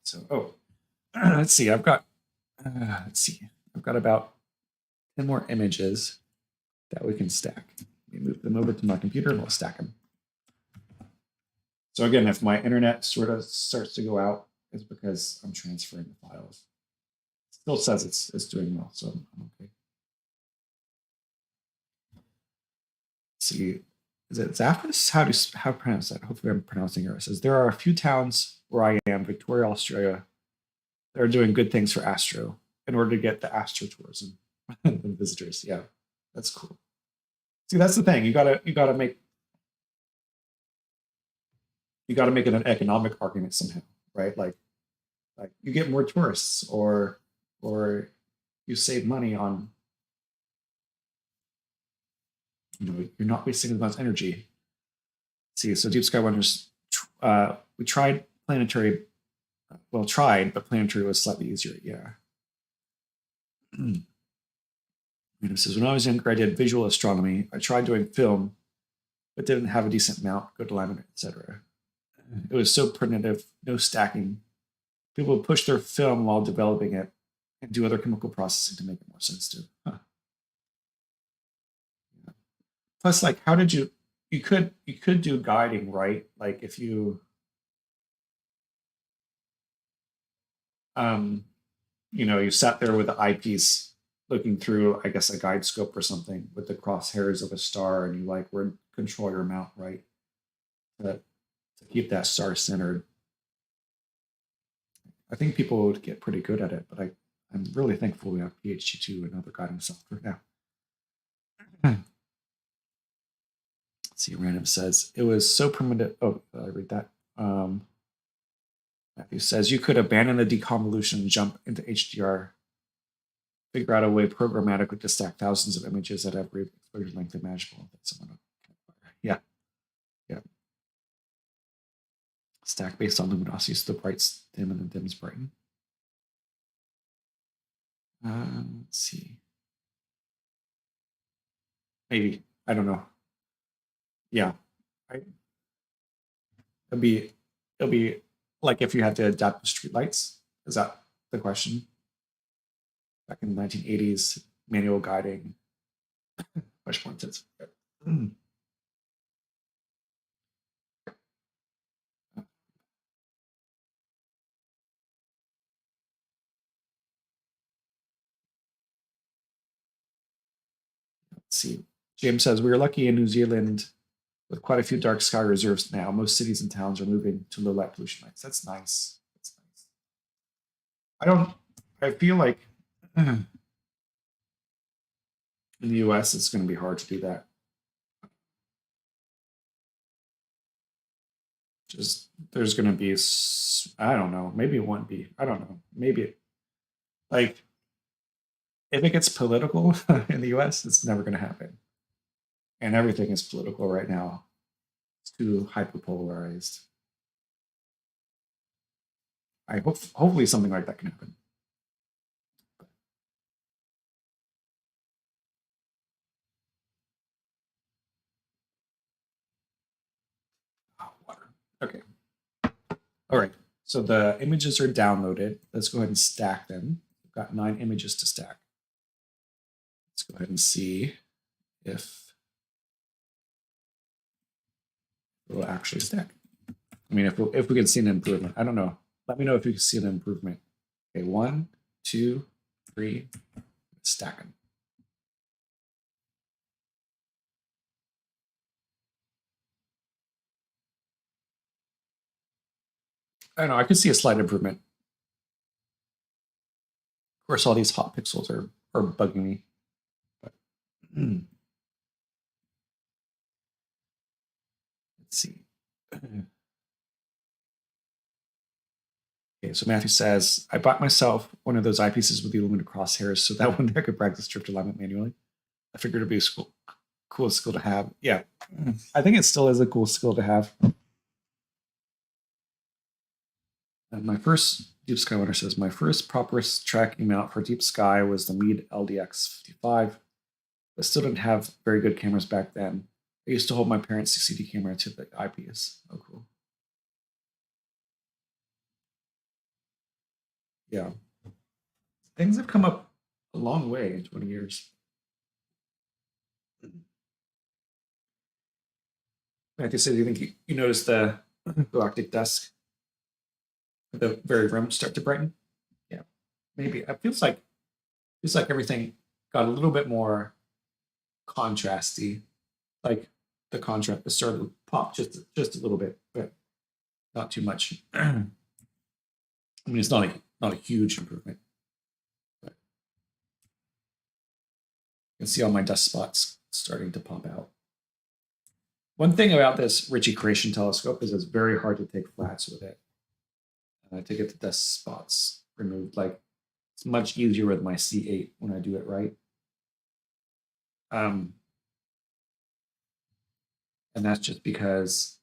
So, let's see. I've got about 10 more images that we can stack. Let me move them over to my computer and we'll stack them. So again, if my internet sort of starts to go out, it's because I'm transferring the files. It still says it's doing well, so I'm okay. Let's see, is it Zaffis? How to pronounce that? Hopefully I'm pronouncing it. It says there are a few towns where I am, Victoria, Australia, that are doing good things for astro in order to get the astro tourism and visitors. Yeah, that's cool. See, that's the thing. You gotta make you got to make it an economic argument somehow, right? Like you get more tourists, or you save money on, you're not wasting as much energy. See, so Deep Sky Wonders, we tried planetary, but planetary was slightly easier. Yeah. And it says, when I was younger, I did visual astronomy. I tried doing film, but didn't have a decent mount, good alignment, etc. It was so primitive, no stacking. People would push their film while developing it and do other chemical processing to make it more sensitive. Huh. Yeah. Plus, like, how did you could do guiding, right? Like if you you sat there with the eyepiece looking through, I guess, a guide scope or something with the crosshairs of a star, and you like would control your mount, right? To keep that star centered. I think people would get pretty good at it, but I'm really thankful we have PHG2 and other guiding software now. Let's see, Random says, it was so primitive. Oh, I read that. Matthew says, you could abandon the deconvolution and jump into HDR, figure out a way programmatically to stack thousands of images at every exposure length imaginable. Yeah. Yeah. Stack based on luminosity, so the brights dim and the dims brighten. Let's see. Maybe. I don't know. Yeah. It'll be like if you had to adapt to streetlights. Is that the question? Back in the 1980s, manual guiding, much more intense. Let's see. James says, we are lucky in New Zealand with quite a few dark sky reserves now. Most cities and towns are moving to low light pollution lights. That's nice. That's nice. I feel like in the US, it's going to be hard to do that. Just there's going to be, I don't know, maybe it won't be. I don't know. Maybe like if it gets political in the US, it's never going to happen. And everything is political right now. It's too hyperpolarized. I hope hopefully something like that can happen. Oh, water. Okay. All right. So the images are downloaded. Let's go ahead and stack them. We've got 9 images to stack. Let's go ahead and see if it will actually stack. I mean, if we can see an improvement. I don't know. Let me know if you can see an improvement. Okay, 1, 2, 3, stack them. I don't know. I could see a slight improvement. Of course, all these hot pixels are bugging me. But, let's see. Okay, so Matthew says, I bought myself one of those eyepieces with the illuminated crosshairs so that one day I could practice drift alignment manually. I figured it'd be a cool skill to have. Yeah, I think it still is a cool skill to have. And my first Deep Sky Wonder says, my first proper tracking mount for Deep Sky was the Meade LDX55, but still didn't have very good cameras back then. I used to hold my parents' CCD camera to the eyepiece. Oh, cool. Yeah. Things have come up a long way in 20 years. Matthew said, do you think you noticed the galactic dusk at the very rim start to brighten? Yeah, maybe. It feels like everything got a little bit more contrasty. Like the contrast started to pop just a little bit, but not too much. I mean, it's not a huge improvement. But you can see all my dust spots starting to pop out. One thing about this Ritchie creation telescope is it's very hard to take flats with it to get the dust spots removed. Like it's much easier with my C8 when I do it right. And that's just because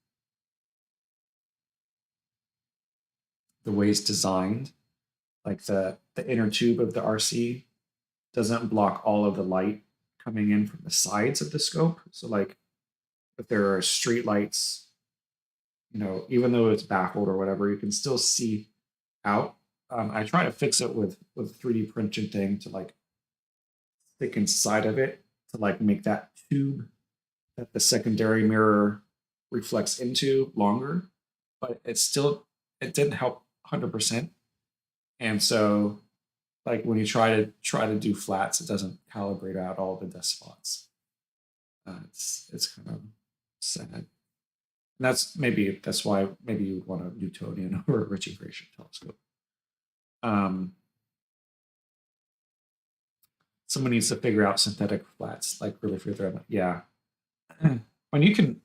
the way it's designed, like the inner tube of the RC doesn't block all of the light coming in from the sides of the scope. So like if there are street lights, you know, even though it's baffled or whatever, you can still see out. I try to fix it with 3D printed thing to like stick inside of it to like make that tube that the secondary mirror reflects into longer, but it didn't help 100%. And so like when you try to do flats, it doesn't calibrate out all the dust spots. It's kind of sad. And that's why maybe you want a Newtonian or a Ritchie creation telescope. Someone needs to figure out synthetic flats, like really figure out. Yeah, when you can,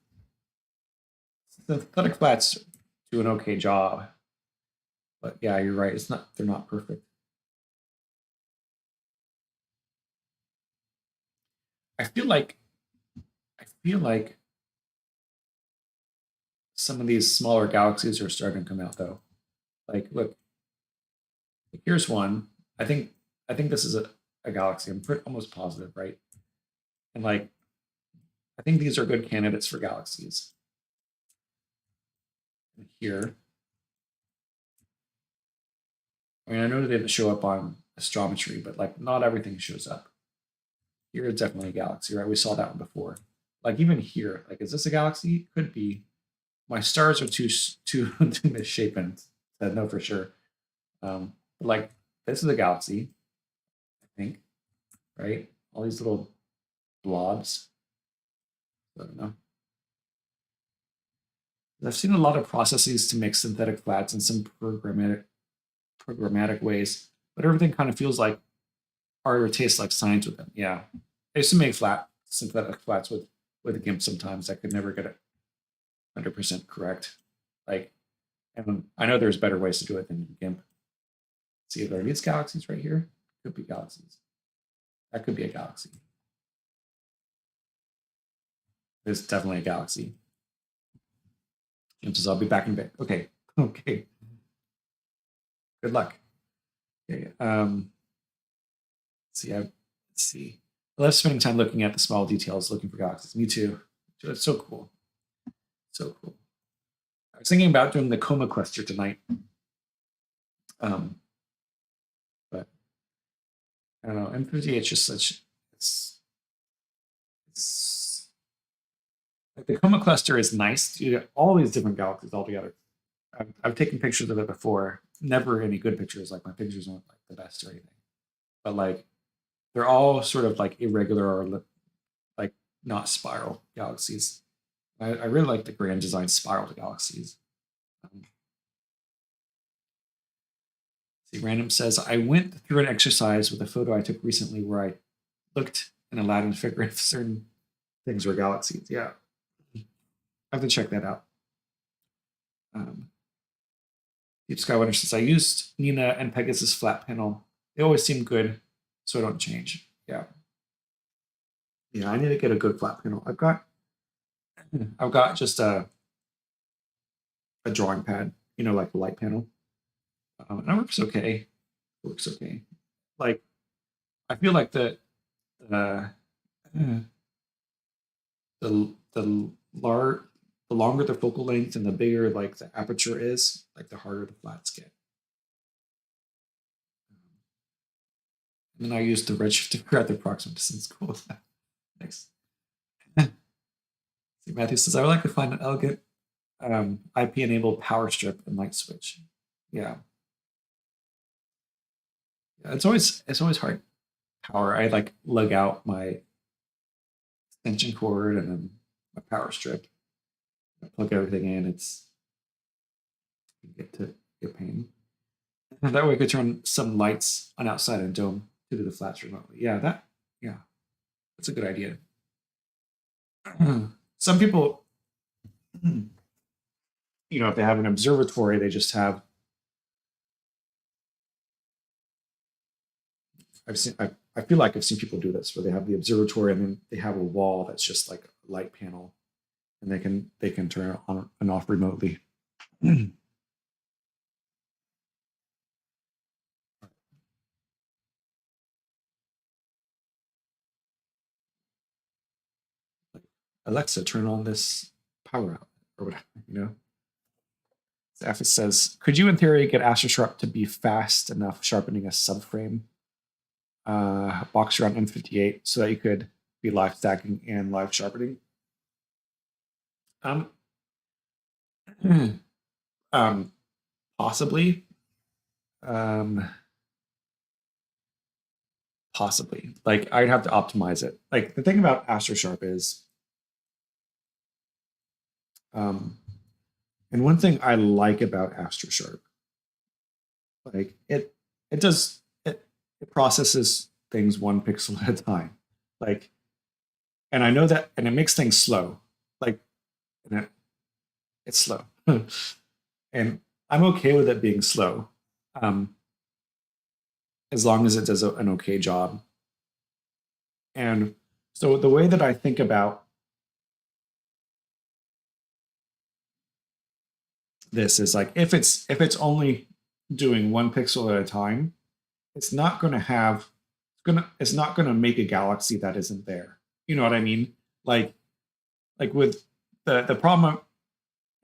synthetic flats do an okay job, but yeah, you're right. They're not perfect. I feel like some of these smaller galaxies are starting to come out though. Like, look, here's one. I think this is a galaxy. I'm almost positive, right? And like, I think these are good candidates for galaxies. And here, I mean, I know they didn't show up on astrometry, but like, not everything shows up. Here is definitely a galaxy, right? We saw that one before. Like even here, like, is this a galaxy? Could be. My stars are too misshapen to know for sure. But like this is a galaxy, I think, right? All these little blobs. I don't know. I've seen a lot of processes to make synthetic flats in some programmatic ways, but everything kind of feels like art or tastes like science with them. Yeah, I used to make synthetic flats with a GIMP sometimes. I could never get it 100% correct. Like, and I know there's better ways to do it than GIMP. See if there are these galaxies right here. Could be galaxies. That could be a galaxy. There's definitely a galaxy. GIMP says I'll be back in a bit. Okay. Okay. Good luck. Okay. Let's see. I love spending time looking at the small details, looking for galaxies. Me too. It's so cool. So cool. I was thinking about doing the coma cluster tonight. But I don't know. M58 is just such it's like the coma cluster is nice. You get all these different galaxies all together. I've taken pictures of it before. Never any good pictures. Like my pictures aren't like the best or anything. But like they're all sort of like irregular or like not spiral galaxies. I really like the grand design spiral galaxies. See, Random says, I went through an exercise with a photo I took recently where I looked in Aladdin figure if certain things were galaxies. Yeah. I have to check that out. Deep Skywonder says, I used Nina and Pegasus flat panel. They always seem good, so I don't change. Yeah. Yeah, I need to get a good flat panel. I've got just a drawing pad, you know, like a light panel. And it works okay. It works okay. Like, I feel like the longer the focal length and the bigger like the aperture is, like the harder the flats get. And then I use the redshift to figure out the approximate distance. Cool. Thanks. See, Matthew says, I would like to find an elegant IP-enabled power strip and light switch. Yeah. It's always hard. Power. I like lug out my extension cord and then my power strip. I plug everything in. It's get pain. And that way I could turn some lights on outside and dome to do the flats remotely. Yeah, that's a good idea. Some people if they have an observatory, they just have. I feel like I've seen people do this where they have the observatory and then they have a wall that's just like a light panel, and they can turn it on and off remotely. Alexa, turn on this power out or whatever. It says, could you in theory get AstroSharp to be fast enough sharpening a subframe box around M58 so that you could be live stacking and live sharpening? Possibly. Possibly. Like, I'd have to optimize it. Like, the thing about AstroSharp is, and one thing I like about AstroSharp, like it processes things one pixel at a time. Like, and I know that, and it makes things slow. Like, it's slow, and I'm okay with it being slow, as long as it does an okay job. And so the way that I think about this is like, if it's only doing one pixel at a time, it's not going to have it's not going to make a galaxy that isn't there. You know what I mean? Like with the problem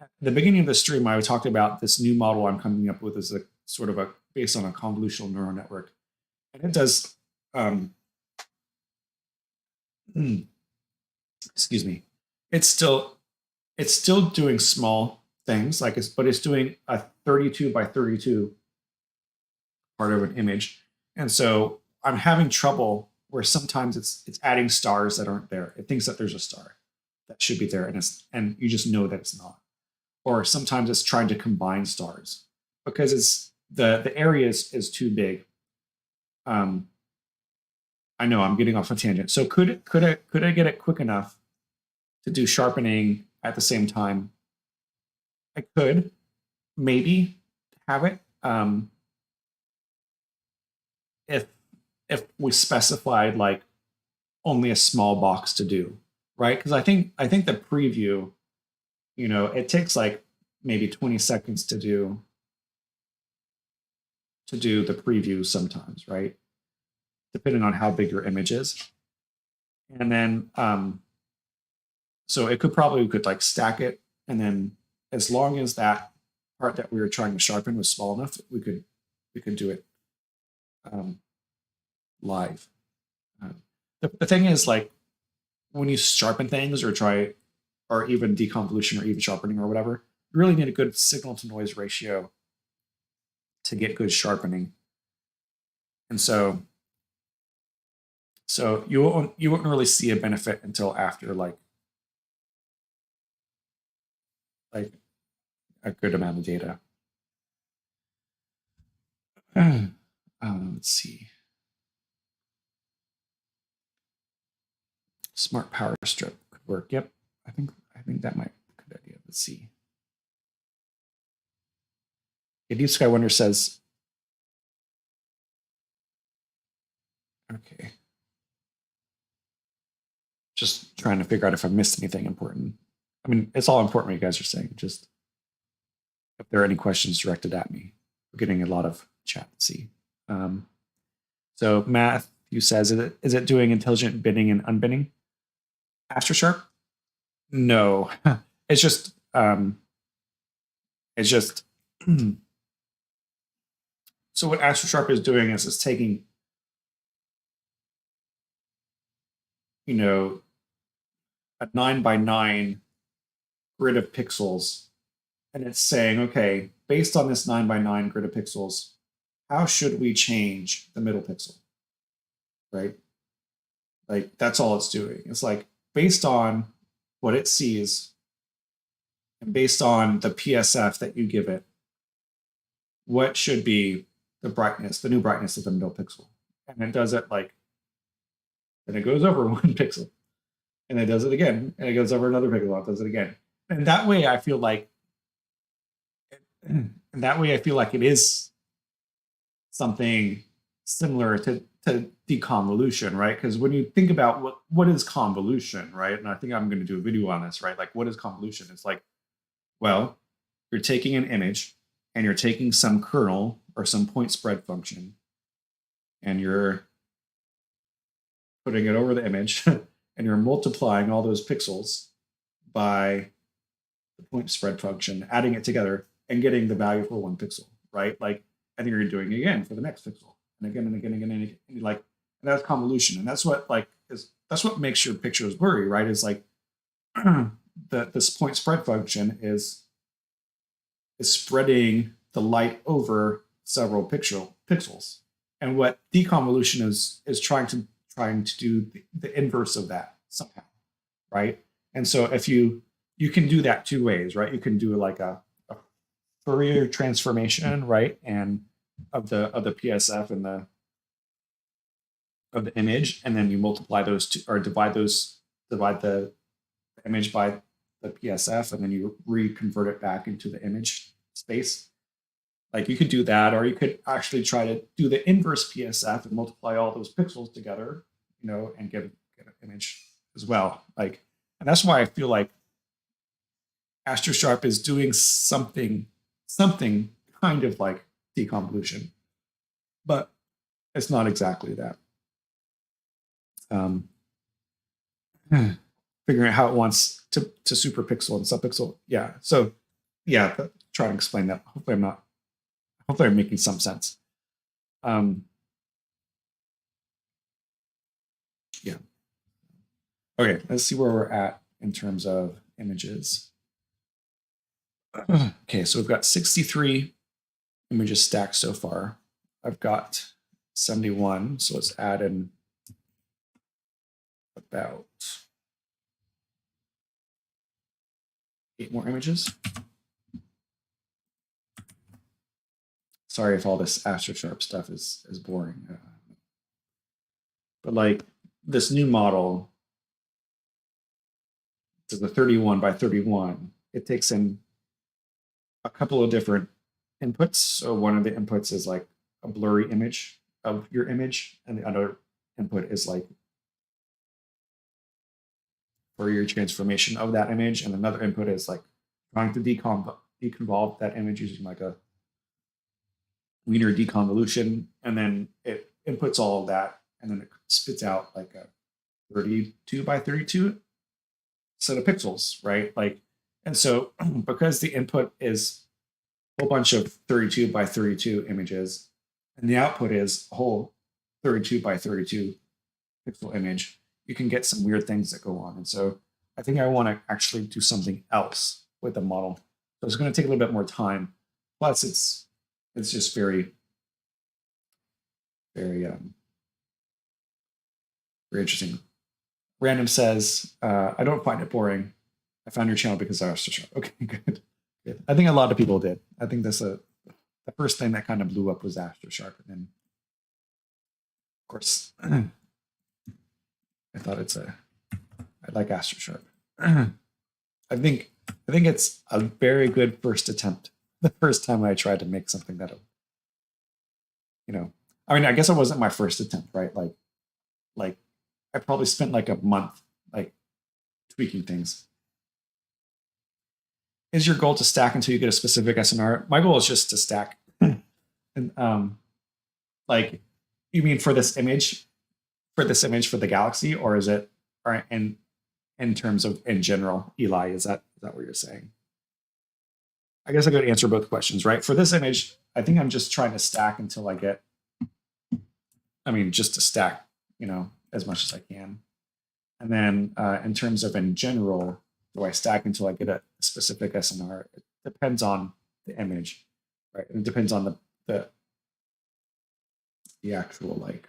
at the beginning of the stream, I talked about this new model I'm coming up with as a sort of based on a convolutional neural network, and it does excuse me, it's still doing small things, but it's doing a 32 by 32 part of an image. And so I'm having trouble where sometimes it's adding stars that aren't there. It thinks that there's a star that should be there, and you just know that it's not. Or sometimes it's trying to combine stars because it's the area is too big. I know I'm getting off a tangent. So could I get it quick enough to do sharpening at the same time? I could maybe have it if we specified like only a small box to do, right? Because I think the preview, it takes like maybe 20 seconds to do the preview sometimes, right? Depending on how big your image is. And then so we could like stack it, and then as long as that part that we were trying to sharpen was small enough, we could do it live. The thing is, like, when you sharpen things or even deconvolution or even sharpening or whatever, you really need a good signal to noise ratio to get good sharpening. And so you won't really see a benefit until after like a good amount of data. Let's see. Smart power strip could work. Yep, I think that might be a good idea. Let's see. Deep Sky Wonder says, okay. Just trying to figure out if I missed anything important. I mean, it's all important what you guys are saying. Just if there are any questions directed at me. We're getting a lot of chat. Let's see. So Matthew says, is it doing intelligent binning and unbinning? AstroSharp? No. It's just so what AstroSharp is doing is it's taking a 9x9 grid of pixels, and it's saying, okay, based on this 9x9 grid of pixels, how should we change the middle pixel? Right? Like, that's all it's doing. It's like, based on what it sees and based on the PSF that you give it, what should be the new brightness of the middle pixel? And it does it like, and it goes over one pixel, and it does it again, and it goes over another pixel, it does it again. and that way I feel like, it is something similar to deconvolution, right? Because when you think about what is convolution, right? And I think I'm going to do a video on this, right? Like, what is convolution? It's like, well, you're taking an image and you're taking some kernel or some point spread function and you're putting it over the image and you're multiplying all those pixels by the point spread function, adding it together and getting the value for one pixel, right? Like, and then you're doing it again for the next pixel and again and again and again and again. And like, and that's convolution. And that's what that's what makes your pictures blurry, right? Is like this point spread function is spreading the light over several pixels. And what deconvolution is trying to do the inverse of that somehow, right? And so if you can do that two ways, right? You can do like a Fourier transformation, right? And of the PSF and of the image, and then you multiply those two, or divide the image by the PSF, and then you reconvert it back into the image space. Like, you could do that, or you could actually try to do the inverse PSF and multiply all those pixels together, and get an image as well. Like, and that's why I feel like AstroSharp is doing something kind of like deconvolution, but it's not exactly that. Figuring out how it wants to superpixel and subpixel. Yeah. So yeah, try to explain that. Hopefully I'm making some sense. Yeah. Okay, let's see where we're at in terms of images. Okay, so we've got 63 images stacked so far. I've got 71, so let's add in about 8 more images. Sorry if all this AstroSharp stuff is boring. But like, this new model is the 31 by 31. It takes in a couple of different inputs. So one of the inputs is like a blurry image of your image, and the other input is like Fourier transformation of that image, and another input is like trying to deconvolve that image using like a Wiener deconvolution, and then it inputs all of that, and then it spits out like a 32 by 32 set of pixels, right? Like, and so because the input is a whole bunch of 32 by 32 images, and the output is a whole 32 by 32 pixel image, you can get some weird things that go on. And so I think I want to actually do something else with the model. So it's going to take a little bit more time. Plus, it's just very interesting. Random says, I don't find it boring. I found your channel because of AstroSharp. Okay, good. I think a lot of people did. I think that's the first thing that kind of blew up was AstroSharp. And then, of course, I thought I like AstroSharp. I think it's a very good first attempt. The first time I tried to make something that, I mean, I guess it wasn't my first attempt, right? Like I probably spent like a month, like tweaking things. Is your goal to stack until you get a specific SNR? My goal is just to stack. And like, you mean for this image for the galaxy, or is it, or in terms of in general, Eli? Is that what you're saying? I guess I could answer both questions, right? For this image, I think I'm just trying to stack until I get, just to stack, as much as I can. And then in terms of in general, do I stack until I get a specific SNR? It depends on the image, right? And it depends on the actual like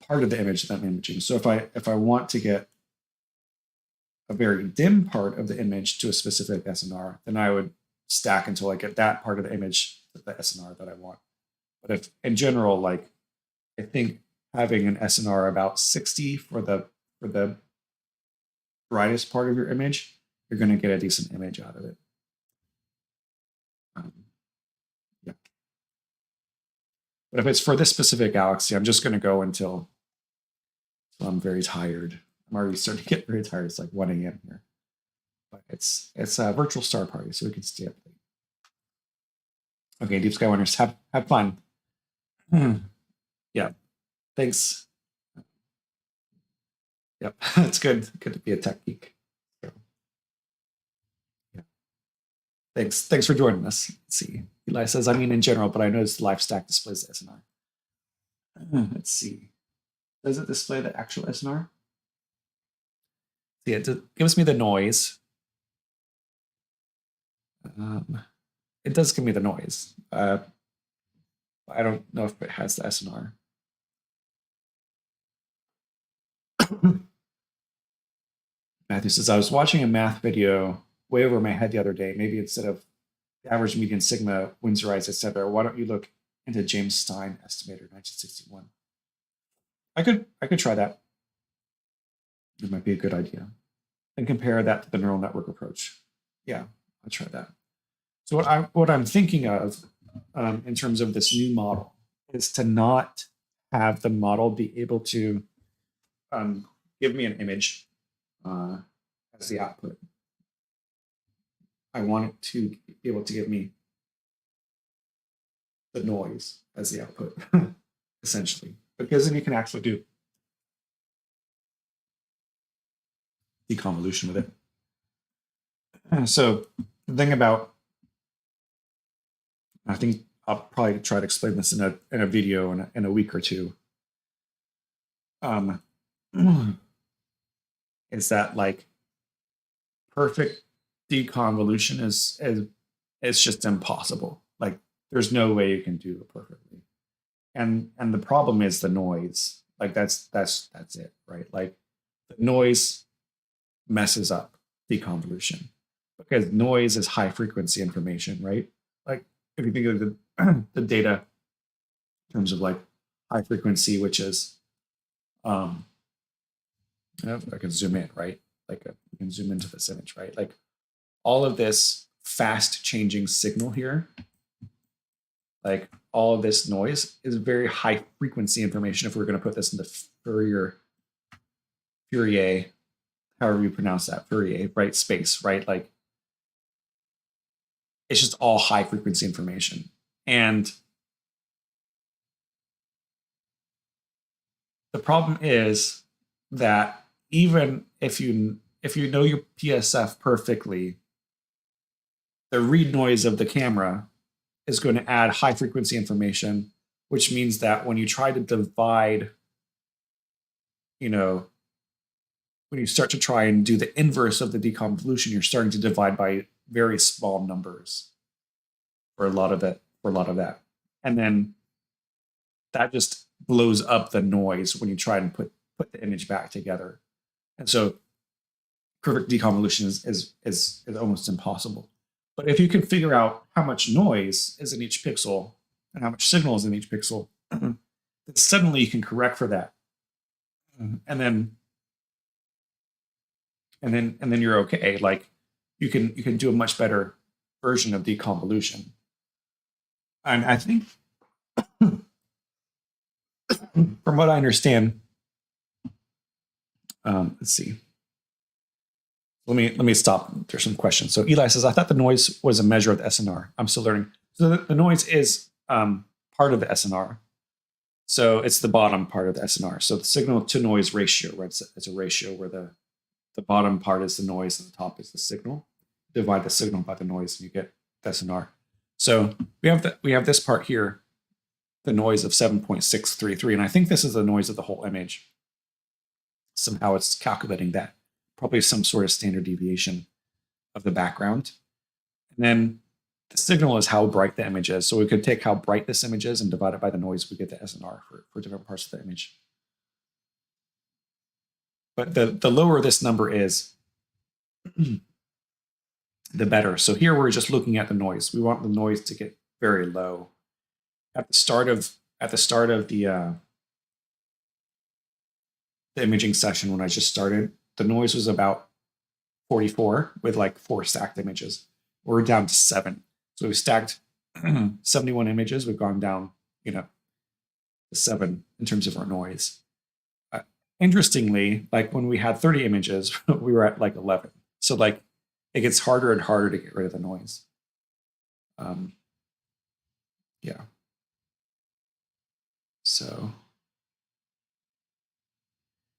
part of the image that I'm imaging. So if I want to get a very dim part of the image to a specific SNR, then I would stack until I get that part of the image, the SNR that I want. But if in general, like, I think having an SNR about 60 for the brightest part of your image, you're going to get a decent image out of it. Yeah. But if it's for this specific galaxy, I'm just going to go until I'm very tired. I'm already starting to get very tired. It's like 1 a.m. here. But it's a virtual star party, so we can stay up late. Okay, Deep Sky Wonders, have fun. Yeah, thanks. Yep, it's good to be a tech geek. So, yeah. Thanks for joining us. Let's see. Eli says, I mean in general, but I noticed the live stack displays the SNR. Let's see. Does it display the actual SNR? See, it gives me the noise. It does give me the noise. I don't know if it has the SNR. Matthew says, I was watching a math video way over my head the other day. Maybe instead of the average, median, sigma, Windsorize, etc., why don't you look into James Stein estimator 1961? I could try that. It might be a good idea. And compare that to the neural network approach. Yeah, I'll try that. So what I'm thinking of in terms of this new model is to not have the model be able to give me an image as the output. I want it to be able to give me the noise as the output, essentially, because then you can actually do deconvolution with it. So the thing about, I think I'll probably try to explain this in a video in a week or two. Is that like perfect deconvolution is just impossible. Like there's no way you can do it perfectly. And the problem is the noise. Like that's it, right? Like the noise messes up deconvolution because noise is high frequency information, right? Like if you think of the data in terms of like high frequency, which is I can zoom in, right? Like you can zoom into this image, right? Like all of this fast changing signal here, like all of this noise is very high frequency information. If we're going to put this into Fourier, however you pronounce that, Fourier, right? Space, right? Like it's just all high frequency information. And the problem is that even if you know your PSF perfectly, the read noise of the camera is going to add high frequency information, which means that when you try to divide, when you start to try and do the inverse of the deconvolution, you're starting to divide by very small numbers for a lot of that. And then that just blows up the noise when you try and put the image back together. And so perfect deconvolution is almost impossible. But if you can figure out how much noise is in each pixel and how much signal is in each pixel, then suddenly you can correct for that. And then you're okay. Like you can do a much better version of deconvolution. And I think from what I understand, let's see. Let me stop. There's some questions. So Eli says, I thought the noise was a measure of the SNR. I'm still learning. So the noise is part of the SNR. So it's the bottom part of the SNR. So the signal to noise ratio, right? It's a ratio where the bottom part is the noise and the top is the signal. Divide the signal by the noise and you get SNR. So we have this part here, the noise of 7.633. And I think this is the noise of the whole image. Somehow it's calculating that. Probably some sort of standard deviation of the background. And then the signal is how bright the image is. So we could take how bright this image is and divide it by the noise. We get the SNR for different parts of the image. But the lower this number is, the better. So here we're just looking at the noise. We want the noise to get very low. At the start of the the imaging session when I just started, the noise was about 44 with like 4 stacked images. We're down to 7. So we stacked 71 images. We've gone down, to 7 in terms of our noise. Interestingly, like when we had 30 images, we were at like 11. So like it gets harder and harder to get rid of the noise. Yeah. So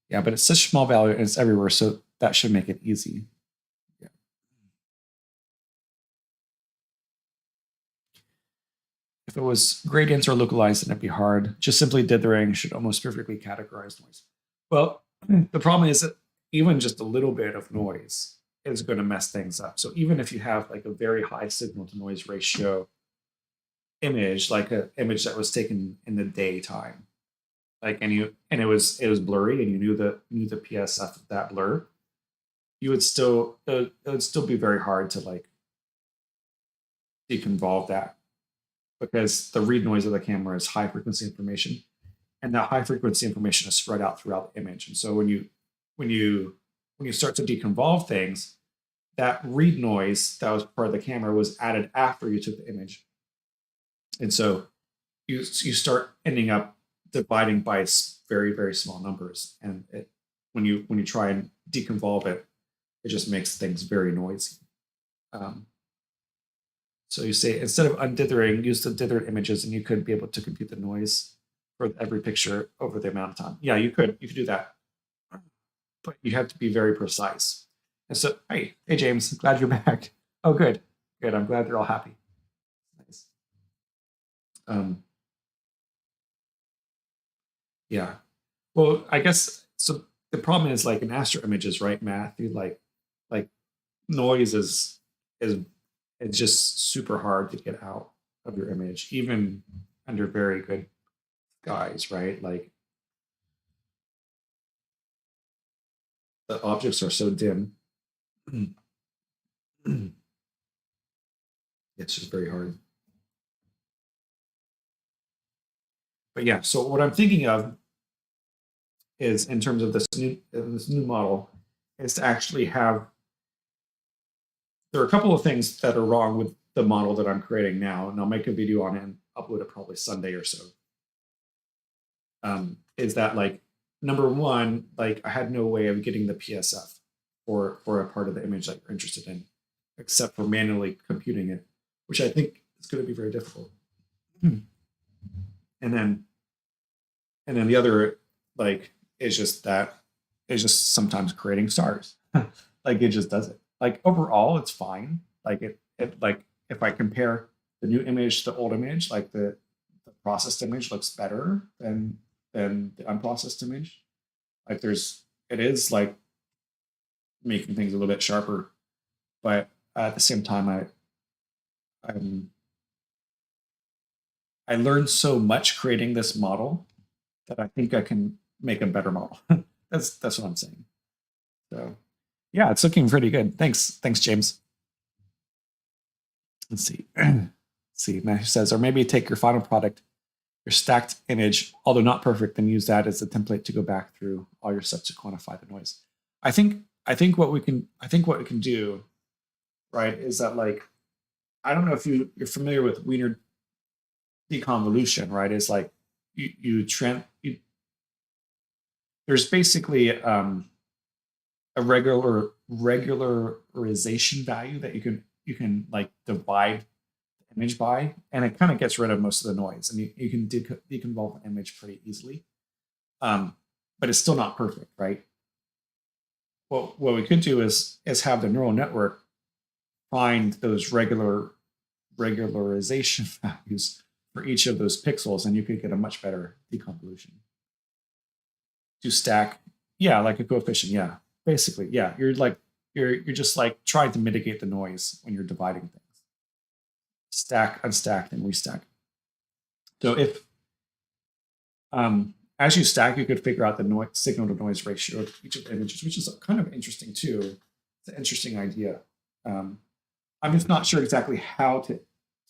yeah, but it's such a small value and it's everywhere, so that should make it easy. Yeah. If it was gradients or localized, then it'd be hard. Just simply dithering should almost perfectly categorize noise. Well, the problem is that even just a little bit of noise is going to mess things up. So even if you have like a very high signal to noise ratio image, like an image that was taken in the daytime, like and it was blurry, and you knew the PSF of that blur, you would still it would still be very hard to like deconvolve that, because the read noise of the camera is high frequency information, and that high frequency information is spread out throughout the image. And so when you start to deconvolve things, that read noise that was part of the camera was added after you took the image, and so you start ending up dividing by very, very small numbers, and when you try and deconvolve it, it just makes things very noisy. So you say, instead of undithering, use the dithered images, and you could be able to compute the noise for every picture over the amount of time. Yeah, you could do that, but you have to be very precise. And so, hey James, glad you're back. Oh, good. I'm glad they're all happy. Nice. Yeah. Well, I guess so. The problem is, like in astro images, right, Matthew? Like noise is it's just super hard to get out of your image, even under very good skies, right? Like the objects are so dim. It's just very hard. But yeah, so what I'm thinking of is, in terms of this new model, is to actually have, there are a couple of things that are wrong with the model that I'm creating now, and I'll make a video on it and upload it probably Sunday or so. Is that, like, number one, like I had no way of getting the PSF for a part of the image that you're interested in, except for manually computing it, which I think is going to be very difficult. And then the other, like, is just that it's just sometimes creating stars. Like it just does it. Like overall, it's fine. Like it like if I compare the new image to the old image, like the processed image looks better than the unprocessed image. Like it is like making things a little bit sharper, but at the same time, I learned so much creating this model that I think I can make a better model. That's what I'm saying. So yeah, it's looking pretty good. Thanks, James. Let's see. Let's see. Matthew says, or maybe take your final product, your stacked image, although not perfect, then use that as a template to go back through all your steps to quantify the noise. I think what we can do, right, is that, like, I don't know if you're familiar with Wiener deconvolution, right? Is like there's basically a regularization value that you can like divide the image by, and it kind of gets rid of most of the noise, and you can deconvolve an image pretty easily. But it's still not perfect, right? What we could do is have the neural network find those regularization values for each of those pixels, and you could get a much better deconvolution. To stack, yeah, like a coefficient, yeah. Basically, yeah. You're just like trying to mitigate the noise when you're dividing things. Stack, unstack, and restack. So if as you stack, you could figure out the signal to noise ratio of each of the images, which is kind of interesting too. It's an interesting idea. I'm just not sure exactly how to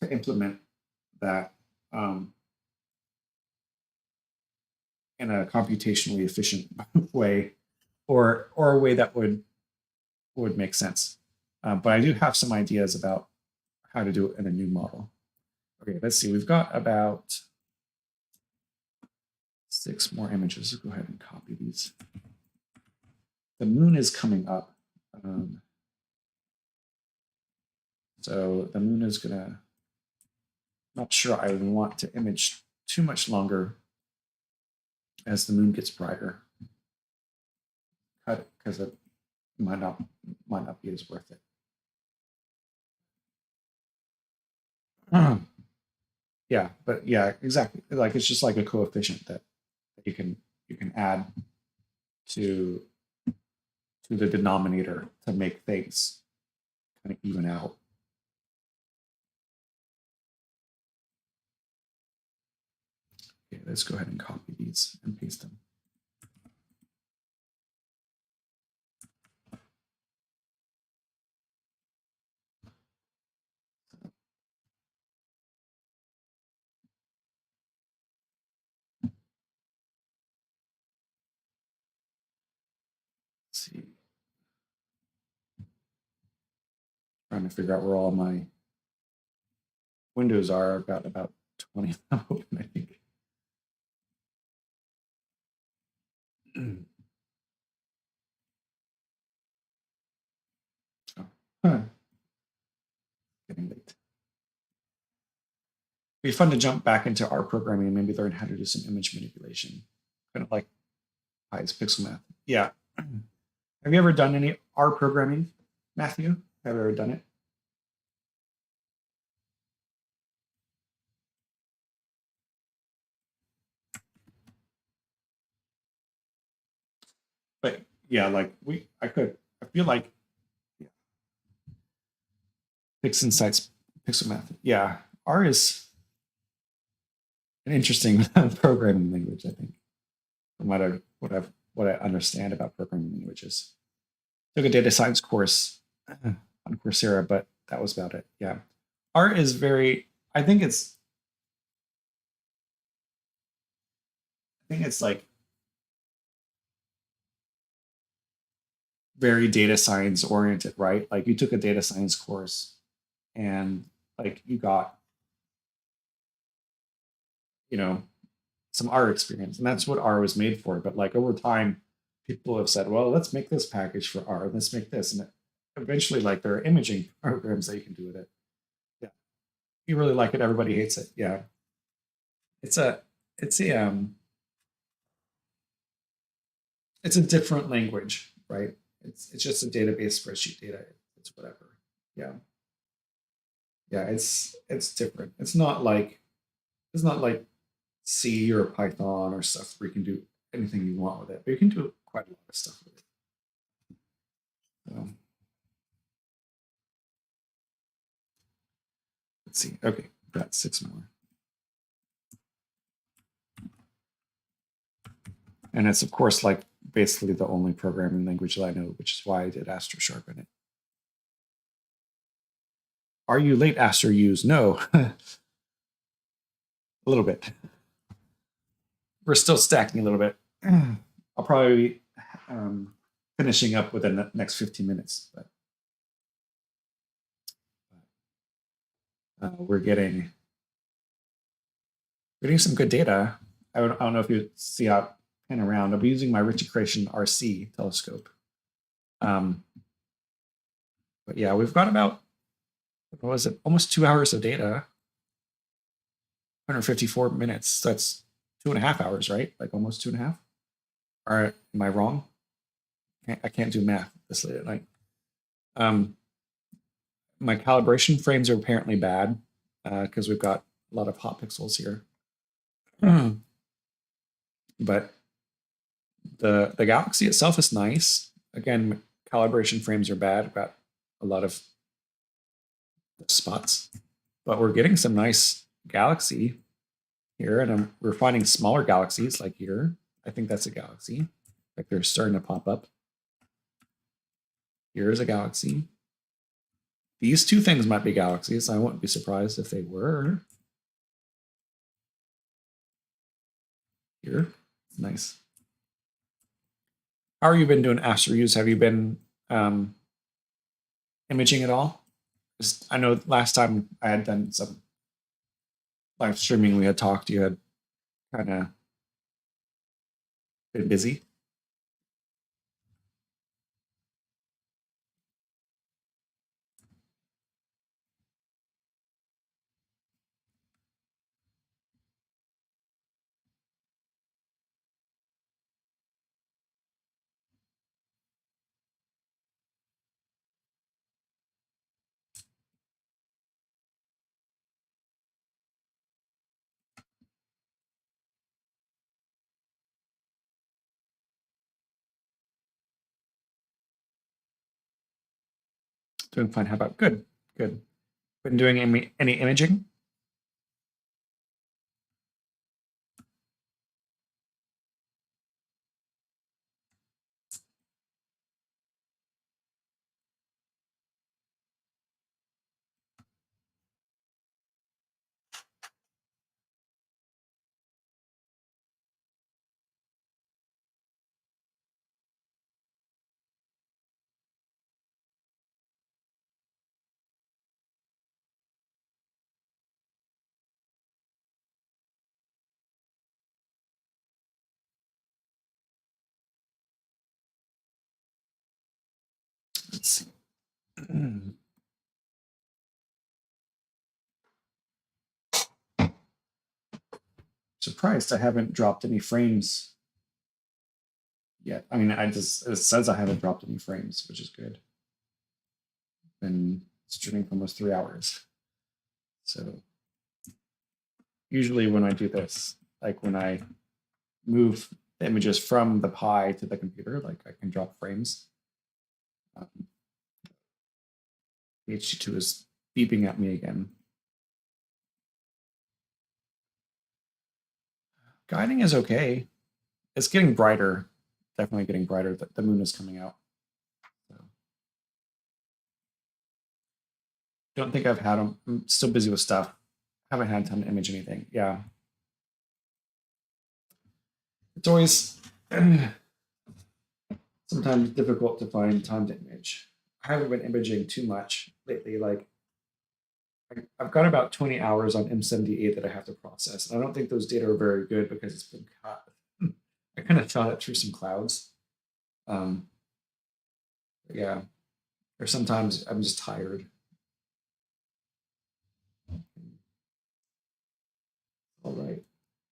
implement that. in a computationally efficient way, or a way that would make sense. But I do have some ideas about how to do it in a new model. Okay, let's see. We've got about 6 more images. Let's go ahead and copy these. The moon is coming up. So the moon is gonna, not sure I want to image too much longer as the moon gets brighter. Cut it because it might not be as worth it. Yeah, but yeah, exactly. Like it's just like a coefficient that you can add to the denominator to make things kind of even out. Okay, let's go ahead and copy these and paste them. Let's see. Trying to figure out where all my windows are. I've got about 20 open, I think. Getting late. It'd be fun to jump back into R programming and maybe learn how to do some image manipulation, kind of like Pi's pixel math. Yeah. Have you ever done any R programming, Matthew? Have you ever done it? But yeah, like I feel like PixInsight's pixel math. Yeah, R is an interesting programming language, I think, from what I understand about programming languages. Took a data science course on Coursera, but that was about it. Yeah, R is very. I think it's like very data science oriented, right? Like you took a data science course and like you got, some R experience, and that's what R was made for. But like over time, people have said, well, let's make this package for R, let's make this. And eventually like there are imaging programs that you can do with it. Yeah. You really like it, everybody hates it. Yeah. It's a different language, right? It's just a database spreadsheet data. It's whatever. Yeah. Yeah, it's different. It's not like C or Python or stuff where you can do anything you want with it, but you can do quite a lot of stuff with it. So, let's see. Okay, got 6 more. And it's of course like basically the only programming language that I know, which is why I did AstroSharp in it. Are you late, Astro use? No. A little bit. We're still stacking a little bit. I'll probably be finishing up within the next 15 minutes. But we're getting some good data. I don't know if you see how I pan around. I'll be using my Rich Accretion RC telescope. But yeah, we've got about, what was it, almost 2 hours of data. 154 minutes. That's 2.5 hours, right? Like almost 2.5. Or am I wrong? I can't do math this late at night. My calibration frames are apparently bad because we've got a lot of hot pixels here. But the galaxy itself is nice. Again, calibration frames are bad. We've got a lot of spots, but we're getting some nice galaxy here, and we're finding smaller galaxies like here. I think that's a galaxy. Like they're starting to pop up. Here is a galaxy. These 2 things might be galaxies. I wouldn't be surprised if they were. Here. Nice. How have you been doing astro use? Have you been imaging at all? I know last time I had done some live streaming, we had talked. You had kind of been busy. Doing fine. How about good? Good. Been doing any imaging? Let's see. Surprised I haven't dropped any frames yet. I mean, it says I haven't dropped any frames, which is good. Been streaming for almost 3 hours. So usually when I do this, like when I move the images from the Pi to the computer, like I can drop frames. The HT2 is beeping at me again. Guiding is okay. It's getting brighter. Definitely getting brighter. The moon is coming out. So. Don't think I've had them. I'm still busy with stuff. Haven't had time to image anything. Yeah. It's always sometimes difficult to find time to image. I haven't been imaging too much lately. Like I've got about 20 hours on M58 that I have to process. And I don't think those data are very good because it's been cut. I kind of shot it through some clouds. Yeah. Or sometimes I'm just tired. All right.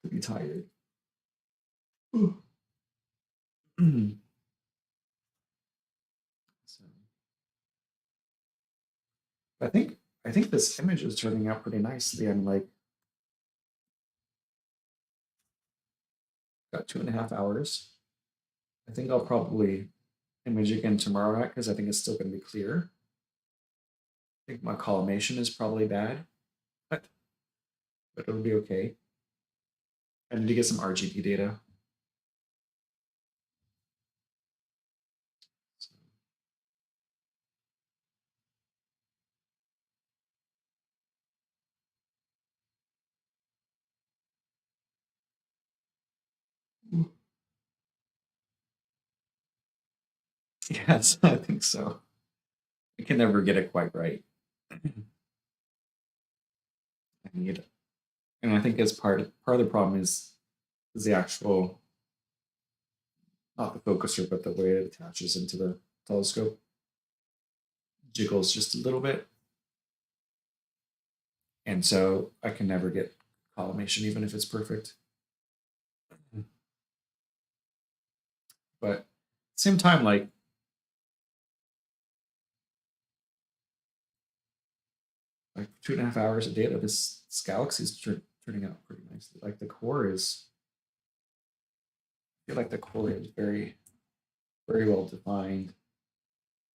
To be tired. So, I think this image is turning out pretty nicely. I'm like got 2.5 hours. I think I'll probably image again tomorrow night because I think it's still going to be clear. I think my collimation is probably bad, but it'll be okay. I need to get some RGB data. Yes, I think so. I can never get it quite right. I need, and I think as part of the problem is the actual, not the focuser, but the way it attaches into the telescope jiggles just a little bit, and so I can never get collimation even if it's perfect. But same time, like like 2.5 hours of data, this galaxy is turning out pretty nicely. Like the core is, I feel like the core is very, very well defined.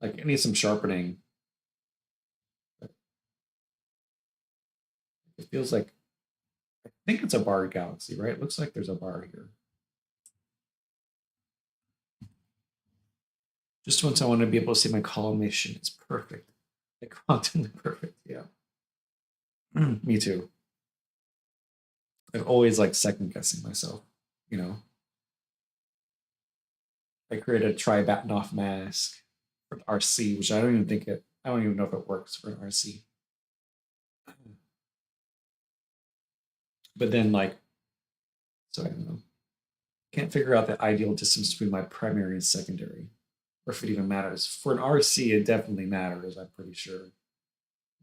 Like it needs some sharpening. But it feels like, I think it's a bar galaxy, right? It looks like there's a bar here. Just once I want to be able to see my collimation, it's perfect. Like quantumly perfect, yeah. Me too. I've always like second guessing myself, you know. I created a Tribatnoff mask for RC, which I don't even know if it works for an RC. But then so I don't know. Can't figure out the ideal distance between my primary and secondary, or if it even matters. For an RC, it definitely matters, I'm pretty sure.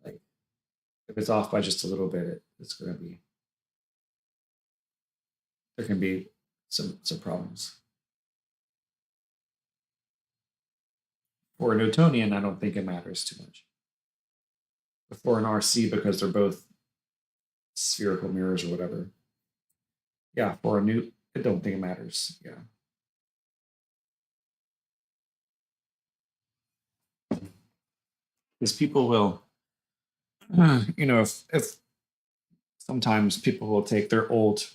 Like, if it's off by just a little bit, it's going to be, there can be some problems. For a Newtonian, I don't think it matters too much. But for an RC, because they're both spherical mirrors or whatever, yeah, for a Newt, I don't think it matters. Yeah. Because people will, if sometimes people will take their old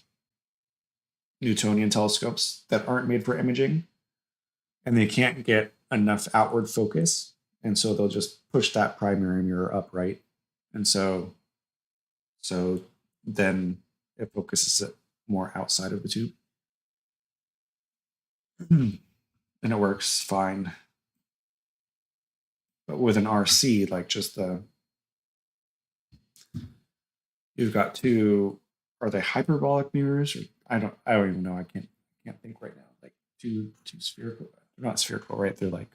Newtonian telescopes that aren't made for imaging and they can't get enough outward focus. And so they'll just push that primary mirror upright. And so then it focuses it more outside of the tube. And it works fine. But with an RC, like just you've got two, are they hyperbolic mirrors? Or I don't even know. I can't think right now. Like two spherical, they're not spherical, right? They're like,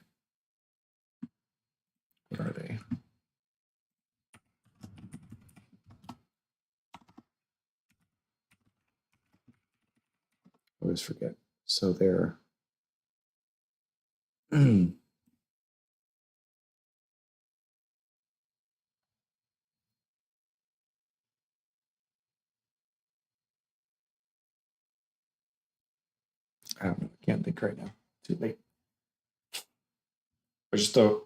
what are they? I always forget. So they're I can't think right now. Too late. But just the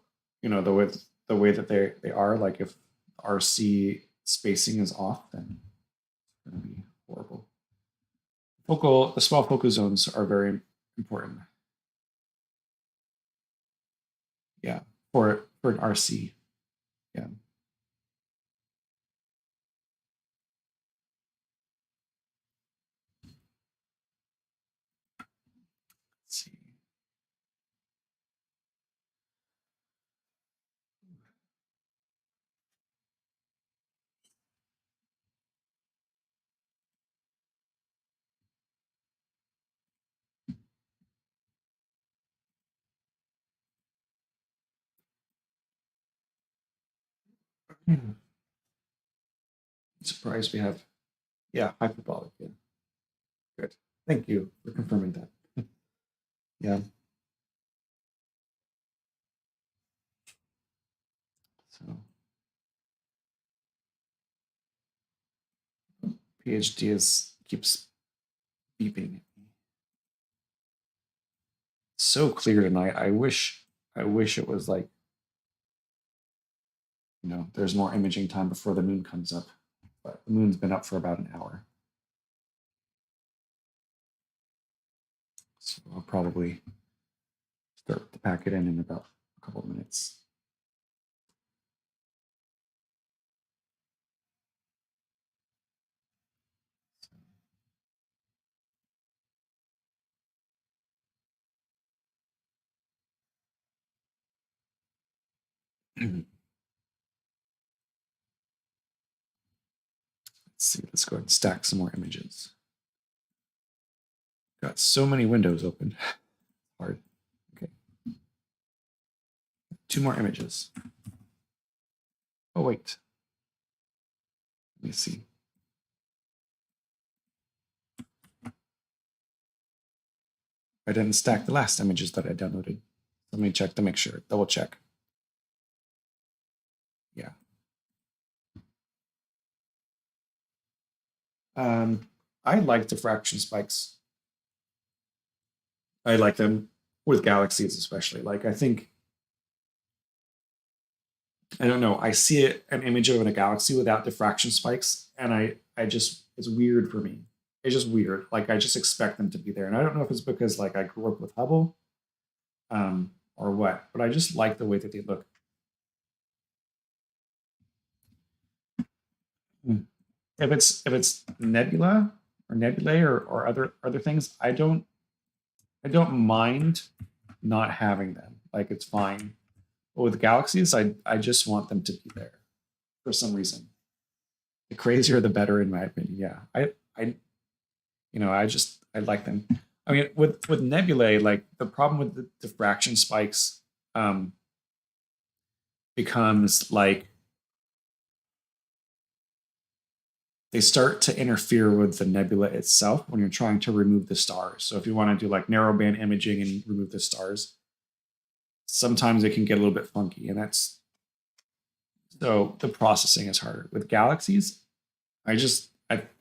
way that they are, like if RC spacing is off, then it's going to be horrible. The small focal zones are very important. Yeah, for an RC. Yeah. Let's see. I'm surprised we have, yeah, hyperbolic. Yeah. Good. Thank you for confirming that. Yeah. So PhD keeps beeping. So clear tonight. I wish it was like, there's more imaging time before the moon comes up. But the moon's been up for about an hour. So I'll probably start to pack it in about a couple of minutes. Let's see, let's go ahead and stack some more images. Got so many windows open. Hard. Okay. 2 more images. Oh, wait. Let me see. I didn't stack the last images that I downloaded. Let me check to make sure. Double check. Yeah. I like diffraction spikes. I like them with galaxies, especially. Like, I think, I don't know, I see an image of a galaxy without diffraction spikes, and I just, it's weird for me. It's just weird. Like, I just expect them to be there. And I don't know if it's because, like, I grew up with Hubble or what, but I just like the way that they look. If it's nebulae or other things, I don't mind not having them. Like it's fine. But with galaxies, I just want them to be there for some reason. The crazier, the better, in my opinion. Yeah, I I like them. I mean, with nebulae, like the problem with the diffraction spikes becomes like they start to interfere with the nebula itself when you're trying to remove the stars. So if you want to do like narrowband imaging and remove the stars, sometimes it can get a little bit funky, and that's so the processing is harder. With galaxies, I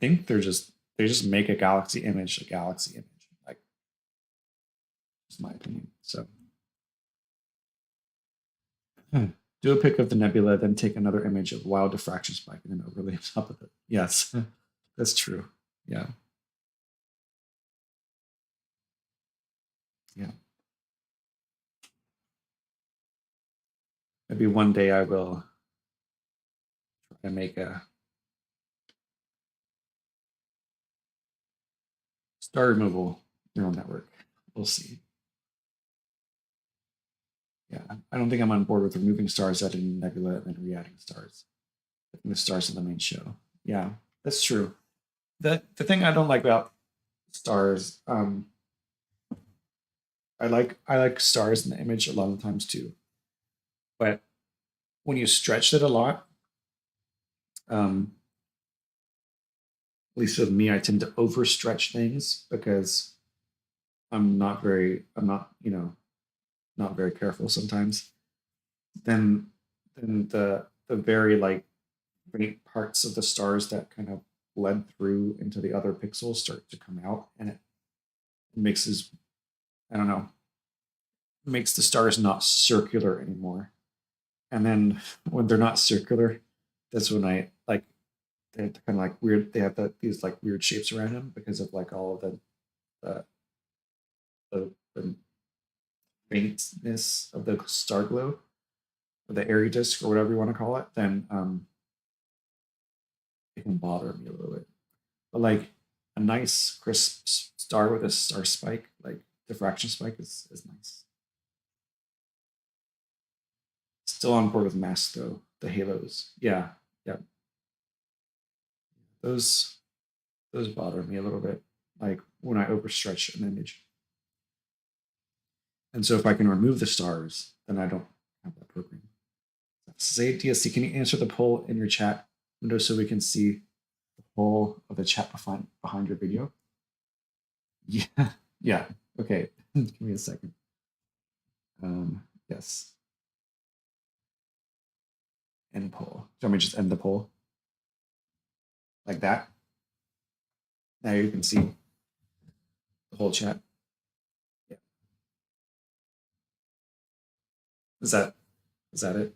think they just make a galaxy image. Like, that's my opinion. So do a pic of the nebula, then take another image of wild diffraction spike and then overlay on top of it. Yes, that's true. Yeah. Yeah. Maybe one day I will try to make a star removal neural network. We'll see. Yeah, I don't think I'm on board with removing stars, adding nebula, and then re-adding stars. Putting the stars in the main show. Yeah, that's true. The thing I don't like about stars, I like stars in the image a lot of times too, but when you stretch it a lot, um, at least with me, I tend to overstretch things because I'm not, not very careful sometimes. Then, then the very like faint parts of the stars that kind of bled through into the other pixels start to come out, and it mixes. I don't know, makes the stars not circular anymore. And then when they're not circular, that's when I like they're kind of like weird. They have these like weird shapes around them because of like all of the the faintness of the star glow or the airy disk or whatever you want to call it. Then it can bother me a little bit. But like a nice crisp star with a star spike, like diffraction spike, is nice. Still on board with mass though. The halos, yeah, yeah. Those those bother me a little bit, like when I overstretch an image. And so if I can remove the stars, then I don't have that program. Say DSC, can you answer the poll in your chat window so we can see the poll of the chat behind your video? Yeah, yeah. Okay, give me a second. Yes. End poll. Do you want me to just end the poll? Like that? Now you can see the whole chat. Yeah. Is that it?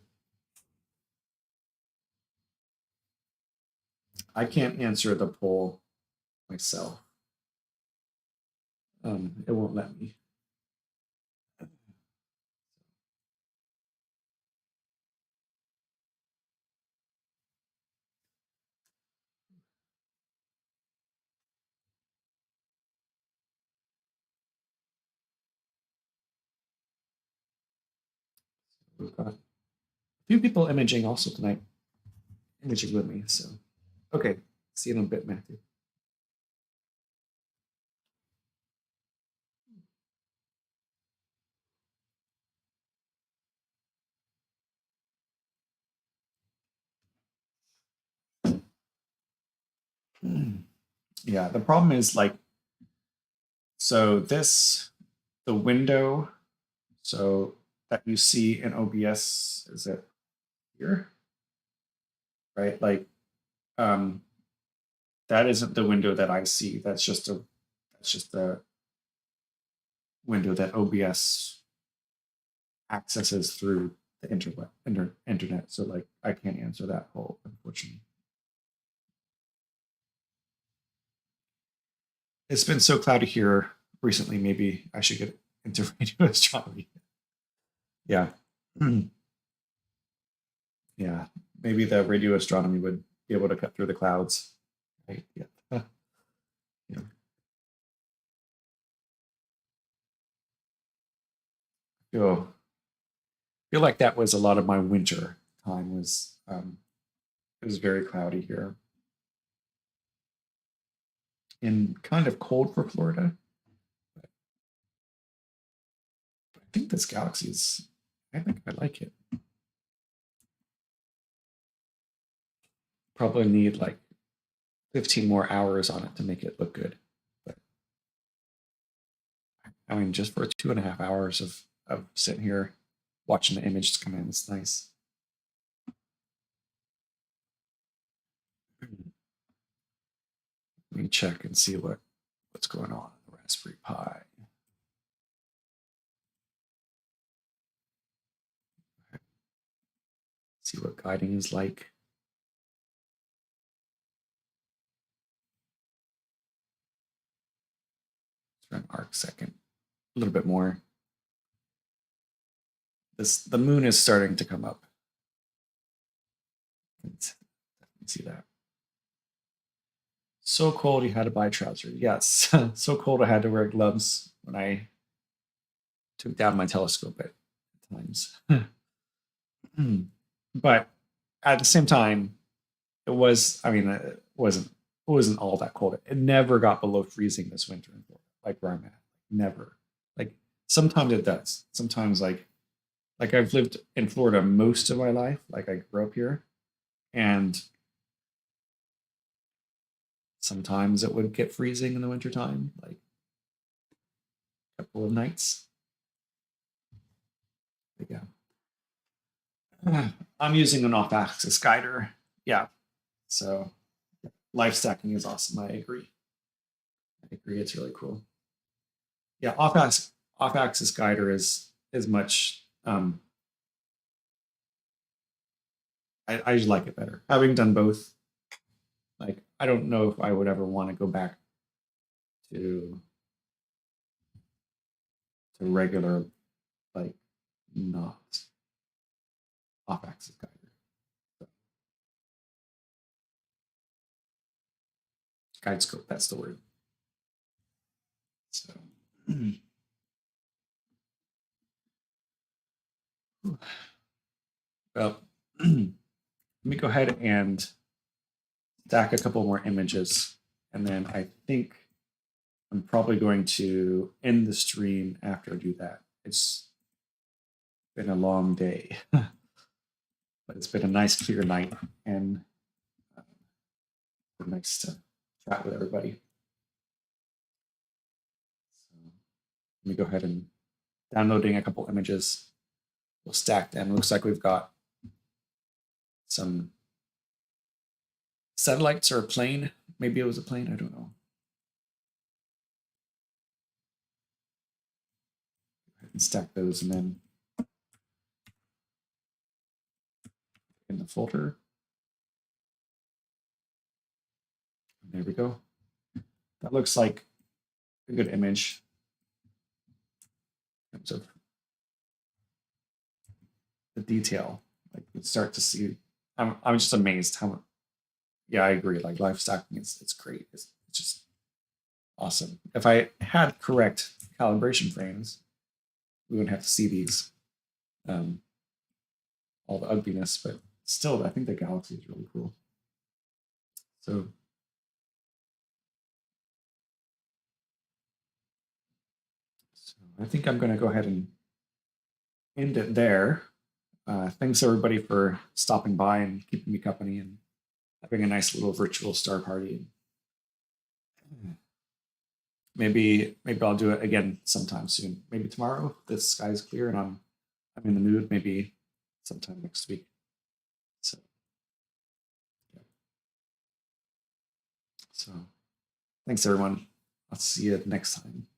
I can't answer the poll myself. It won't let me. We've got a few people imaging also tonight, imaging with me. So, okay, see you in a bit, Matthew. Yeah, the problem is like, so the window, so that you see in OBS, is it here? Right? Like, um, that isn't the window that I see. That's just a window that OBS accesses through the internet. So like, I can't answer that poll, unfortunately. It's been so cloudy here recently. Maybe I should get into radio astronomy. Yeah. Yeah. Maybe the radio astronomy would be able to cut through the clouds. Right. Yeah. Yeah. Feel like that was a lot of my winter time. It was very cloudy here and kind of cold for Florida. I think this galaxy is. I think I like it. Probably need like 15 more hours on it to make it look good. But I mean, just for 2.5 hours of sitting here watching the images come in, it's nice. Let me check and see what's going on in the Raspberry Pi. See what guiding is like. Let's run arc second. A little bit more. The moon is starting to come up. Let's see that. So cold you had to buy trousers. Yes, so cold I had to wear gloves when I took down my telescope at times. But at the same time, it was, I mean, it wasn't all that cold. It never got below freezing this winter in Florida, like where I'm at. Never. Like sometimes it does. Sometimes like I've lived in Florida most of my life. Like I grew up here, and sometimes it would get freezing in the wintertime, like a couple of nights. But yeah. I'm using an off-axis guider. Yeah. So life stacking is awesome. I agree. It's really cool. Yeah, off-axis guider is much I just like it better. Having done both, like I don't know if I would ever want to go back to regular, like not off-axis guider. So, guide scope, that's the word. So well, let me go ahead and stack a couple more images, and then I think I'm probably going to end the stream after I do that. It's been a long day, but it's been a nice clear night, and nice to chat with everybody. So let me go ahead and downloading a couple images. We'll stack them. Looks like we've got some satellites or a plane. Maybe it was a plane. I don't know. And stack those, and then in the folder. There we go. That looks like a good image in terms of the detail. Like you start to see. I'm just amazed how. Yeah, I agree. Like live stacking, it's great. It's just awesome. If I had correct calibration frames, we wouldn't have to see these, all the ugliness. But still, I think the galaxy is really cool. So I think I'm going to go ahead and end it there. Thanks everybody for stopping by and keeping me company and having a nice little virtual star party. Maybe I'll do it again sometime soon. Maybe tomorrow if the sky's clear and I'm in the mood. Maybe sometime next week. So yeah. So thanks everyone. I'll see you next time.